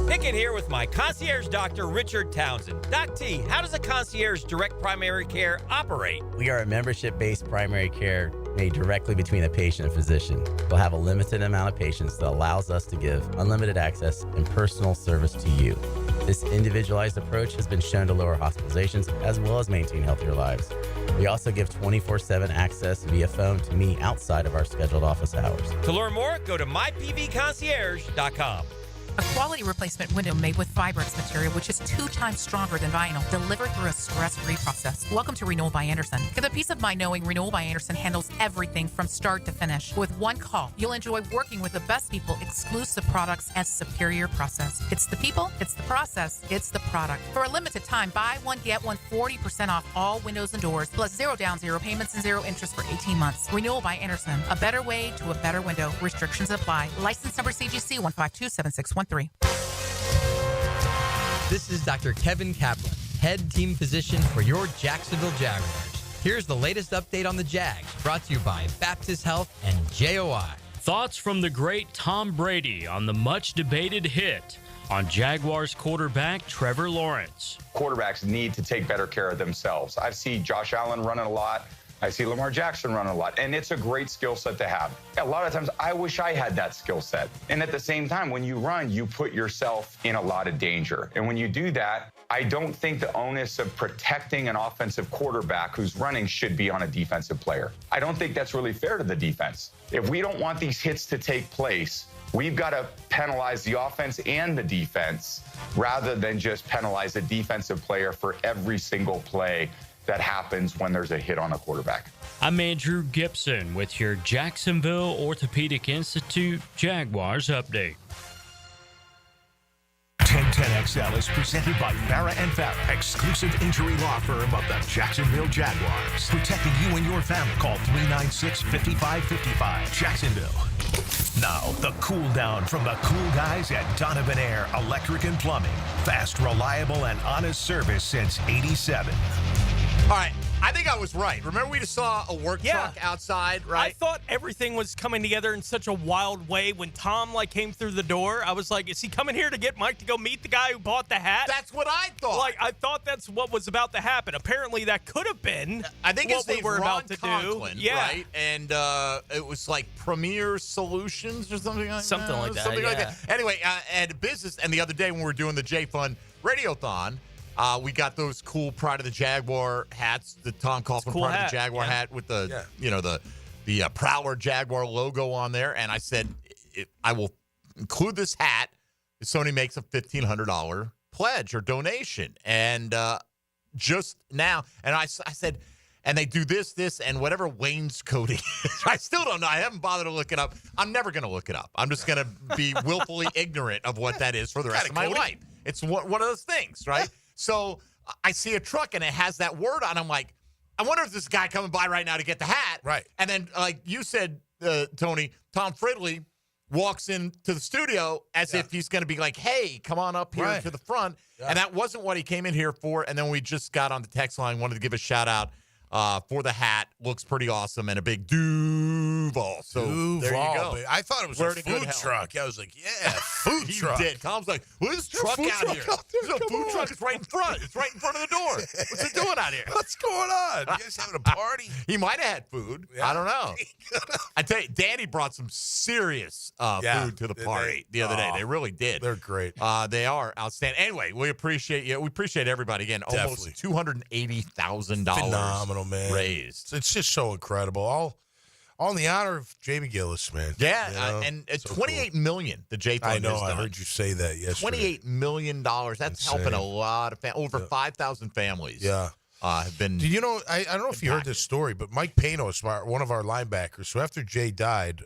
Pickett here with my concierge doctor, Richard Townsend. Doc T, how does a concierge direct primary care operate? We are a membership-based primary care made directly between a patient and physician. We'll have a limited amount of patients that allows us to give unlimited access and personal service to you. This individualized approach has been shown to lower hospitalizations as well as maintain healthier lives. We also give 24/7 access via phone to me outside of our scheduled office hours. To learn more, go to mypvconcierge.com. A quality replacement window made with Fibrex material, which is 2 times stronger than vinyl, delivered through a stress-free process. Welcome to Renewal by Anderson. Get the peace of mind knowing Renewal by Anderson handles everything from start to finish. With one call, you'll enjoy working with the best people, exclusive products, and superior process. It's the people, it's the process, it's the product. For a limited time, buy one, get one 40% off all windows and doors, plus 0 down, 0 payments, and 0 interest for 18 months. Renewal by Anderson. A better way to a better window. Restrictions apply. License number CGC 1527613. This is Dr. Kevin Kaplan, head team physician for your Jacksonville Jaguars. Here's the latest update on the Jags, brought to you by Baptist Health and JOI. Thoughts from the great Tom Brady on the much-debated hit, on Jaguars quarterback Trevor Lawrence. Quarterbacks need to take better care of themselves. I see Josh Allen running a lot. I see Lamar Jackson running a lot, and it's a great skill set to have. A lot of times, I wish I had that skill set. And at the same time, when you run, you put yourself in a lot of danger. And when you do that, I don't think the onus of protecting an offensive quarterback who's running should be on a defensive player. I don't think that's really fair to the defense. If we don't want these hits to take place, we've got to penalize the offense and the defense rather than just penalize a defensive player for every single play that happens when there's a hit on a quarterback. I'm Andrew Gibson with your Jacksonville Orthopedic Institute Jaguars update. 1010XL is presented by Farah & Farah, exclusive injury law firm of the Jacksonville Jaguars. Protecting you and your family. Call 396-5555. Jacksonville. Now, the cool down from the cool guys at Donovan Air Electric and Plumbing. Fast, reliable, and honest service since '87. All right, I think I was right. Remember we just saw a work truck outside, right? I thought everything was coming together in such a wild way. When Tom came through the door, I was like, is he coming here to get Mike to go meet the guy who bought the hat? That's what I thought. I thought that's what was about to happen. Apparently, that could have been I think what we were about to Conklin, do. Yeah. Right? And it was like Premier Solutions or something like that. Something like that, Something like that. Anyway, and business. And the other day when we were doing the J-Fund Radiothon, we got those cool Pride of the Jaguar hats, the Tom Coughlin cool Pride of the Jaguar hat with the the Prowler Jaguar logo on there. And I said, I will include this hat if somebody makes a $1,500 pledge or donation. And just now, and I said, and they do this, and whatever wainscoting is. I still don't know. I haven't bothered to look it up. I'm never going to look it up. I'm just going to be willfully ignorant of what that is for the rest of my life. It's one of those things, right? So I see a truck and it has that word on. I'm like, I wonder if this guy coming by right now to get the hat. Right. And then, like you said, Tony, Tom Fridley walks into the studio as if he's going to be like, hey, come on up here to the front. Yeah. And that wasn't what he came in here for. And then we just got on the text line, wanted to give a shout out for the hat. Looks pretty awesome, and a big Duval. So there you go. Babe. I thought it was a food truck. I was like, yeah, food truck. You did. Tom's like, what is this truck out here? There's a food truck. It's right in front. It's right in front of the door. What's it doing out here? What's going on? You guys having a party? He might have had food. Yeah. I don't know. I tell you, Danny brought some serious food to the party the other day. They really did. They're great. They are outstanding. Anyway, we appreciate you. We appreciate everybody. Again, almost $280,000. Phenomenal, man. Raised. It's just so incredible. All in the honor of Jay McGillis, man. Yeah, and so $28 million the J Fund. I know. Has done. I heard you say that yesterday. $28 million. That's insane. Helping a lot of over 5,000 families. Yeah. Have been. Do you know? I don't know if you heard this story, but Mike Panos, one of our linebackers. So after Jay died,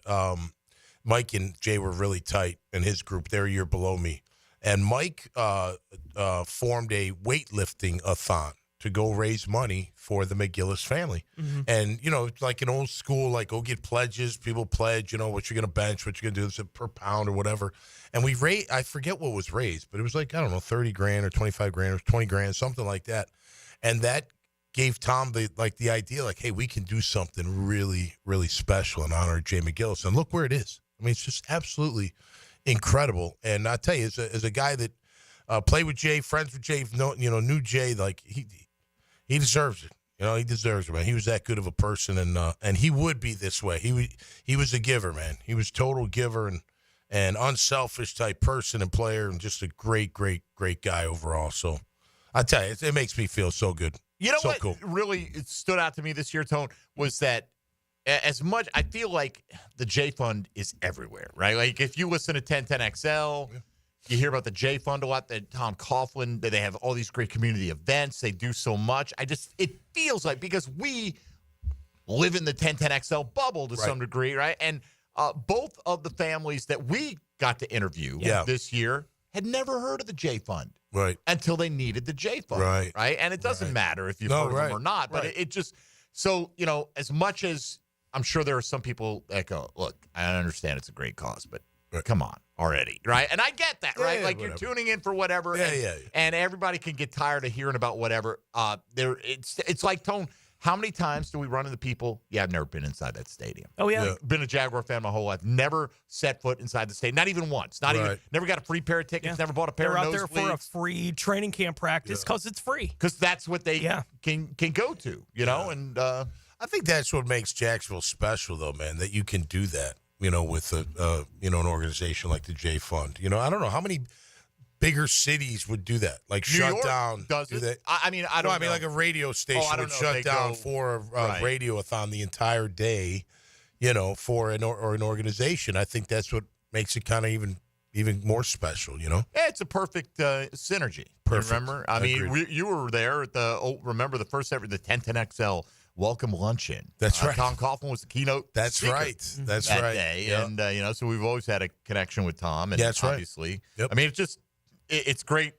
Mike and Jay were really tight in his group. They're a year below me, and Mike formed a weightlifting-a-thon to go raise money for the McGillis family. Mm-hmm. And, like an old school, like go get pledges. People pledge, what you're going to bench, what you're going to do this per pound or whatever. And we raised, I forget what was raised, but it was like, I don't know, 30 grand or 25 grand or 20 grand, something like that. And that gave Tom the idea, like, hey, we can do something really, really special in honor of Jay McGillis. And look where it is. I mean, it's just absolutely incredible. And I tell you, as a guy that played with Jay, friends with Jay, knew Jay, like he deserves it. He deserves it, man. He was that good of a person, and he would be this way. He was a giver, man. He was total giver and unselfish type person and player, and just a great, great, great guy overall. So I tell you, it makes me feel so good. You know so what cool. really stood out to me this year, Tone, was that as much I feel like the J Fund is everywhere, right? Like if you listen to 1010XL. Yeah. You hear about the J Fund a lot, that Tom Coughlin, they have all these great community events. They do so much. It feels like, because we live in the 1010XL bubble to some degree, right? And both of the families that we got to interview this year had never heard of the J Fund. Right. Until they needed the J Fund. Right. And it doesn't matter if you've heard of them or not, but it just, so, as much as I'm sure there are some people that go, look, I understand it's a great cause, but come on already, right? And I get that, right? Like whatever. You're tuning in for whatever, and everybody can get tired of hearing about whatever. It's like, Tone, How many times do we run into people? Yeah, I've never been inside that stadium. Oh, yeah. Been a Jaguar fan my whole life. Never set foot inside the stadium. Not even once. Never got a free pair of tickets. Never bought a pair They're of out there for a free training camp practice because it's free. Because that's what they can go to, you know? And I think that's what makes Jacksonville special, though, man, that you can do that, you know, with an organization like the J Fund. You know, I don't know how many bigger cities would do that, like New shut York down. Does do it? that? I mean, I don't know. I mean, like a radio station would shut down for a radiothon the entire day, you know, for an organization. I think that's what makes it kind of even more special, you know? Yeah, it's a perfect synergy. Perfect. Remember? I mean, you were there at remember the first ever, the 1010XL welcome luncheon. That's right. Tom Coughlin was the keynote That's speaker right. That's that right. day. Yep. And, you know, so we've always had a connection with Tom. And That's right. obviously, Yep. I mean, it's great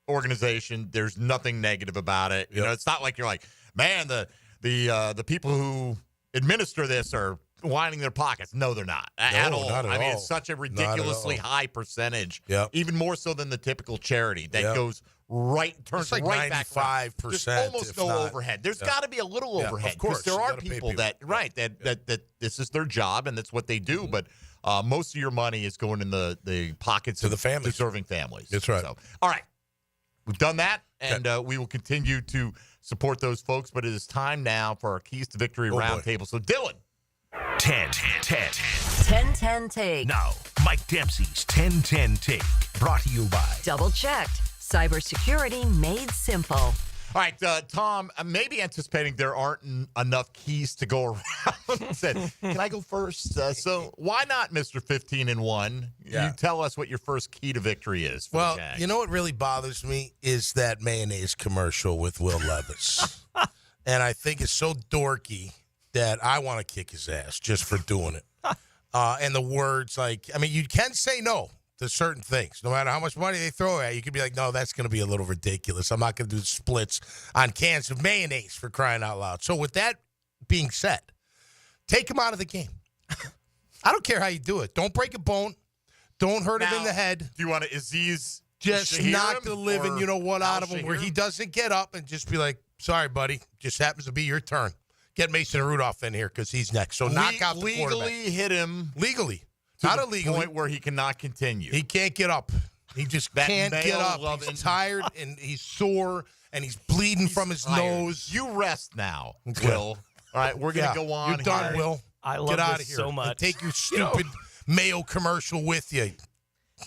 organization. There's nothing negative about it. You know, it's not like you're like, man, the people who administer this are lining their pockets. No, they're not at all. Not at I mean, all. it's such a ridiculously high percentage, even more so than the typical charity that goes turns like right back around. 95%. There's almost if no not. overhead. There's got to be a little overhead of course. there You are gotta pay people that that this is their job and that's what they do. But most of your money is going in the pockets of the families, deserving families. That's right. So, all right, we've done that, and we will continue to support those folks. But it is time now for our Keys to Victory roundtable. So, Dylan. 10-10 take. Now, Mike Dempsey's 10-10 take, brought to you by Double checked. Cybersecurity made simple. All right, Tom, maybe anticipating there aren't enough keys to go around. Said, can I go first? So why not, Mr. 15-1? Yeah. You tell us what your first key to victory is. For the Jags. You know what really bothers me is that mayonnaise commercial with Will Levis. And I think it's so dorky that I want to kick his ass just for doing it. And the words, like, I mean, you can say no to certain things. No matter how much money they throw at you, could be like, no, that's going to be a little ridiculous. I'm not going to do splits on cans of mayonnaise, for crying out loud. So with that being said, take him out of the game. I don't care how you do it. Don't break a bone. Don't hurt him in the head. Do you want to Aziz just knock the living, you know what, out of him where he doesn't get up and just be like, sorry, buddy, just happens to be your turn. Get Mason Rudolph in here because he's next. So knock out the quarterback. Legally hit him. Legally. To Not the illegally. point where he cannot continue. He can't get up. He just can't get up. He's tired and he's sore and he's bleeding from his nose. You rest now, Will. All right, we're going to go on. You're done, Will. I love get out this of here. so much. And take your stupid Mayo commercial with you.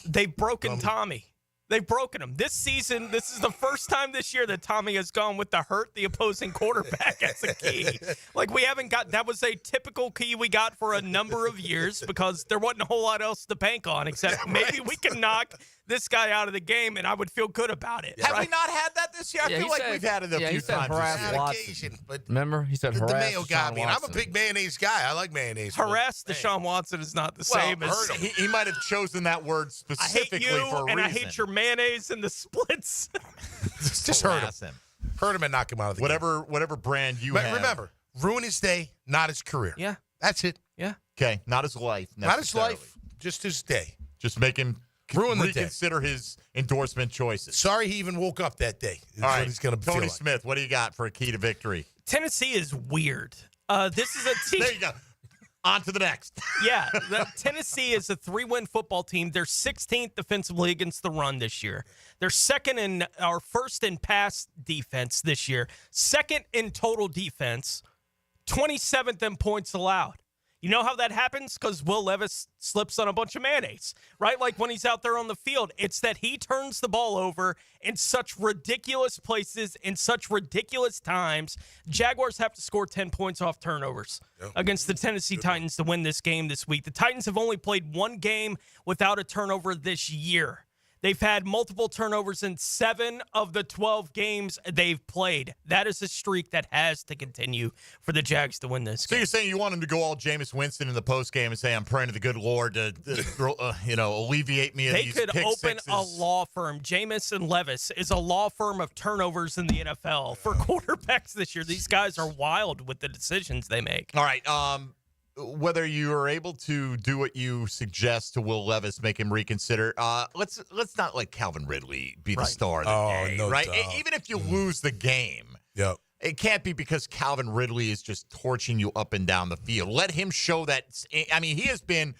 They've broken Tommy. They've broken him. This season, this is the first time this year that Tommy has gone with the hurt the opposing quarterback as a key. Like, we haven't got – that was a typical key we got for a number of years because there wasn't a whole lot else to bank on except maybe we can knock this guy out of the game and I would feel good about it. Have we not had that this year? I feel like we've had it a few times this year. On occasion, but remember, he said the harass Mayo got Deshaun me. And I'm a Watson. big mayonnaise guy. I like mayonnaise. Harass Deshaun Watson is not the same as – he might have chosen that word I hate specifically you for a and reason. I hate your mayonnaise and the splits. Just hurt him. Hurt him and knock him out of the game. Whatever brand you But have. remember, ruin his day, not his career. Yeah. That's it. Yeah. Okay, not his life. Not his life, just his day. Just make him ruin the day. reconsider his endorsement choices. Sorry he even woke up that day. That's All what right, he's going to feel Tony like. Smith, what do you got for a key to victory? Tennessee is weird. This is a team. There you go. On to the next. Yeah, Tennessee is a 3-win football team. They're 16th defensively against the run this year. They're first in pass defense this year. Second in total defense. 27th in points allowed. You know how that happens? Because Will Levis slips on a bunch of mayonnaise, right? Like when he's out there on the field. It's that he turns the ball over in such ridiculous places, in such ridiculous times. Jaguars have to score 10 points off turnovers against the Tennessee Titans to win this game this week. The Titans have only played one game without a turnover this year. They've had multiple turnovers in 7 of the 12 games they've played. That is a streak that has to continue for the Jags to win this So game. you're saying you want him to go all Jameis Winston in the postgame and say, I'm praying to the good Lord to alleviate me of They these could pick open sixes. a law firm. Jameis and Levis is a law firm of turnovers in the NFL for quarterbacks this year. These guys are wild with the decisions they make. All right. Whether you are able to do what you suggest to Will Levis, make him reconsider. Let's not let Calvin Ridley be the star of the day, no right? doubt. Even if you lose the game, it can't be because Calvin Ridley is just torching you up and down the field. Let him show that. I mean, he has been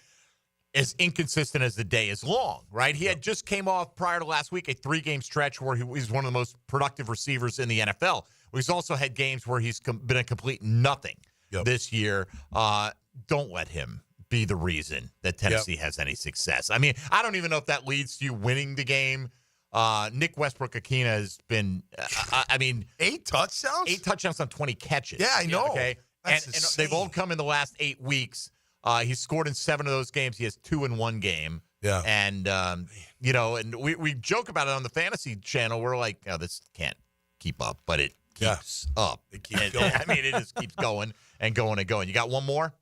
as inconsistent as the day is long, right? He had just came off prior to last week a 3-game stretch where he was one of the most productive receivers in the NFL. He's also had games where he's been a complete nothing this year. Don't let him be the reason that Tennessee has any success. I mean, I don't even know if that leads to you winning the game. Nick Westbrook-Akina has been, 8 touchdowns? 8 touchdowns on 20 catches. Yeah, I know. Okay, and they've all come in the last 8 weeks. He's scored in 7 of those games. He has 2 in one game. Yeah. And, and we joke about it on the fantasy channel. We're like, this can't keep up, but it keeps up. It keeps going. I mean, it just keeps going and going and going. You got one more?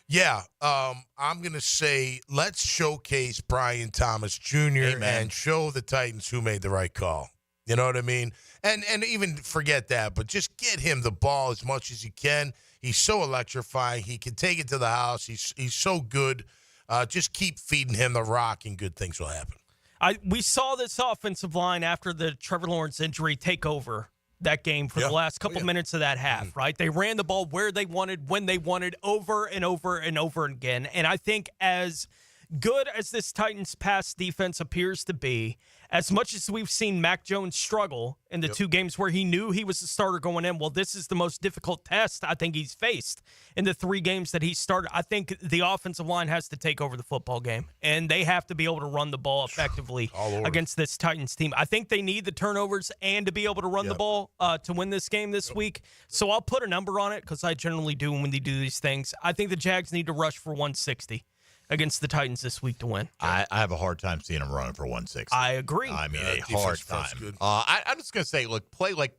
Yeah. I'm going to say let's showcase Brian Thomas Jr. and show the Titans who made the right call. You know what I mean? And even forget that, but just get him the ball as much as you can. He's so electrifying. He can take it to the house. He's so good. Just keep feeding him the rock, and good things will happen. We saw this offensive line after the Trevor Lawrence injury take over that game for the last couple minutes of that half, right? They ran the ball where they wanted, when they wanted, over and over and over again. And I think as good as this Titans pass defense appears to be, as much as we've seen Mac Jones struggle in the 2 games where he knew he was the starter going in, well, this is the most difficult test I think he's faced in the 3 games that he started. I think the offensive line has to take over the football game, and they have to be able to run the ball effectively against this Titans team. I think they need the turnovers and to be able to run the ball to win this game this week. So I'll put a number on it because I generally do when they do these things. I think the Jags need to rush for 160. Against the Titans this week to win. I have a hard time seeing them running for 160. I agree. I mean, a hard time. I'm just going to say, look, play like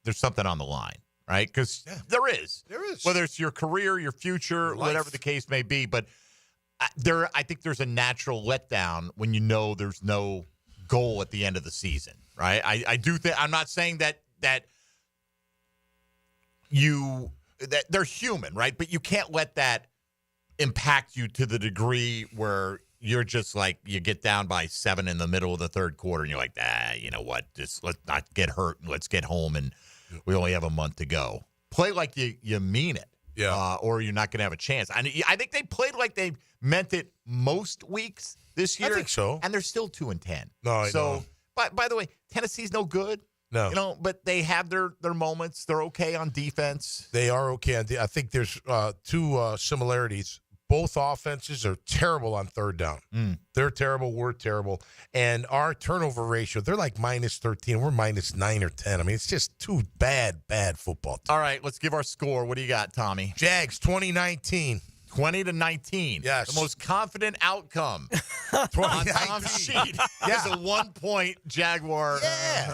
there's something on the line, right? Because there is. There is. Whether it's your career, your future, whatever the case may be. But I think there's a natural letdown when you know there's no goal at the end of the season, right? I do think – I'm not saying that they're human, right? But you can't let that – impact you to the degree where you're just like you get down by 7 in the middle of the third quarter and you're like, you know what, just let's not get hurt and let's get home and we only have a month to go. Play like you mean it, or you're not going to have a chance. I think they played like they meant it most weeks this year. I think so, and they're still 2-10. No, I know. By the way, Tennessee's no good. No, but they have their moments. They're okay on defense. They are okay on I think there's 2 similarities. Both offenses are terrible on third down. They're terrible. We're terrible. And our turnover ratio, they're like -13. We're -9 or 10. I mean, it's just 2 bad football teams. All right, let's give our score. What do you got, Tommy? Jags, 2019. 20-19. Yes. The most confident outcome on Tom's sheet is a 1-point Jaguar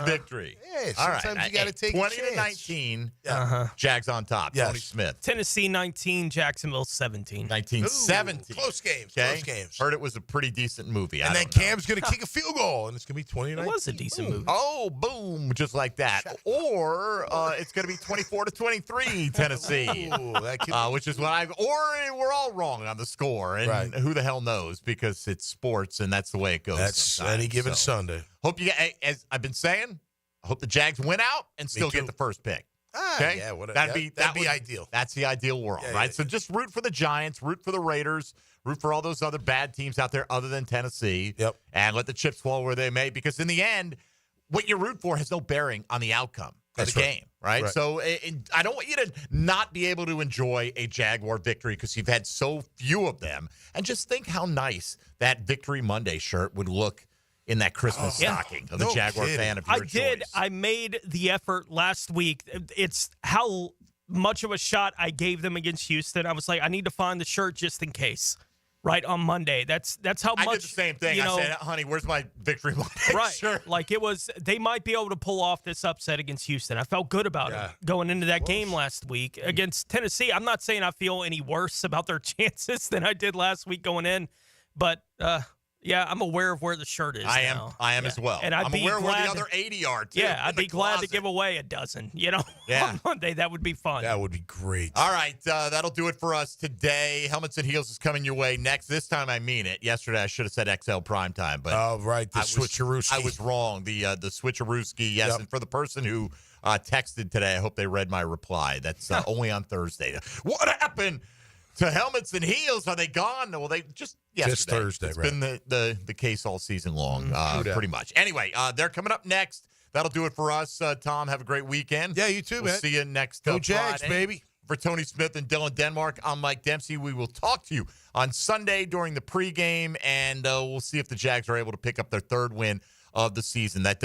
victory. Yeah, all right. Sometimes you got to take a chance. 20-19, Jags on top. Yes. Tony Smith. Tennessee 19, Jacksonville 17. 19-17. Close games. Okay? Close games. Heard it was a pretty decent movie. And then Cam's going to kick a field goal, and it's going to be 2019. It was a decent movie. Oh, boom, just like that. Or it's going to be 24-23, Tennessee. Which is what we're all wrong on the score, and who the hell knows, because it's sports and that's the way it goes. That's any given Sunday. Hope you get, as I've been saying, I hope the Jags win out and still get the first pick. Okay, yeah, that'd be ideal. That's the ideal world, right? So just root for the Giants, root for the Raiders, root for all those other bad teams out there other than Tennessee, and let the chips fall where they may, because in the end, what you root for has no bearing on the outcome of the game, right? So I don't want you to not be able to enjoy a Jaguar victory because you've had so few of them. And just think how nice that Victory Monday shirt would look in that Christmas stocking of the Jaguar fan of your choice. I made the effort last week. It's how much of a shot I gave them against Houston. I was like, I need to find the shirt just in case. Right on Monday. That's how much. I did the same thing. I said, honey, where's my Victory Monday shirt? Like it was, they might be able to pull off this upset against Houston. I felt good about it going into that game last week against Tennessee. I'm not saying I feel any worse about their chances than I did last week going in, but Yeah, I'm aware of where the shirt is. I now. am as well. And I'm aware of where the other 80 are, too. Yeah, I'd be glad to give away a dozen, on Monday. That would be fun. That would be great. All right, that'll do it for us today. Helmets and Heels is coming your way next. This time I mean it. Yesterday I should have said XL Primetime, but right, the switcherooski. I was wrong. The switcherooski, yes. Yep. And for the person who texted today, I hope they read my reply. That's only on Thursday. What happened to Helmets and Heels? Are they gone? Well, they just yesterday. Just Thursday, It's right. been the case all season long, pretty much. Anyway, they're coming up next. That'll do it for us. Tom, have a great weekend. Yeah, you too, We'll man. see you next Go Jags, Friday. baby. For Tony Smith and Dylan Denmark, I'm Mike Dempsey. We will talk to you on Sunday during the pregame, and we'll see if the Jags are able to pick up their third win of the season. That